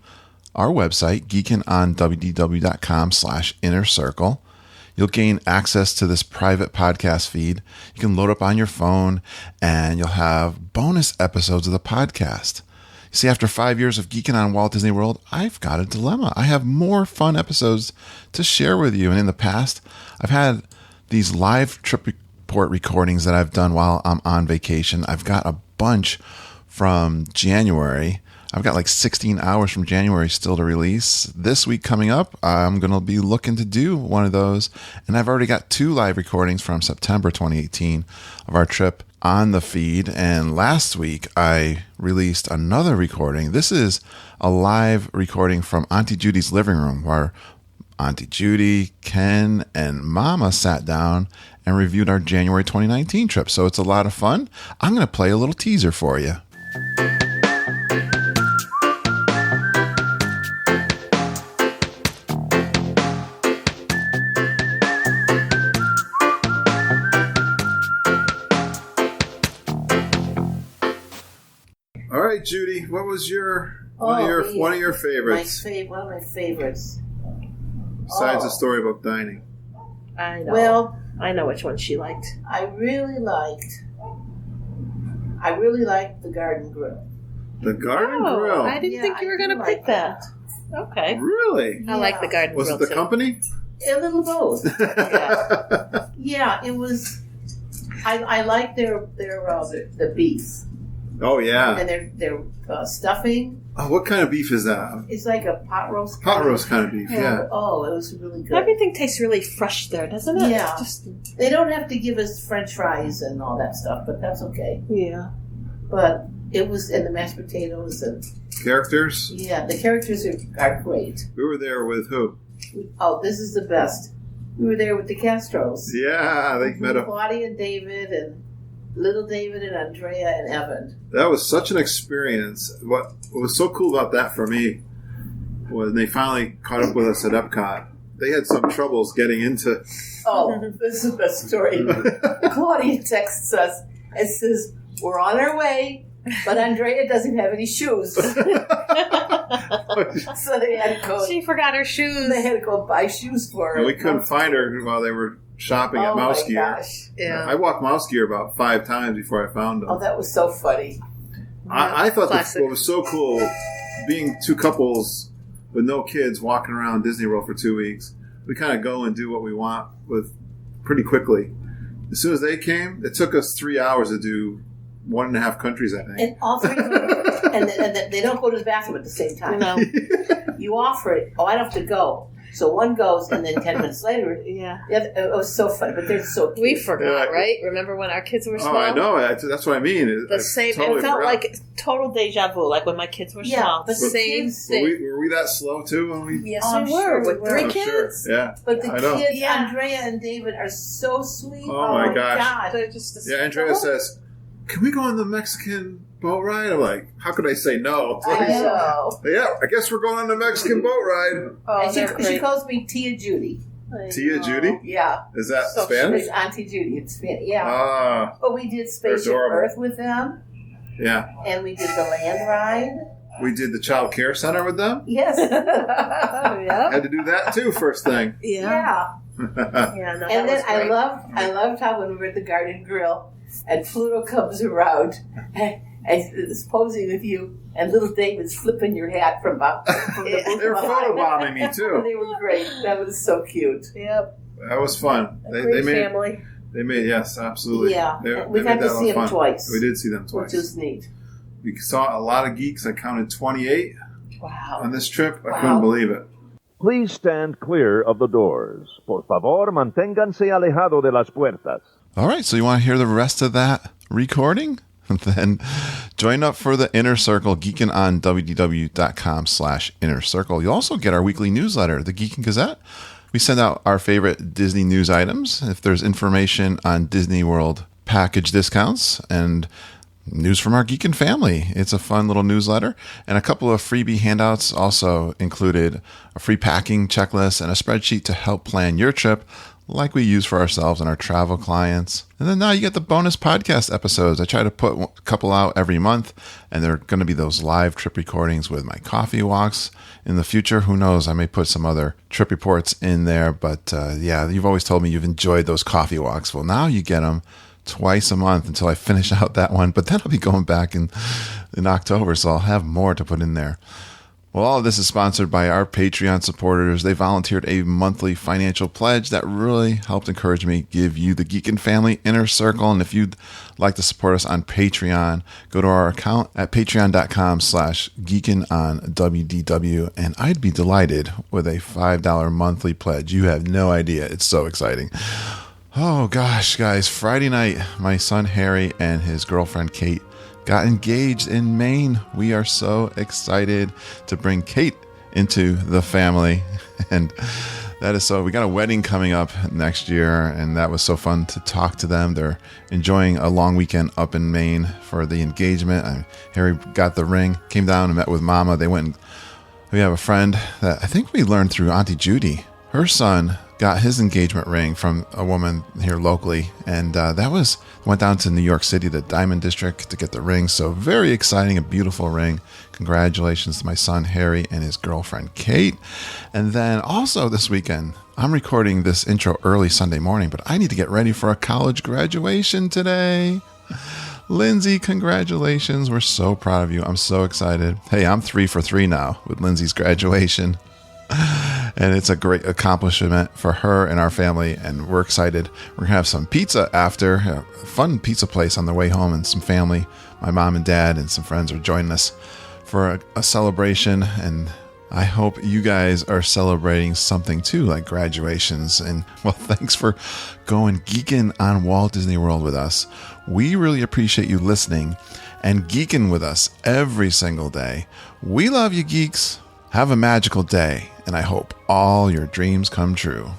our website, Geekin, on www.com/innercircle. You'll gain access to this private podcast feed. You can load up on your phone, and you'll have bonus episodes of the podcast. See, after 5 years of geeking on Walt Disney World, I've got a dilemma. I have more fun episodes to share with you. And in the past, I've had these live trip report recordings that I've done while I'm on vacation. I've got a bunch from January. I've got like 16 hours from January still to release. This week coming up, I'm going to be looking to do one of those. And I've already got 2 live recordings from September 2018 of our trip on the feed. And last week, I released another recording. This is a live recording from Auntie Judy's living room where Auntie Judy, Ken, and Mama sat down and reviewed our January 2019 trip. So it's a lot of fun. I'm going to play a little teaser for you. All right, Judy, what was one of your favorites? One of my favorites. Besides the story about dining. I know. Well, I know which one she liked. I really liked the Garden Grill. The Garden Grill. I didn't think you were going to pick that. Okay. Really? I like the Garden Was Grill it the too. company? A little both. Yeah, it was. I like their beef. Oh yeah. And their stuffing. Oh, what kind of beef is that? It's like a pot roast. Pot roast kind of beef. Yeah. Oh, it was really good. Everything tastes really fresh there, doesn't it? Yeah. Just, they don't have to give us French fries and all that stuff, but that's okay. yeah. But it was, and the mashed potatoes and Characters? yeah, the characters are great. We were there with who? Oh, this is the best. We were there with the Castros. Yeah, they met up. Claudia and David and little David and Andrea and Evan. That was such an experience. What was so cool about that for me was they finally caught up with us at Epcot. They had some troubles getting into. Oh, this is the best story. Claudia texts us and says, "We're on our way, but Andrea doesn't have any shoes." So they had to go. She forgot her shoes. They had to go buy shoes for her. And we couldn't find her while they were shopping at Mouse my Gear. gosh. Yeah. I walked Mouse Gear about 5 times before I found them. Oh, that was so funny. I thought Classic. what was so cool, being 2 couples with no kids walking around Disney World for 2 weeks, we kind of go and do what we want with pretty quickly. As soon as they came, it took us 3 hours to do 1.5 countries, I think. And all 3 of them, and they don't go to the bathroom at the same time. No. You offer it. Oh, I don't have to go. So one goes, and then 10 minutes later, Yeah. it was so fun. But they're so cute. We forgot, Yeah. right? Remember when our kids were small? Oh, I know. That's what I mean. The same. Totally it felt forgot. like total deja vu, like when my kids were Yeah, small. but the Same kids- thing. Were we that slow too when we? Yes, I'm we were. sure With we 3 were. kids. Yeah. But the I know. kids, Yeah. Andrea and David, are so sweet. Oh, my gosh. God. They're just Yeah, Andrea says, "Can we go on the Mexican boat ride?" I'm like, "How could I say no?" I know. Yeah, I guess we're going on the Mexican boat ride. Oh, And they're she great. calls me Tia Judy. Tia Judy? Yeah. Is that So Spanish? It's Auntie Judy. It's Spanish. Yeah. Ah, But we did Spaceship adorable. Earth with them, yeah. and we did the land ride. We did the child care center with them. Yes. yeah. Had to do that too first thing. Yeah. Yeah, no, that And was then I great. loved how when we were at the Garden Grill and Pluto comes around and is posing with you, and little David's flipping your hat from the booth They were behind. photobombing me too. They were great. That was so cute. Yep. That was fun. They Great made family. they made yes, absolutely. Yeah. They We made got to that a lot see of them fun. twice. We did see them Which twice. was neat. We saw a lot of geeks. I counted 28 Wow. on this trip. I Wow. couldn't believe it. Please stand clear of the doors. Por favor, manténganse alejado de las puertas. All right, so you want to hear the rest of that recording? Then join up for the Inner Circle, Geekin on wdw.com/Inner Circle. You'll also get our weekly newsletter, the Geekin Gazette. We send out our favorite Disney news items. If there's information on Disney World package discounts and news from our Geekin family. It's a fun little newsletter. And a couple of freebie handouts also included a free packing checklist and a spreadsheet to help plan your trip like we use for ourselves and our travel clients. And then now you get the bonus podcast episodes. I try to put a couple out every month, and they're going to be those live trip recordings with my coffee walks. In the future, who knows, I may put some other trip reports in there. But yeah, you've always told me you've enjoyed those coffee walks. Well, now you get them twice a month until I finish out that one. But then I'll be going back in October, so I'll have more to put in there. Well, all of this is sponsored by our Patreon supporters. They volunteered a monthly financial pledge that really helped encourage me, give you the Geekin family inner circle. And if you'd like to support us on Patreon, go to our account at patreon.com/Geekin on WDW. And I'd be delighted with a $5 monthly pledge. You have no idea. It's so exciting. Oh gosh, guys, Friday night, my son Harry and his girlfriend Kate got engaged in Maine. We are so excited to bring Kate into the family. And that is so, we got a wedding coming up next year, and that was so fun to talk to them. They're enjoying a long weekend up in Maine for the engagement. Harry got the ring, came down and met with Mama. They went and we have a friend that I think we learned through Auntie Judy. Her son got his engagement ring from a woman here locally, and went down to New York City, the Diamond District, to get the ring. So very exciting, a beautiful ring. Congratulations to my son Harry and his girlfriend Kate. And then also this weekend, I'm recording this intro early Sunday morning, but I need to get ready for a college graduation today. Lindsay, congratulations. We're so proud of you. I'm so excited. Hey, I'm 3 for 3 now with Lindsay's graduation. And it's a great accomplishment for her and our family, and we're excited. We're going to have some pizza after, a fun pizza place on the way home, and some family. My mom and dad and some friends are joining us for a celebration, and I hope you guys are celebrating something too, like graduations. And well, thanks for going geeking on Walt Disney World with us. We really appreciate you listening and geeking with us every single day. We love you, geeks. Have a magical day, and I hope all your dreams come true.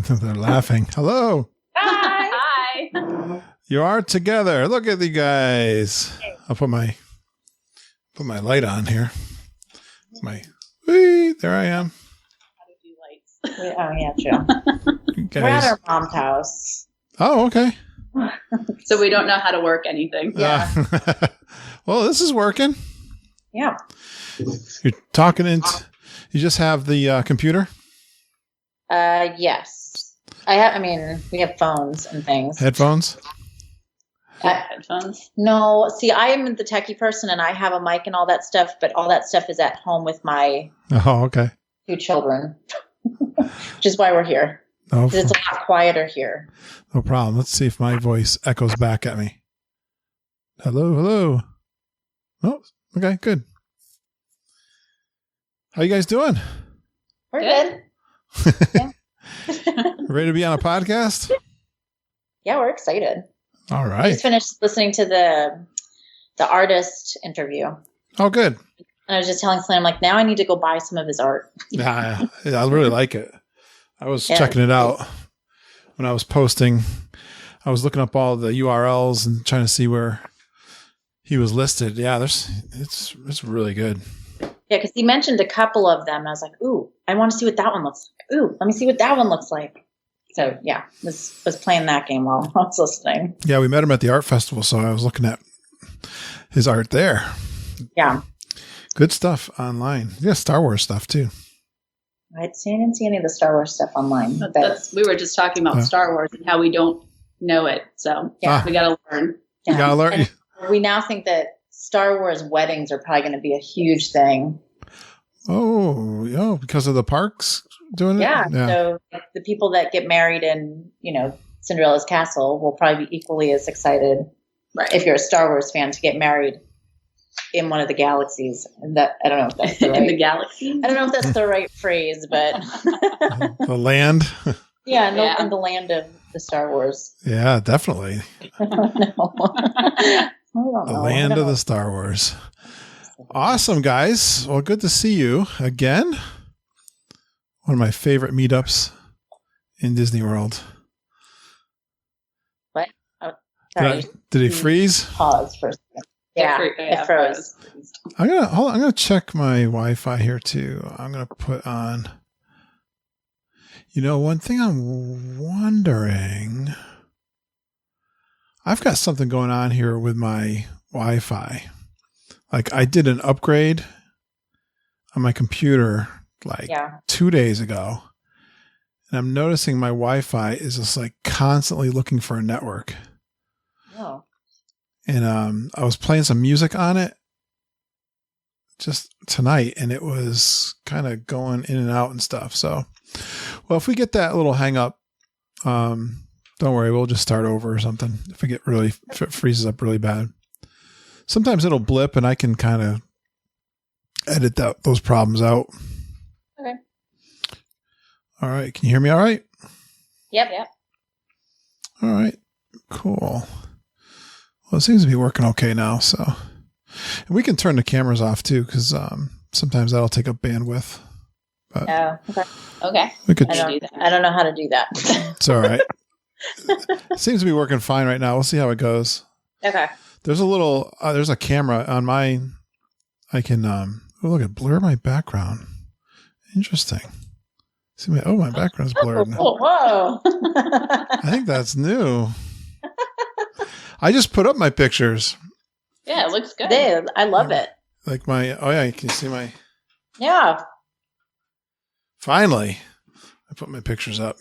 They're laughing. Hello. Hi. You are together. Look at you guys. I'll put my light on here. There I am. Oh yeah, true. Guys. We're at our mom's house. Oh, okay. So we don't know how to work anything. Yeah. Well, this is working. Yeah. You're talking into. You just have the computer. Yes. We have phones and things. Headphones? Headphones? No. See, I am the techie person, and I have a mic and all that stuff, but all that stuff is at home with my okay. 2 children, which is why we're here. Oh, It's a lot quieter here. No problem. Let's see if my voice echoes back at me. Hello. Oh, okay, good. How you guys doing? We're good. Yeah. Ready to be on a podcast? Yeah, we're excited. All right. I just finished listening to the artist interview. Oh, good. And I was just telling Selena, I'm like, now I need to go buy some of his art. Yeah, I really like it. I was checking it out when I was posting. I was looking up all the URLs and trying to see where he was listed. Yeah, it's really good. Yeah, because he mentioned a couple of them. And I was like, ooh, I want to see what that one looks like. Ooh, let me see what that one looks like. So, yeah, was playing that game while I was listening. Yeah, we met him at the art festival, so I was looking at his art there. Yeah. Good stuff online. Yeah, Star Wars stuff, too. I didn't see any of the Star Wars stuff online. We were just talking about Star Wars and how we don't know it. So Yeah. we got to learn. You gotta learn. And we now think that Star Wars weddings are probably going to be a huge thing. Oh, yeah, because of the parks doing it? Yeah. So like, the people that get married in, Cinderella's castle will probably be equally as excited, Right. if you're a Star Wars fan, to get married in one of the galaxies. And that, I don't know if that's the right. In the galaxy. I don't know if that's the right phrase, but The land. yeah, in the land of the Star Wars. Yeah, definitely. I don't know. I don't The know. land I don't of know. the Star Wars. Awesome, guys. Well, good to see you again. One of my favorite meetups in Disney World. What? Oh, sorry. Did he freeze? Pause for a second. Yeah, it froze. I'm gonna check my Wi-Fi here too. I'm gonna put on. One thing I'm wondering. I've got something going on here with my Wi-Fi. Like I did an upgrade on my computer 2 days ago, and I'm noticing my Wi-Fi is just like constantly looking for a network. Oh. And I was playing some music on it just tonight, and it was kind of going in and out and stuff. So, well, if we get that little hang up, don't worry, we'll just start over or something. If it freezes up really bad, sometimes it'll blip, and I can kind of edit those problems out. Okay. All right, can you hear me? All right. Yep. All right. Cool. Well, it seems to be working okay now. So, and we can turn the cameras off too, because sometimes that'll take up bandwidth. But Okay. we could. I don't know how to do that. It's all right. It seems to be working fine right now. We'll see how it goes. Okay. There's a camera on mine. I can blur my background. Interesting. See my background's blurred now. Oh, whoa. I think that's new. I just put up my pictures. Yeah, it looks good. I love it. Like can you see my... Yeah. Finally, I put my pictures up.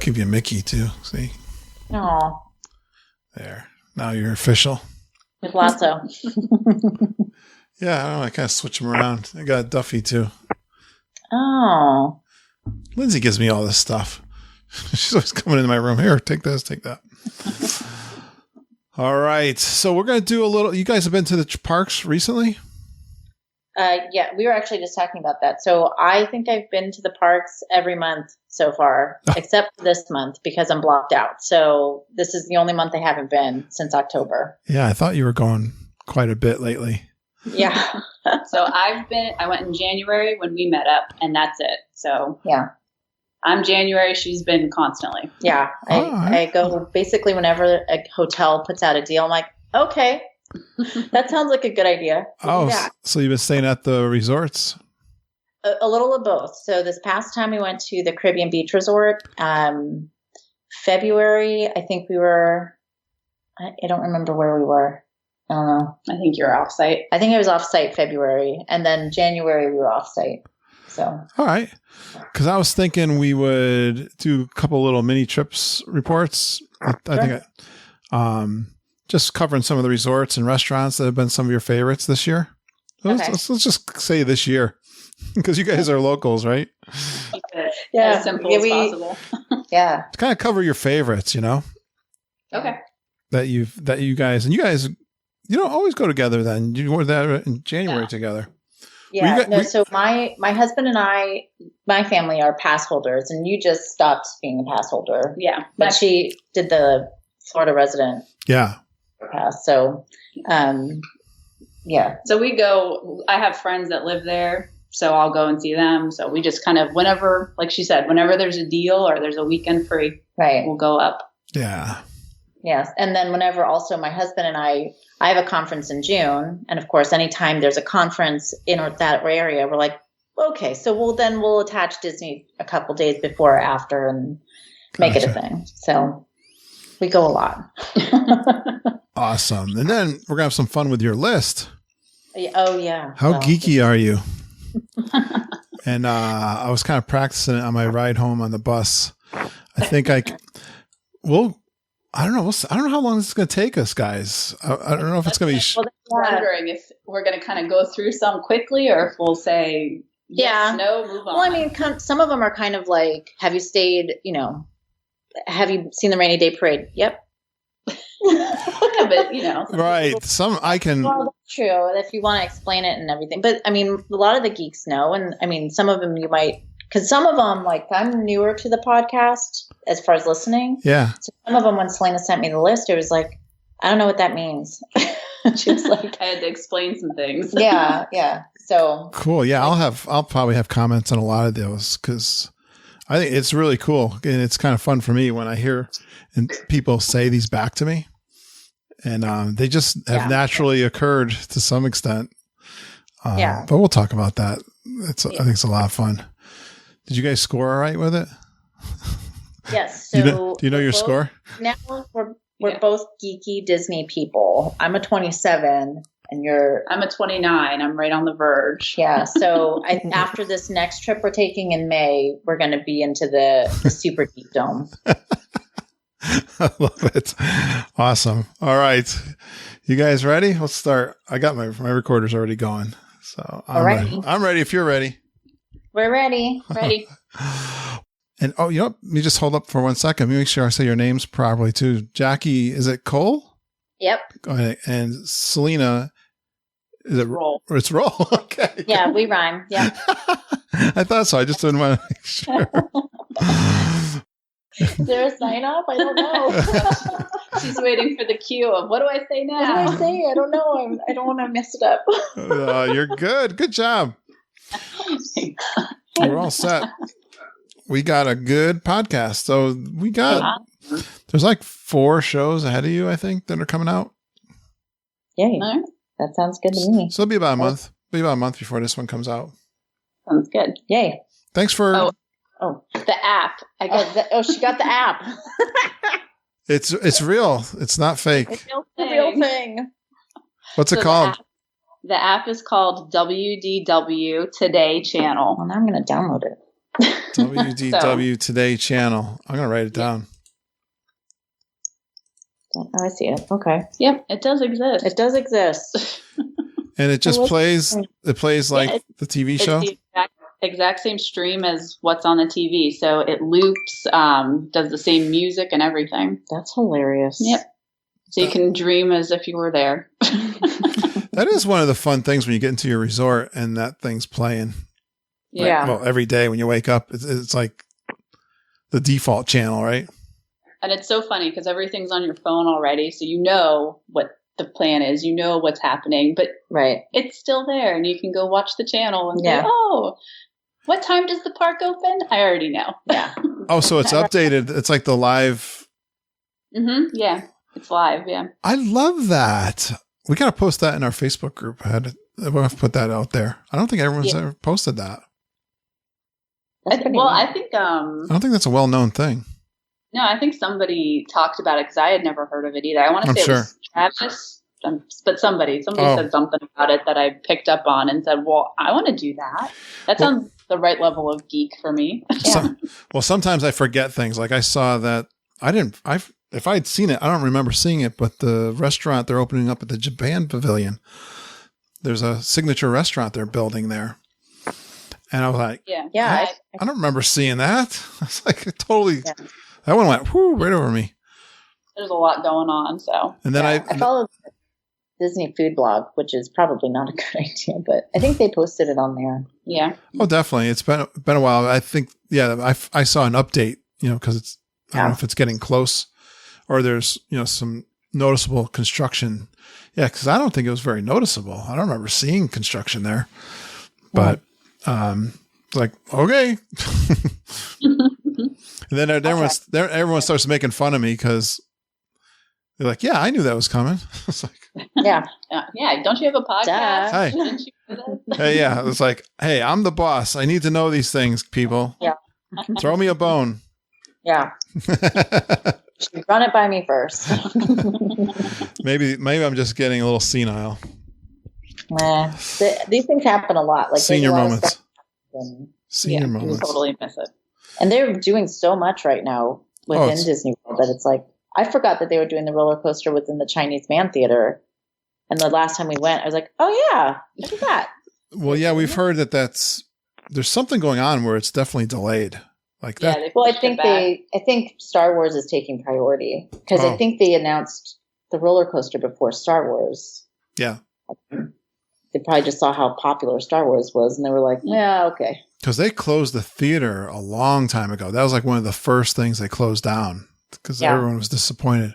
Give you a Mickey too. See? Oh. There. Now you're official. With Lasso. Yeah, I don't know. I kind of switch them around. I got Duffy too. Oh. Lindsay gives me all this stuff. She's always coming into my room. Here, take this, take that. All right. So we're going to do a little... You guys have been to the parks recently? Yeah, we were actually just talking about that. So I think I've been to the parks every month so far, except for this month because I'm blocked out. So this is the only month I haven't been since October. Yeah, I thought you were going quite a bit lately. Yeah. So I went in January when we met up, and that's it. So yeah. I'm January. She's been constantly. Yeah. I go basically whenever a hotel puts out a deal. I'm like, okay, that sounds like a good idea. So you've been staying at the resorts? A little of both. So this past time we went to the Caribbean Beach Resort. February, I think we were, I don't remember where we were. I don't know. I think you're off-site. I think I was off-site February. And then January we were off-site. So. All right. Because I was thinking we would do a couple little mini trips reports. I think just covering some of the resorts and restaurants that have been some of your favorites this year. Let's just say this year, because you guys are locals, right? Yeah, as simple as possible. Yeah, to kind of cover your favorites, Okay. That you guys you don't always go together. Then you were there in January together. Yeah. So my husband and I, my family are pass holders, and you just stopped being a pass holder. Yeah, but she did the Florida resident. Yeah. Pass. So, yeah. So we go. I have friends that live there, so I'll go and see them. So we just kind of whenever, like she said, whenever there's a deal or there's a weekend free, right, we'll go up. Yeah. Yes, and then whenever also my husband and I have a conference in June, and of course, anytime there's a conference in that area, we're like, okay, so we'll attach Disney a couple days before or after and make it a thing. So we go a lot. Awesome. And then we're gonna have some fun with your list. Oh yeah. How geeky are you? And I was kind of practicing it on my ride home on the bus. I think well, I don't know. I don't know how long this is going to take us, guys. I don't know if it's going to be. Well, I'm wondering if we're going to kind of go through some quickly, or if we'll say yes, no, move on. Well, I mean, some of them are kind of like, have you stayed? Have you seen the rainy day parade? Yep. Yeah, but right. Some I can. Well, that's true. If you want to explain it and everything, but I mean, a lot of the geeks know, and I mean, some of them you might, because some of them, like, I'm newer to the podcast as far as listening. Yeah. So some of them, when Selena sent me the list, it was like, I don't know what that means. She was like, I had to explain some things. Yeah. So cool. Yeah, I'll probably have comments on a lot of those because I think it's really cool, and it's kind of fun for me when I hear and people say these back to me, and they just have naturally occurred to some extent. But we'll talk about that. I think it's a lot of fun. Did you guys score all right with it? Yes. So do you know your score? Now we're both geeky Disney people. I'm a 27 and I'm a 29. I'm right on the verge. Yeah. So after this next trip we're taking in May, we're going to be into the Super Geek Dome. I love it. Awesome. All right. You guys ready? Let's start. I got my recorder's already going. So I'm ready. I'm ready if you're ready. We're ready. Ready. And let me just hold up for 1 second. Let me make sure I say your names properly too. Jackie, is it Coll? Yep. Go ahead. And Selena, is it Roell? It's Roell. Okay. Yeah, we rhyme. Yeah. I thought so. I just didn't want to make sure. Is there a sign off? I don't know. She's waiting for the cue of what do I say now? What do I say? I don't know. I don't want to mess it up. You're good. Good job. We're all set. We got a good podcast. So there's like 4 shows ahead of you, I think, that are coming out. Yay. That sounds good to me. So it'll be about a month. It'll be about a month before this one comes out. Sounds good. Yay. Thanks for... Oh, the app. She got the app. It's real. It's not fake. It's a real thing. What's it called? The app is called WDW Today Channel. Well, now I'm going to download it. WDW Today Channel. I'm going to write it down. Oh, I see it. Okay. Yep, it does exist. It does exist. And it just plays. It plays like the TV show. It's the exact same stream as what's on the TV. So it loops, does the same music and everything. That's hilarious. Yep. So you can dream as if you were there. That is one of the fun things when you get into your resort and that thing's playing. Yeah. Well, every day when you wake up, it's like the default channel, right? And it's so funny because everything's on your phone already. So you know what the plan is. You know what's happening. But it's still there. And you can go watch the channel and say, oh, what time does the park open? I already know. Yeah. Oh, so it's updated. It's like the live. Mm-hmm. Yeah. It's live. Yeah. I love that. We got to post that in our Facebook group. We'll have to put that out there. I don't think everyone's ever posted that. I think I don't think that's a well-known thing. No, I think somebody talked about it because I had never heard of it either. I want to say it was Travis, but somebody said something about it that I picked up on and said, well, I want to do that. That sounds the right level of geek for me. Sometimes I forget things. Like I saw that if I'd seen it, I don't remember seeing it, but the restaurant they're opening up at the Japan Pavilion, there's a signature restaurant they're building there. And I was like, I don't remember seeing that. I was like, that one went right over me. There's a lot going on. So, and then I followed the Disney food blog, which is probably not a good idea, but I think they posted it on there. Yeah. Oh, definitely. It's been a while. I think, I saw an update, because I don't know if it's getting close or there's, some noticeable construction. Yeah. Cause I don't think it was very noticeable. I don't remember seeing construction there, but, it's like, okay. And then everyone starts making fun of me because they're like, yeah, I knew that was coming. It's like, yeah. Don't you have a podcast? Hey, yeah. It's like, hey, I'm the boss. I need to know these things, people. Yeah. Throw me a bone. Yeah. Run it by me first. Maybe I'm just getting a little senile. These things happen a lot. Like senior moments. And, senior moments. You totally miss it. And they're doing so much right now within Disney World that it's like, I forgot that they were doing the roller coaster within the Chinese Man Theater. And the last time we went, I was like, oh yeah, look at that. Well, yeah, we've heard that there's something going on where it's definitely delayed. Like that. Yeah, well, I think Star Wars is taking priority because I think they announced the roller coaster before Star Wars. Yeah. They probably just saw how popular Star Wars was and they were like, yeah, okay. Because they closed the theater a long time ago. That was like one of the first things they closed down because everyone was disappointed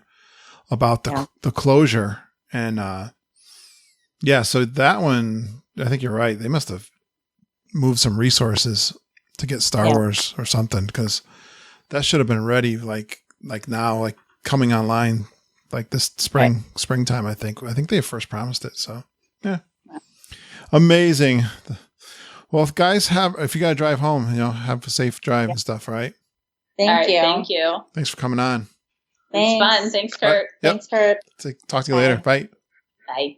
about the closure. And so that one, I think you're right. They must have moved some resources to get Star Wars or something because that should have been ready like now, like coming online like this springtime. I think they first promised it. So yeah, amazing. Well, if you got to drive home, have a safe drive and stuff, right? Thank you. Thank you. Thanks for coming on. It's fun. Thanks, Kurt. Thanks, Kurt. Talk to you later. Bye. Bye.